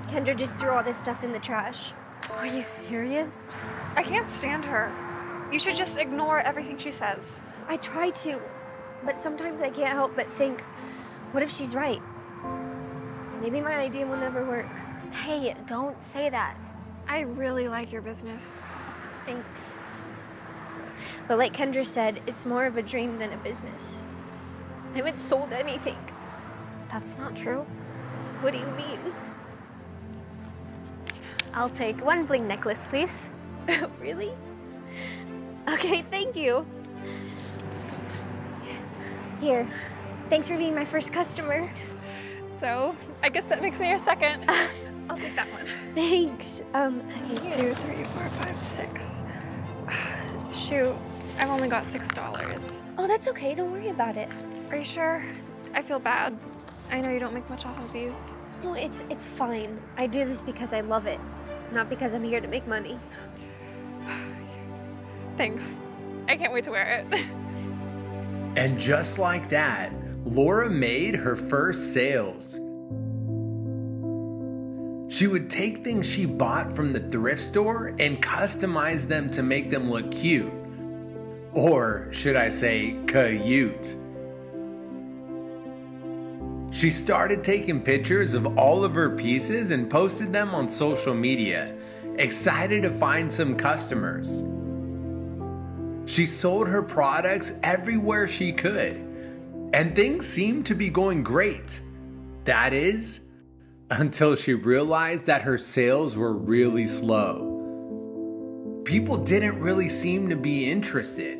Speaker 14: Kendra just threw all this stuff in the trash.
Speaker 8: Are you serious? I can't stand her.
Speaker 3: You should just ignore everything she says.
Speaker 14: I try to, but sometimes I can't help but think, what if she's right? Maybe my idea will never work.
Speaker 3: Hey, don't say that. I really like your business.
Speaker 14: Thanks. But like Kendra said, it's more of a dream than a business. I haven't sold anything.
Speaker 3: That's not true.
Speaker 14: What do you mean?
Speaker 3: I'll take one bling necklace, please.
Speaker 14: Really? Okay, thank you. Here, thanks for being my first customer.
Speaker 3: So, I guess that makes me your second. I'll take that one.
Speaker 14: Thanks. Okay,
Speaker 3: 2, 3, 4, 5, 6. Shoot, I've only got $6.
Speaker 14: Oh, that's okay. Don't worry about it.
Speaker 3: Are you sure? I feel bad. I know you don't make much off of these.
Speaker 14: No, it's fine. I do this because I love it, not because I'm here to make money.
Speaker 3: Thanks. I can't wait to wear it.
Speaker 2: And just like that, Laura made her first sales. She would take things she bought from the thrift store and customize them to make them look cute. Or should I say, cute. She started taking pictures of all of her pieces and posted them on social media, excited to find some customers. She sold her products everywhere she could, and things seemed to be going great. That is, until she realized that her sales were really slow. People didn't really seem to be interested.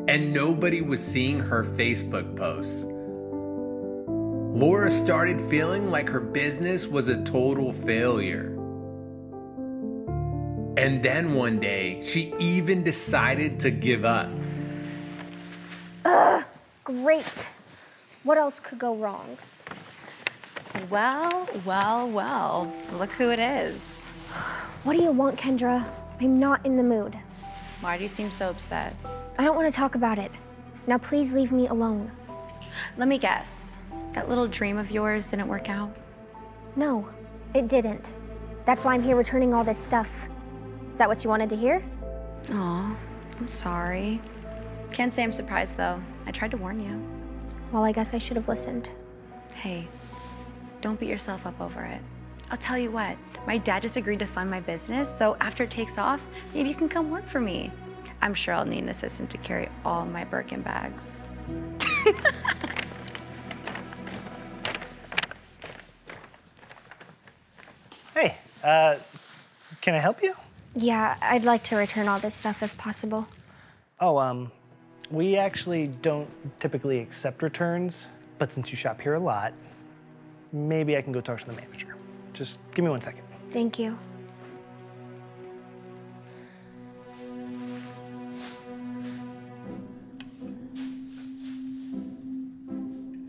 Speaker 2: And nobody was seeing her Facebook posts. Laura started feeling like her business was a total failure. And then one day, she even decided to give up.
Speaker 14: Great. What else could go wrong?
Speaker 5: Well, well, well. Look who it is.
Speaker 14: What do you want, Kendra? I'm not in the mood.
Speaker 5: Why do you seem so upset?
Speaker 14: I don't want to talk about it. Now please leave me alone.
Speaker 1: Let me guess. That little dream of yours didn't work out?
Speaker 14: No, it didn't. That's why I'm here returning all this stuff. Is that what you wanted to hear?
Speaker 1: Aw, I'm sorry. Can't say I'm surprised, though. I tried to warn you.
Speaker 14: Well, I guess I should have listened.
Speaker 1: Hey, don't beat yourself up over it. I'll tell you what, my dad just agreed to fund my business, so after it takes off, maybe you can come work for me. I'm sure I'll need an assistant to carry all my Birkin bags.
Speaker 10: Hey, can I help you?
Speaker 14: Yeah, I'd like to return all this stuff if possible.
Speaker 10: Oh, we actually don't typically accept returns, but since you shop here a lot, maybe I can go talk to the manager. Just give me 1 second.
Speaker 14: Thank you.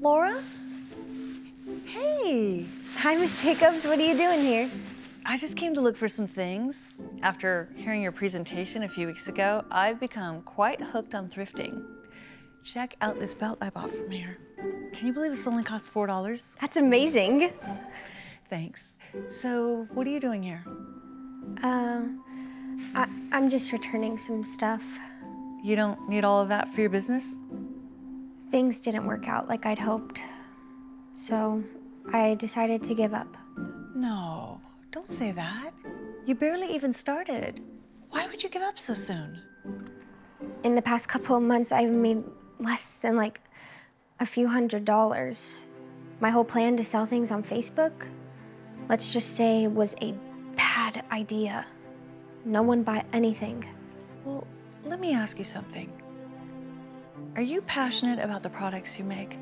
Speaker 13: Laura? Hey.
Speaker 14: Hi, Miss Jacobs. What are you doing here?
Speaker 13: I just came to look for some things. After hearing your presentation a few weeks ago, I've become quite hooked on thrifting. Check out this belt I bought from here. Can you believe this only cost $4?
Speaker 14: That's amazing.
Speaker 13: Thanks. So, what are you doing here?
Speaker 14: I'm just returning some stuff.
Speaker 13: You don't need all of that for your business?
Speaker 14: Things didn't work out like I'd hoped. So, I decided to give up.
Speaker 13: No, don't say that. You barely even started. Why would you give up so soon?
Speaker 14: In the past couple of months, I've made less than like a few $100s. My whole plan to sell things on Facebook, let's just say, was a bad idea. No one bought anything.
Speaker 13: Well, let me ask you something. Are you passionate about the products you make?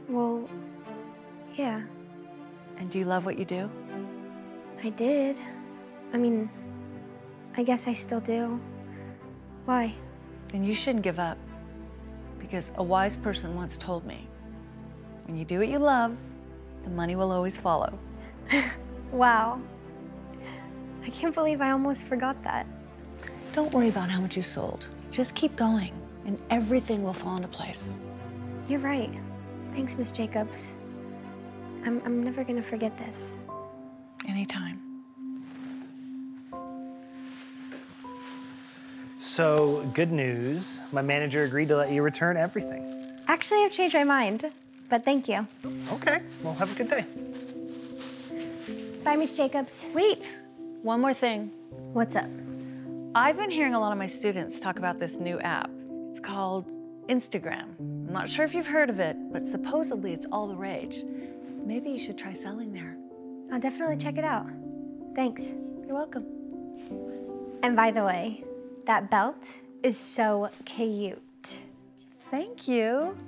Speaker 14: Well, yeah.
Speaker 13: And do you love what you do?
Speaker 14: I did. I mean, I guess I still do. Why?
Speaker 13: Then you shouldn't give up. Because a wise person once told me, when you do what you love, the money will always follow.
Speaker 14: Wow. I can't believe I almost forgot that.
Speaker 13: Don't worry about how much you sold. Just keep going, and everything will fall into place.
Speaker 14: You're right. Thanks, Miss Jacobs. I'm never gonna forget this.
Speaker 13: Anytime.
Speaker 10: So, good news. My manager agreed to let you return everything.
Speaker 1: Actually, I've changed my mind, but thank you.
Speaker 10: Okay, well, have a good day.
Speaker 14: Bye, Miss Jacobs.
Speaker 13: Wait, one more thing.
Speaker 14: What's up?
Speaker 13: I've been hearing a lot of my students talk about this new app. It's called Instagram. I'm not sure if you've heard of it, but supposedly it's all the rage. Maybe you should try selling there.
Speaker 14: I'll definitely check it out. Thanks.
Speaker 13: You're welcome.
Speaker 14: And by the way, that belt is so cute.
Speaker 13: Thank you.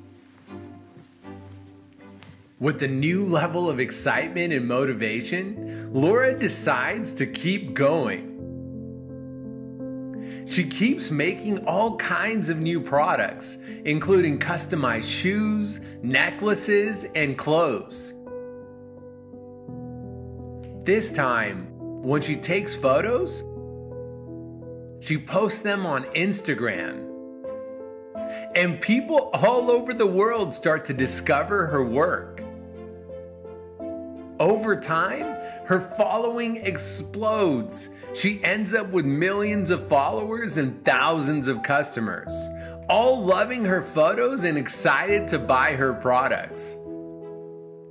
Speaker 2: With a new level of excitement and motivation, Laura decides to keep going. She keeps making all kinds of new products, including customized shoes, necklaces, and clothes. This time, when she takes photos, she posts them on Instagram. And people all over the world start to discover her work. Over time, her following explodes. She ends up with millions of followers and thousands of customers, all loving her photos and excited to buy her products.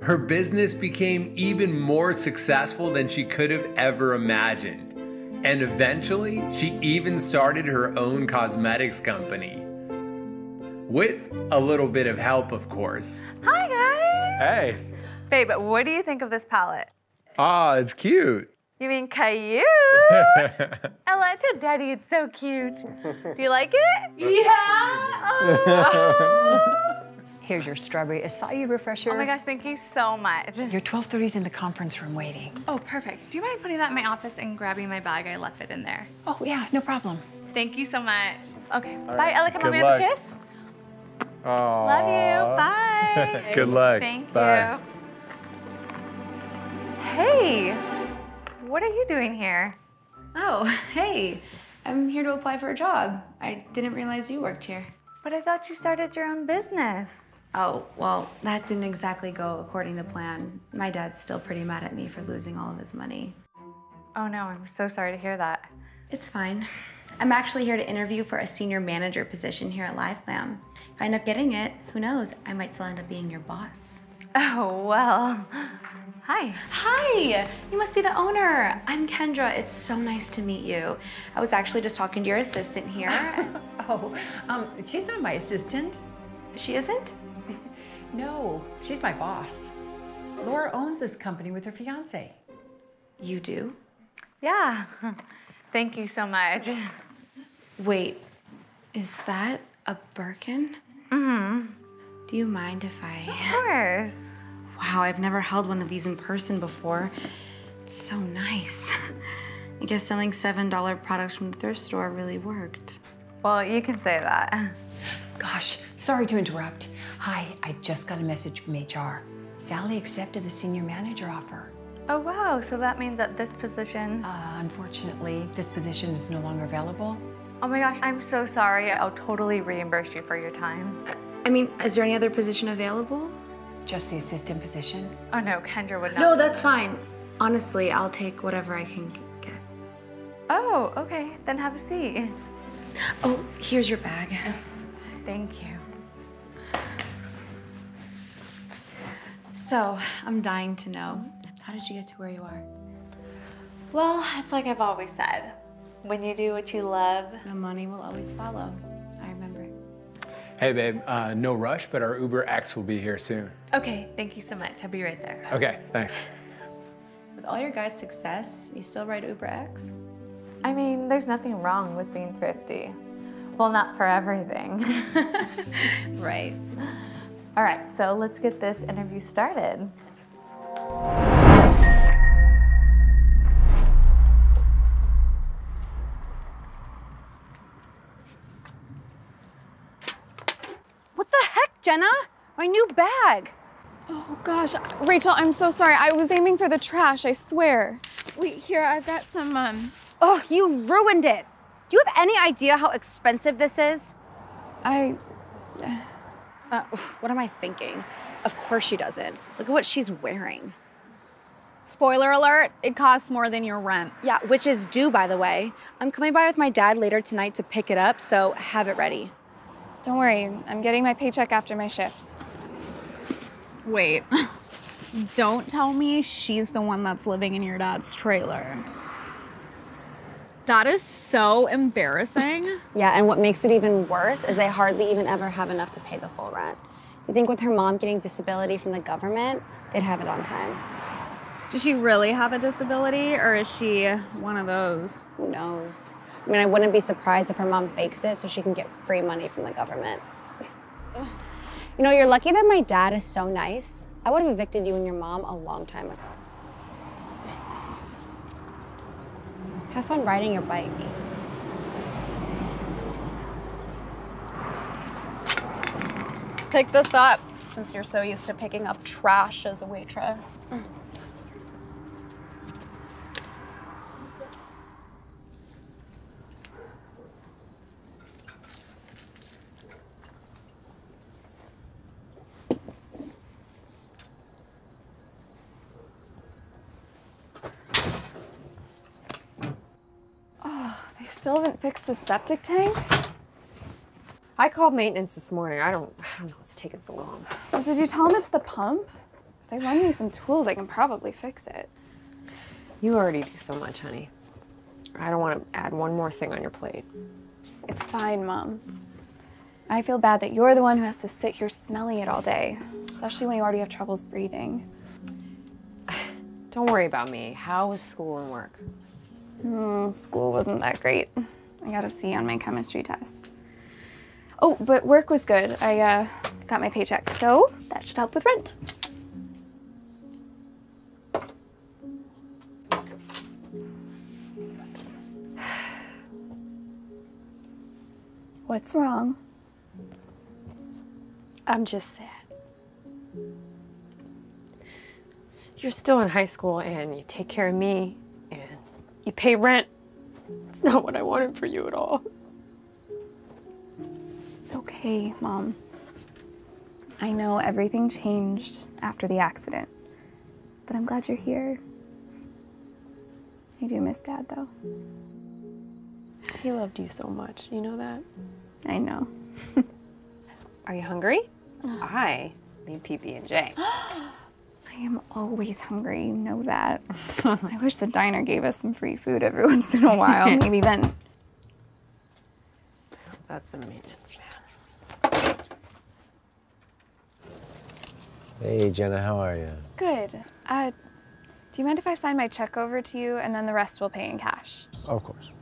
Speaker 2: Her business became even more successful than she could have ever imagined. And eventually, she even started her own cosmetics company. With a little bit of help, of course.
Speaker 4: Hi, guys.
Speaker 15: Hey.
Speaker 4: Babe, what do you think of this palette?
Speaker 15: Ah, it's cute.
Speaker 4: You mean cute? I like it, Daddy. It's so cute. Do you like it? Yeah. Oh.
Speaker 17: Here's your strawberry acai refresher.
Speaker 4: Oh my gosh, thank you so much.
Speaker 17: Your 12:30's in the conference room waiting.
Speaker 4: Oh, perfect. Do you mind putting that in my office and grabbing my bag? I left it in there.
Speaker 17: Oh, yeah, no problem.
Speaker 4: Thank you so much. Okay.
Speaker 15: All
Speaker 4: Bye,
Speaker 15: right.
Speaker 4: Ella. Come on,
Speaker 15: Good
Speaker 4: we have a
Speaker 15: luck.
Speaker 4: kiss.
Speaker 15: Aww.
Speaker 4: Love you. Bye.
Speaker 15: Good luck.
Speaker 4: Thank
Speaker 15: Bye.
Speaker 4: you. Hey, what are you doing here?
Speaker 1: Oh, hey. I'm here to apply for a job. I didn't realize you worked here.
Speaker 4: But I thought you started your own business.
Speaker 1: Oh, well, that didn't exactly go according to plan. My dad's still pretty mad at me for losing all of his money.
Speaker 4: Oh no, I'm so sorry to hear that.
Speaker 1: It's fine. I'm actually here to interview for a senior manager position here at LiveGlam. If I end up getting it, who knows? I might still end up being your boss.
Speaker 4: Oh, well. Hi.
Speaker 1: Hi, you must be the owner. I'm Kendra. It's so nice to meet you. I was actually just talking to your assistant here.
Speaker 17: Oh, she's not my assistant.
Speaker 1: She isn't?
Speaker 17: No, she's my boss. Laura owns this company with her fiance.
Speaker 1: You do?
Speaker 4: Yeah. Thank you so much.
Speaker 1: Wait, is that a Birkin?
Speaker 4: Mm-hmm.
Speaker 1: Do you mind if I...
Speaker 4: Of course.
Speaker 1: Wow, I've never held one of these in person before. It's so nice. I guess selling $7 products from the thrift store really worked.
Speaker 4: Well, you can say that.
Speaker 17: Gosh, sorry to interrupt. Hi, I just got a message from HR. Sally accepted the senior manager offer.
Speaker 4: Oh, wow. So that means that this position...
Speaker 17: Unfortunately, this position is no longer available.
Speaker 4: Oh my gosh, I'm so sorry. I'll totally reimburse you for your time.
Speaker 1: I mean, is there any other position available?
Speaker 17: Just the assistant position.
Speaker 4: Oh no, Kendra would not.
Speaker 1: No, that's fine. Honestly, I'll take whatever I can get.
Speaker 4: Oh, okay. Then have a seat.
Speaker 1: Oh, here's your bag.
Speaker 4: Thank you.
Speaker 1: So, I'm dying to know, how did you get to where you are?
Speaker 4: Well, it's like I've always said. When you do what you love,
Speaker 1: the money will always follow. I remember.
Speaker 18: Hey, babe, no rush, but our Uber X will be here soon.
Speaker 4: Okay, thank you so much. I'll be right there.
Speaker 18: Okay, thanks.
Speaker 1: With all your guys' success, you still ride Uber X?
Speaker 4: I mean, there's nothing wrong with being thrifty. Well, not for everything.
Speaker 1: Right.
Speaker 4: All right, so let's get this interview started.
Speaker 1: What the heck, Jenna? My new bag.
Speaker 3: Oh gosh, Rachel, I'm so sorry. I was aiming for the trash, I swear. Wait, here, I've got some,
Speaker 1: Oh, you ruined it. Do you have any idea how expensive this is? What am I thinking? Of course she doesn't. Look at what she's wearing.
Speaker 3: Spoiler alert, it costs more than your rent.
Speaker 1: Yeah, which is due, by the way. I'm coming by with my dad later tonight to pick it up, so have it ready.
Speaker 3: Don't worry, I'm getting my paycheck after my shift. Wait, don't tell me she's the one that's living in your dad's trailer. That is so embarrassing.
Speaker 1: Yeah, and what makes it even worse is they hardly even ever have enough to pay the full rent. You think with her mom getting disability from the government, they'd have it on time.
Speaker 3: Does she really have a disability, or is she one of those?
Speaker 1: Who knows? I mean, I wouldn't be surprised if her mom fakes it so she can get free money from the government. You know, you're lucky that my dad is so nice. I would have evicted you and your mom a long time ago. Have fun riding your bike.
Speaker 3: Pick this up, since you're so used to picking up trash as a waitress. They still haven't fixed the septic tank?
Speaker 5: I called maintenance this morning. I don't know what's taking so long.
Speaker 3: Well, did you tell them it's the pump? If they lend me some tools, I can probably fix it.
Speaker 5: You already do so much, honey. I don't want to add one more thing on your plate.
Speaker 3: It's fine, Mom. I feel bad that you're the one who has to sit here smelling it all day, especially when you already have troubles breathing.
Speaker 5: Don't worry about me. How was school and work?
Speaker 3: School wasn't that great. I got a C on my chemistry test. Oh, but work was good. I got my paycheck, so that should help with rent. What's wrong?
Speaker 5: I'm just sad. You're still in high school and you take care of me and you pay rent. It's not what I wanted for you at all.
Speaker 3: It's okay, Mom. I know everything changed after the accident, but I'm glad you're here. I do miss Dad, though.
Speaker 5: He loved you so much. You know that?
Speaker 3: I know.
Speaker 5: Are you hungry? I need PB&J.
Speaker 3: I am always hungry, you know that. I wish the diner gave us some free food every once in a while. Maybe then.
Speaker 5: That's the maintenance man.
Speaker 7: Hey, Jenna, how are you?
Speaker 3: Good. Do you mind if I sign my check over to you and then the rest we'll pay in cash?
Speaker 7: Of course.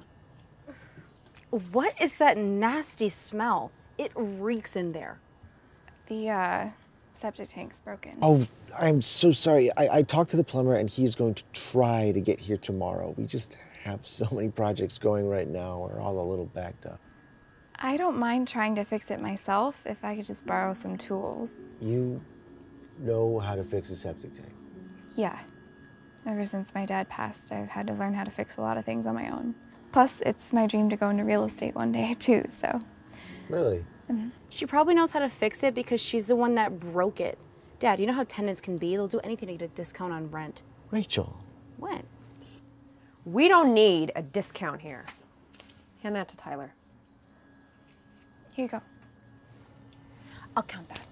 Speaker 1: What is that nasty smell? It reeks in there.
Speaker 3: The septic tank's broken.
Speaker 7: Oh, I'm so sorry. I talked to the plumber and he's going to try to get here tomorrow. We just have so many projects going right now. We're all a little backed up.
Speaker 3: I don't mind trying to fix it myself if I could just borrow some tools.
Speaker 7: You know how to fix a septic tank?
Speaker 3: Yeah. Ever since my dad passed, I've had to learn how to fix a lot of things on my own. Plus, it's my dream to go into real estate one day, too, so.
Speaker 7: Really?
Speaker 1: She probably knows how to fix it because she's the one that broke it. Dad, you know how tenants can be? They'll do anything to get a discount on rent.
Speaker 7: Rachel.
Speaker 1: When?
Speaker 5: We don't need a discount here. Hand that to Tyler.
Speaker 3: Here you go.
Speaker 1: I'll count that.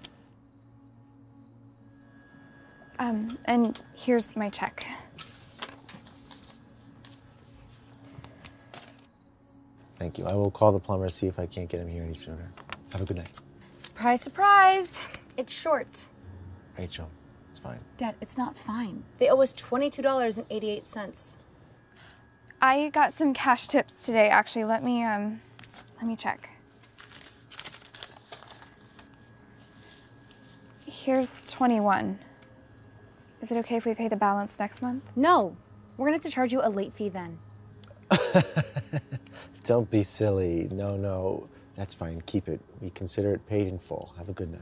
Speaker 3: And here's my check.
Speaker 7: Thank you. I will call the plumber, see if I can't get him here any sooner. Have a good night.
Speaker 1: Surprise, surprise. It's short.
Speaker 7: Rachel, it's fine.
Speaker 1: Dad, it's not fine. They owe us $22.88.
Speaker 3: I got some cash tips today, actually. Let me check. Here's 21. Is it okay if we pay the balance next month?
Speaker 1: No. We're gonna have to charge you a late fee then.
Speaker 7: Don't be silly. No. That's fine. Keep it. We consider it paid in full. Have a good night.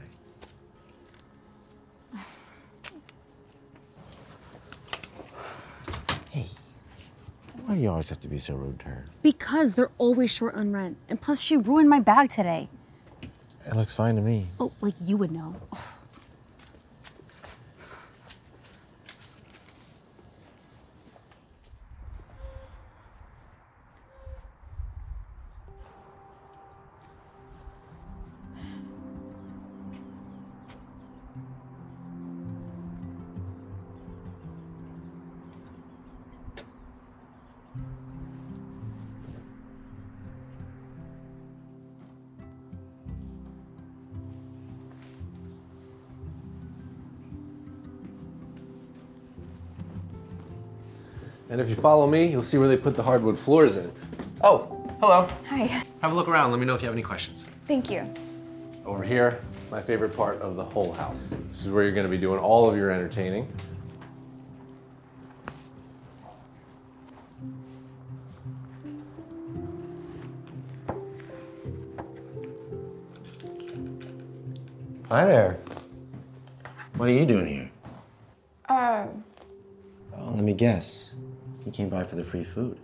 Speaker 7: Hey, why do you always have to be so rude to her?
Speaker 1: Because they're always short on rent. And plus, she ruined my bag today.
Speaker 7: It looks fine to me.
Speaker 1: Oh, like you would know. Ugh.
Speaker 9: And if you follow me, you'll see where they put the hardwood floors in. Oh, hello.
Speaker 3: Hi.
Speaker 9: Have a look around. Let me know if you have any questions.
Speaker 3: Thank you.
Speaker 9: Over here, my favorite part of the whole house. This is where you're going to be doing all of your entertaining.
Speaker 7: Hi there. What are you doing here? Oh, let me guess. You came by for the free food.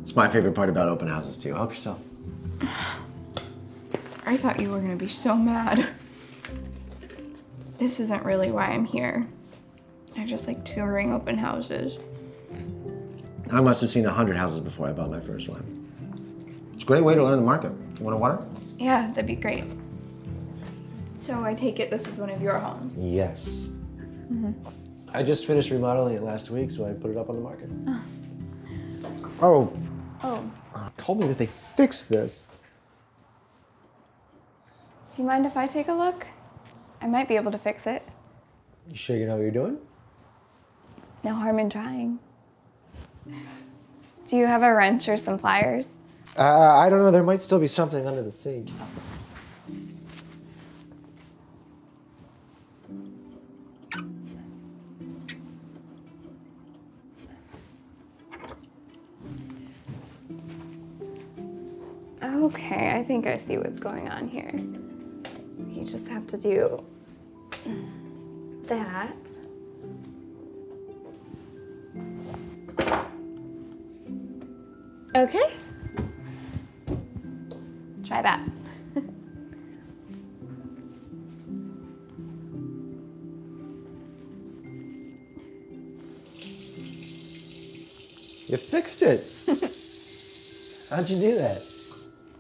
Speaker 7: It's my favorite part about open houses, too. Help yourself.
Speaker 3: I thought you were gonna be so mad. This isn't really why I'm here. I just like touring open houses.
Speaker 7: I must have seen 100 houses before I bought my first one. It's a great way to learn the market. You want a water?
Speaker 3: Yeah, that'd be great. So I take it this is one of your homes?
Speaker 7: Yes.
Speaker 3: Mm-hmm.
Speaker 7: I just finished remodeling it last week, so I put it up on the market. Oh.
Speaker 3: Oh.
Speaker 7: Told me that they fixed this.
Speaker 3: Do you mind if I take a look? I might be able to fix it.
Speaker 7: You sure you know what you're doing?
Speaker 3: No harm in trying. Do you have a wrench or some pliers?
Speaker 7: I don't know. There might still be something under the sink.
Speaker 3: Okay, I think I see what's going on here. You just have to do that. Okay. Try that.
Speaker 7: You fixed it. How'd you do that?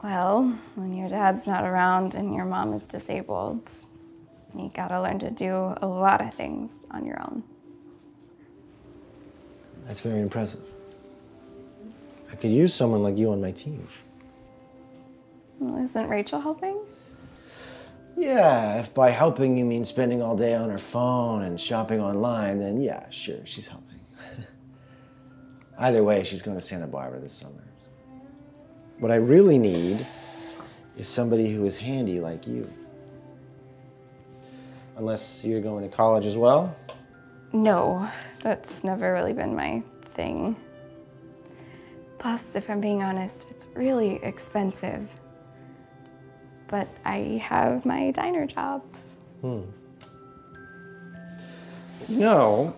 Speaker 3: Well, when your dad's not around and your mom is disabled, you gotta learn to do a lot of things on your own.
Speaker 7: That's very impressive. I could use someone like you on my team.
Speaker 3: Well, isn't Rachel helping?
Speaker 7: Yeah, if by helping you mean spending all day on her phone and shopping online, then yeah, sure, she's helping. Either way, she's going to Santa Barbara this summer. What I really need is somebody who is handy like you. Unless you're going to college as well?
Speaker 3: No, that's never really been my thing. Plus, if I'm being honest, it's really expensive. But I have my diner job.
Speaker 7: No.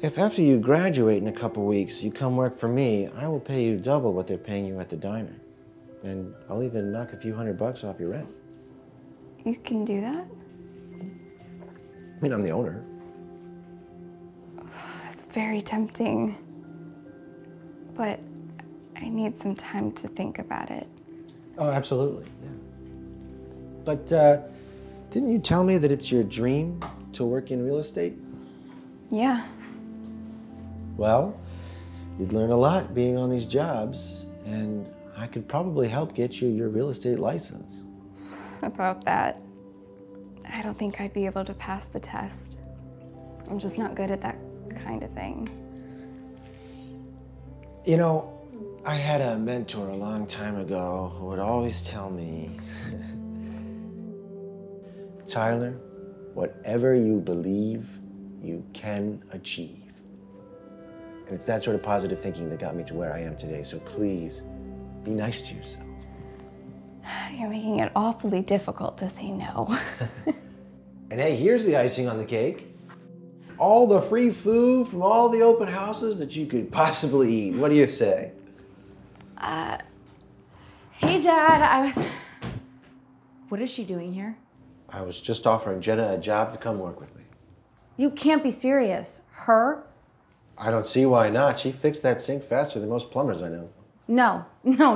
Speaker 7: If after you graduate in a couple weeks, you come work for me, I will pay you double what they're paying you at the diner. And I'll even knock a few $100 off your rent.
Speaker 3: You can do that?
Speaker 7: I mean, I'm the owner.
Speaker 3: That's very tempting. But I need some time to think about it.
Speaker 7: Oh, absolutely, yeah. But didn't you tell me that it's your dream to work in real estate?
Speaker 3: Yeah.
Speaker 7: Well, you'd learn a lot being on these jobs, and I could probably help get you your real estate license.
Speaker 3: About that, I don't think I'd be able to pass the test. I'm just not good at that kind of thing.
Speaker 7: You know, I had a mentor a long time ago who would always tell me, Tyler, whatever you believe, you can achieve. And it's that sort of positive thinking that got me to where I am today. So please, be nice to yourself.
Speaker 3: You're making it awfully difficult to say no.
Speaker 7: And hey, here's the icing on the cake. All the free food from all the open houses that you could possibly eat. What do you say?
Speaker 12: Hey, Dad, What is she doing here?
Speaker 7: I was just offering Jenna a job to come work with me.
Speaker 12: You can't be serious. Her?
Speaker 7: I don't see why not. She fixed that sink faster than most plumbers I know.
Speaker 12: No,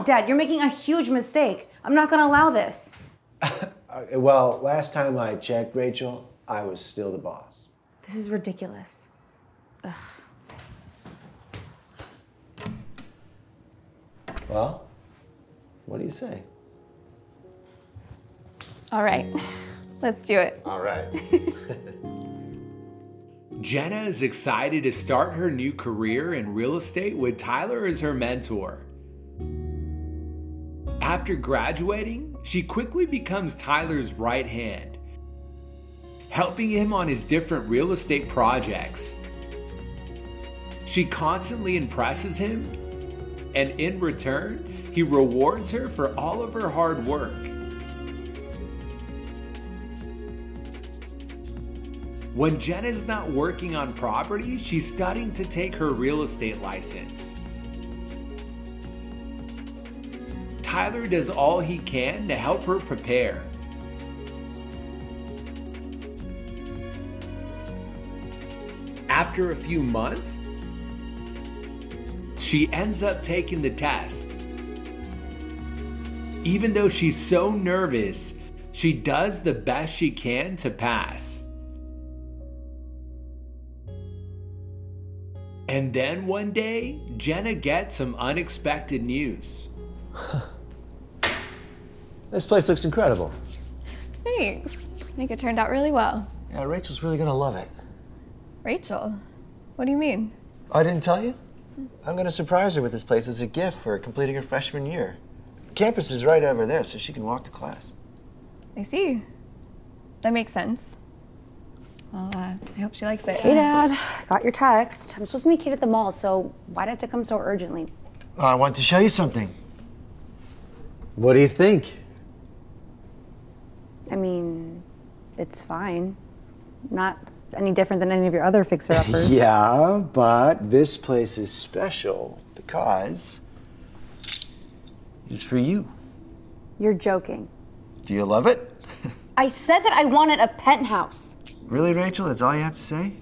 Speaker 12: Dad, you're making a huge mistake. I'm not gonna allow this.
Speaker 7: Well, last time I checked, Rachel, I was still the boss.
Speaker 12: This is ridiculous. Ugh.
Speaker 7: Well, what do you say?
Speaker 3: All right, let's do it.
Speaker 7: All right.
Speaker 2: Jenna is excited to start her new career in real estate with Tyler as her mentor. After graduating, she quickly becomes Tyler's right hand, helping him on his different real estate projects. She constantly impresses him, and in return, he rewards her for all of her hard work. When Jenna's not working on property, she's studying to take her real estate license. Tyler does all he can to help her prepare. After a few months, she ends up taking the test. Even though she's so nervous, she does the best she can to pass. And then one day, Jenna gets some unexpected news.
Speaker 7: This place looks incredible.
Speaker 3: Thanks. I think it turned out really well.
Speaker 7: Yeah, Rachel's really gonna love it.
Speaker 3: Rachel? What do you mean?
Speaker 7: I didn't tell you? I'm gonna surprise her with this place as a gift for completing her freshman year. Campus is right over there, so she can walk to class.
Speaker 3: I see. That makes sense. Well, I hope she likes it.
Speaker 11: Hey, Dad. Got your text. I'm supposed to meet Kate at the mall, so why did it come so urgently?
Speaker 7: I want to show you something. What do you think?
Speaker 11: I mean, it's fine. Not any different than any of your other fixer-uppers.
Speaker 7: Yeah, but this place is special because it's for you.
Speaker 11: You're joking.
Speaker 7: Do you love it?
Speaker 11: I said that I wanted a penthouse.
Speaker 7: Really, Rachel? That's all you have to say?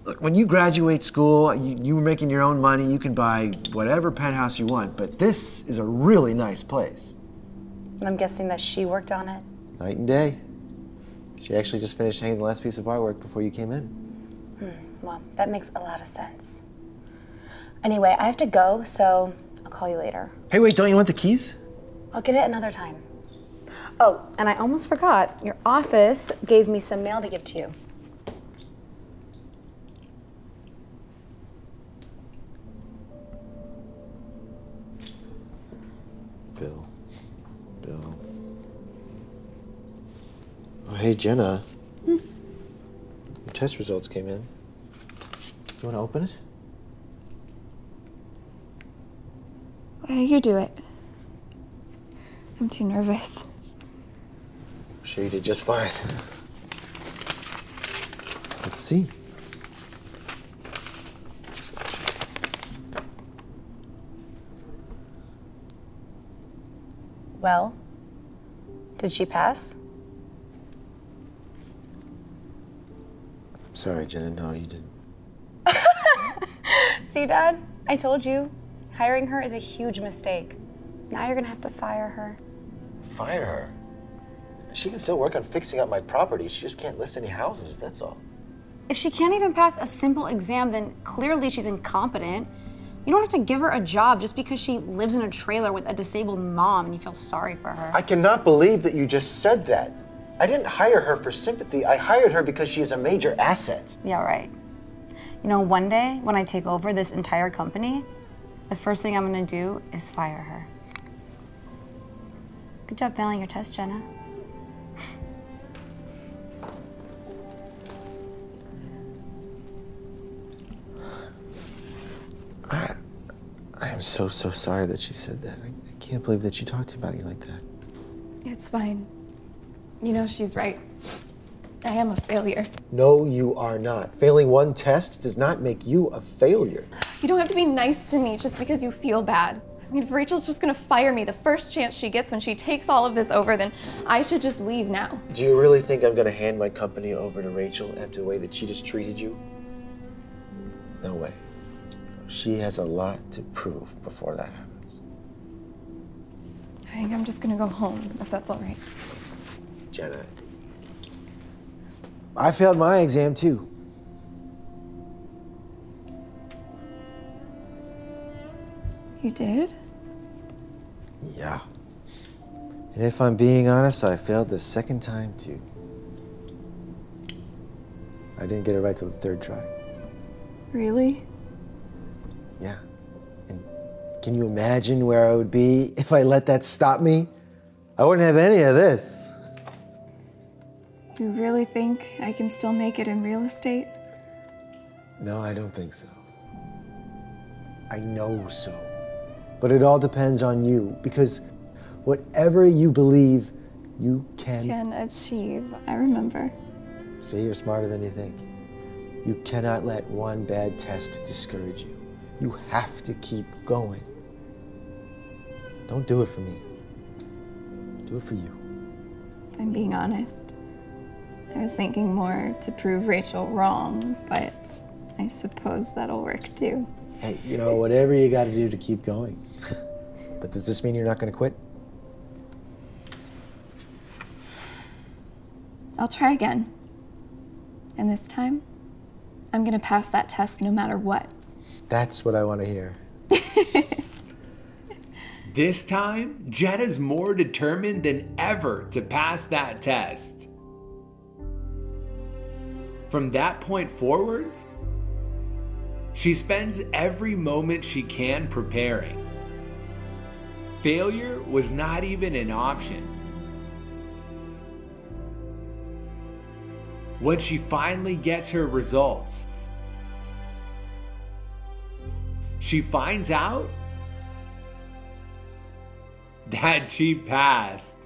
Speaker 7: Look, when you graduate school, you were making your own money, you can buy whatever penthouse you want, but this is a really nice place.
Speaker 11: And I'm guessing that she worked on it?
Speaker 7: Night and day. She actually just finished hanging the last piece of artwork before you came in.
Speaker 11: Well, that makes a lot of sense. Anyway, I have to go, so I'll call you later.
Speaker 7: Hey, wait, don't you want the keys?
Speaker 11: I'll get it another time. Oh, and I almost forgot. Your office gave me some mail to give to you.
Speaker 7: Bill. Oh, hey, Jenna. Your test results came in. Do you want to open it?
Speaker 3: Why don't you do it? I'm too nervous.
Speaker 7: I'm sure you did just fine. Let's see.
Speaker 11: Well, did she pass?
Speaker 7: I'm sorry, Jenna. No, you didn't.
Speaker 11: See, Dad? I told you. Hiring her is a huge mistake. Now you're gonna have to fire her.
Speaker 7: Fire her? She can still work on fixing up my property. She just can't list any houses, that's all.
Speaker 11: If she can't even pass a simple exam, then clearly she's incompetent. You don't have to give her a job just because she lives in a trailer with a disabled mom and you feel sorry for her.
Speaker 7: I cannot believe that you just said that. I didn't hire her for sympathy. I hired her because she is a major asset.
Speaker 11: Yeah, right. You know, one day when I take over this entire company, the first thing I'm gonna do is fire her. Good job failing your test, Jenna.
Speaker 7: I am so sorry that she said that. I can't believe that she talked about you like that.
Speaker 3: It's fine. You know, she's right. I am a failure.
Speaker 7: No, you are not. Failing one test does not make you a failure.
Speaker 3: You don't have to be nice to me just because you feel bad. I mean, if Rachel's just gonna fire me the first chance she gets when she takes all of this over, then I should just leave now.
Speaker 7: Do you really think I'm gonna hand my company over to Rachel after the way that she just treated you? No way. She has a lot to prove before that happens.
Speaker 3: I think I'm just gonna go home, if that's all right.
Speaker 7: Jenna, I failed my exam too.
Speaker 3: You did?
Speaker 7: Yeah. And if I'm being honest, I failed the second time too. I didn't get it right till the third try.
Speaker 3: Really?
Speaker 7: Yeah. And can you imagine where I would be if I let that stop me? I wouldn't have any of this.
Speaker 3: You really think I can still make it in real estate?
Speaker 7: No, I don't think so. I know so. But it all depends on you, because whatever you believe, you can
Speaker 3: achieve. I remember.
Speaker 7: See, you're smarter than you think. You cannot let one bad test discourage you. You have to keep going. Don't do it for me. Do it for you.
Speaker 3: I'm being honest. I was thinking more to prove Rachel wrong, but I suppose that'll work too.
Speaker 7: Hey, you know, whatever you got to do to keep going. But does this mean you're not going to quit?
Speaker 3: I'll try again. And this time, I'm gonna pass that test no matter what.
Speaker 7: That's what I want to hear.
Speaker 2: This time, Jenna's more determined than ever to pass that test. From that point forward, she spends every moment she can preparing. Failure was not even an option. When she finally gets her results, she finds out that she passed.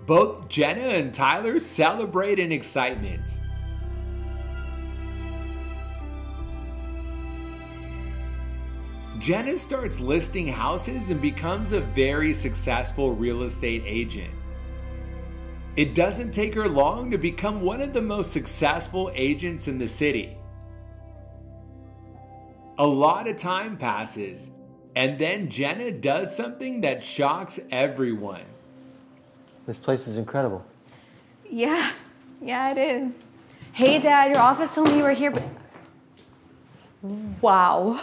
Speaker 2: Both Jenna and Tyler celebrate in excitement. Jenna starts listing houses and becomes a very successful real estate agent. It doesn't take her long to become one of the most successful agents in the city. A lot of time passes, and then Jenna does something that shocks everyone.
Speaker 7: This place is incredible.
Speaker 3: Yeah, it is.
Speaker 11: Hey, Dad, your office told me you were here, but... Wow.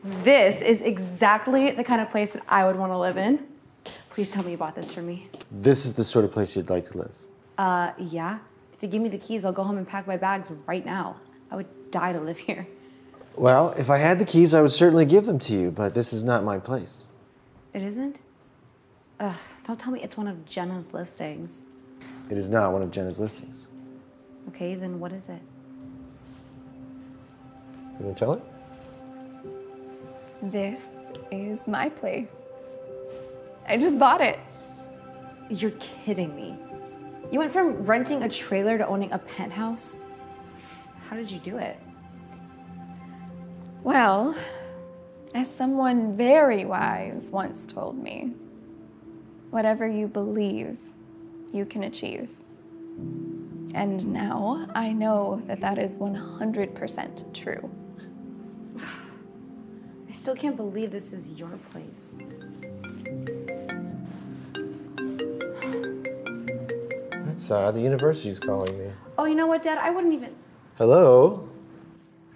Speaker 11: This is exactly the kind of place that I would want to live in. Please tell me you bought this for me.
Speaker 7: This is the sort of place you'd like to live.
Speaker 11: Yeah. If you give me the keys, I'll go home and pack my bags right now. I would die to live here.
Speaker 7: Well, if I had the keys, I would certainly give them to you, but this is not my place.
Speaker 11: It isn't? Ugh, don't tell me it's one of Jenna's listings.
Speaker 7: It is not one of Jenna's listings.
Speaker 11: Okay, then what is it?
Speaker 7: You want to tell her?
Speaker 3: This is my place. I just bought it.
Speaker 11: You're kidding me. You went from renting a trailer to owning a penthouse? How did you do it?
Speaker 3: Well, as someone very wise once told me, whatever you believe, you can achieve. And now I know that that is 100% true.
Speaker 11: I still can't believe this is your place.
Speaker 7: That's the university's calling me.
Speaker 11: Oh, you know what, Dad? I wouldn't even...
Speaker 7: Hello?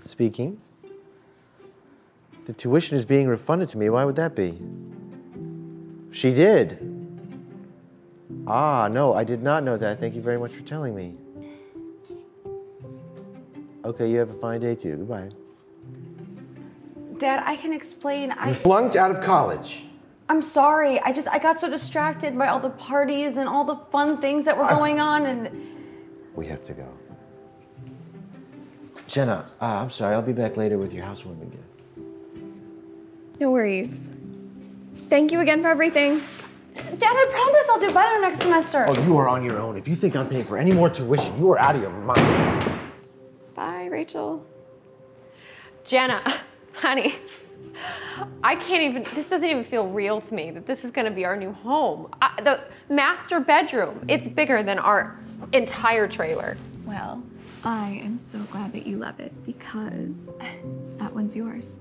Speaker 7: Speaking. The tuition is being refunded to me. Why would that be? She did. Ah, no, I did not know that. Thank you very much for telling me. Okay, you have a fine day too. Goodbye.
Speaker 11: Dad, I can explain.
Speaker 7: You flunked out of college.
Speaker 11: I'm sorry. I got so distracted by all the parties and all the fun things that were going on, and...
Speaker 7: We have to go. Jenna, I'm sorry. I'll be back later with your housewarming gift.
Speaker 3: No worries. Thank you again for everything.
Speaker 11: Dad, I promise I'll do better next semester.
Speaker 7: Oh, you are on your own. If you think I'm paying for any more tuition, you are out of your mind.
Speaker 3: Bye, Rachel.
Speaker 5: Jenna, honey, I can't even, this doesn't even feel real to me that this is gonna be our new home. The master bedroom, it's bigger than our entire trailer.
Speaker 3: Well, I am so glad that you love it because that one's yours.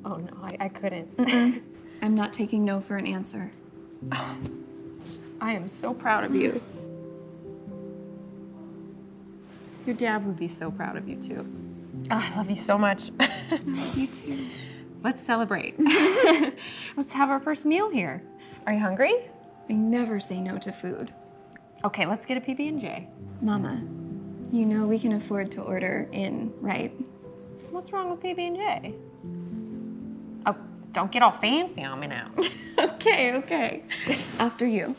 Speaker 5: Oh no, I couldn't.
Speaker 3: I'm not taking no for an answer.
Speaker 5: I am so proud of you. Your dad would be so proud of you too. Oh, I love you so much.
Speaker 3: I love you too.
Speaker 5: Let's celebrate. Let's have our first meal here. Are you hungry?
Speaker 3: I never say no to food.
Speaker 5: Okay, let's get a PB&J.
Speaker 3: Mama, You know we can afford to order in, right?
Speaker 5: What's wrong with PB&J? Oh, don't get all fancy on me now.
Speaker 3: Okay. After you.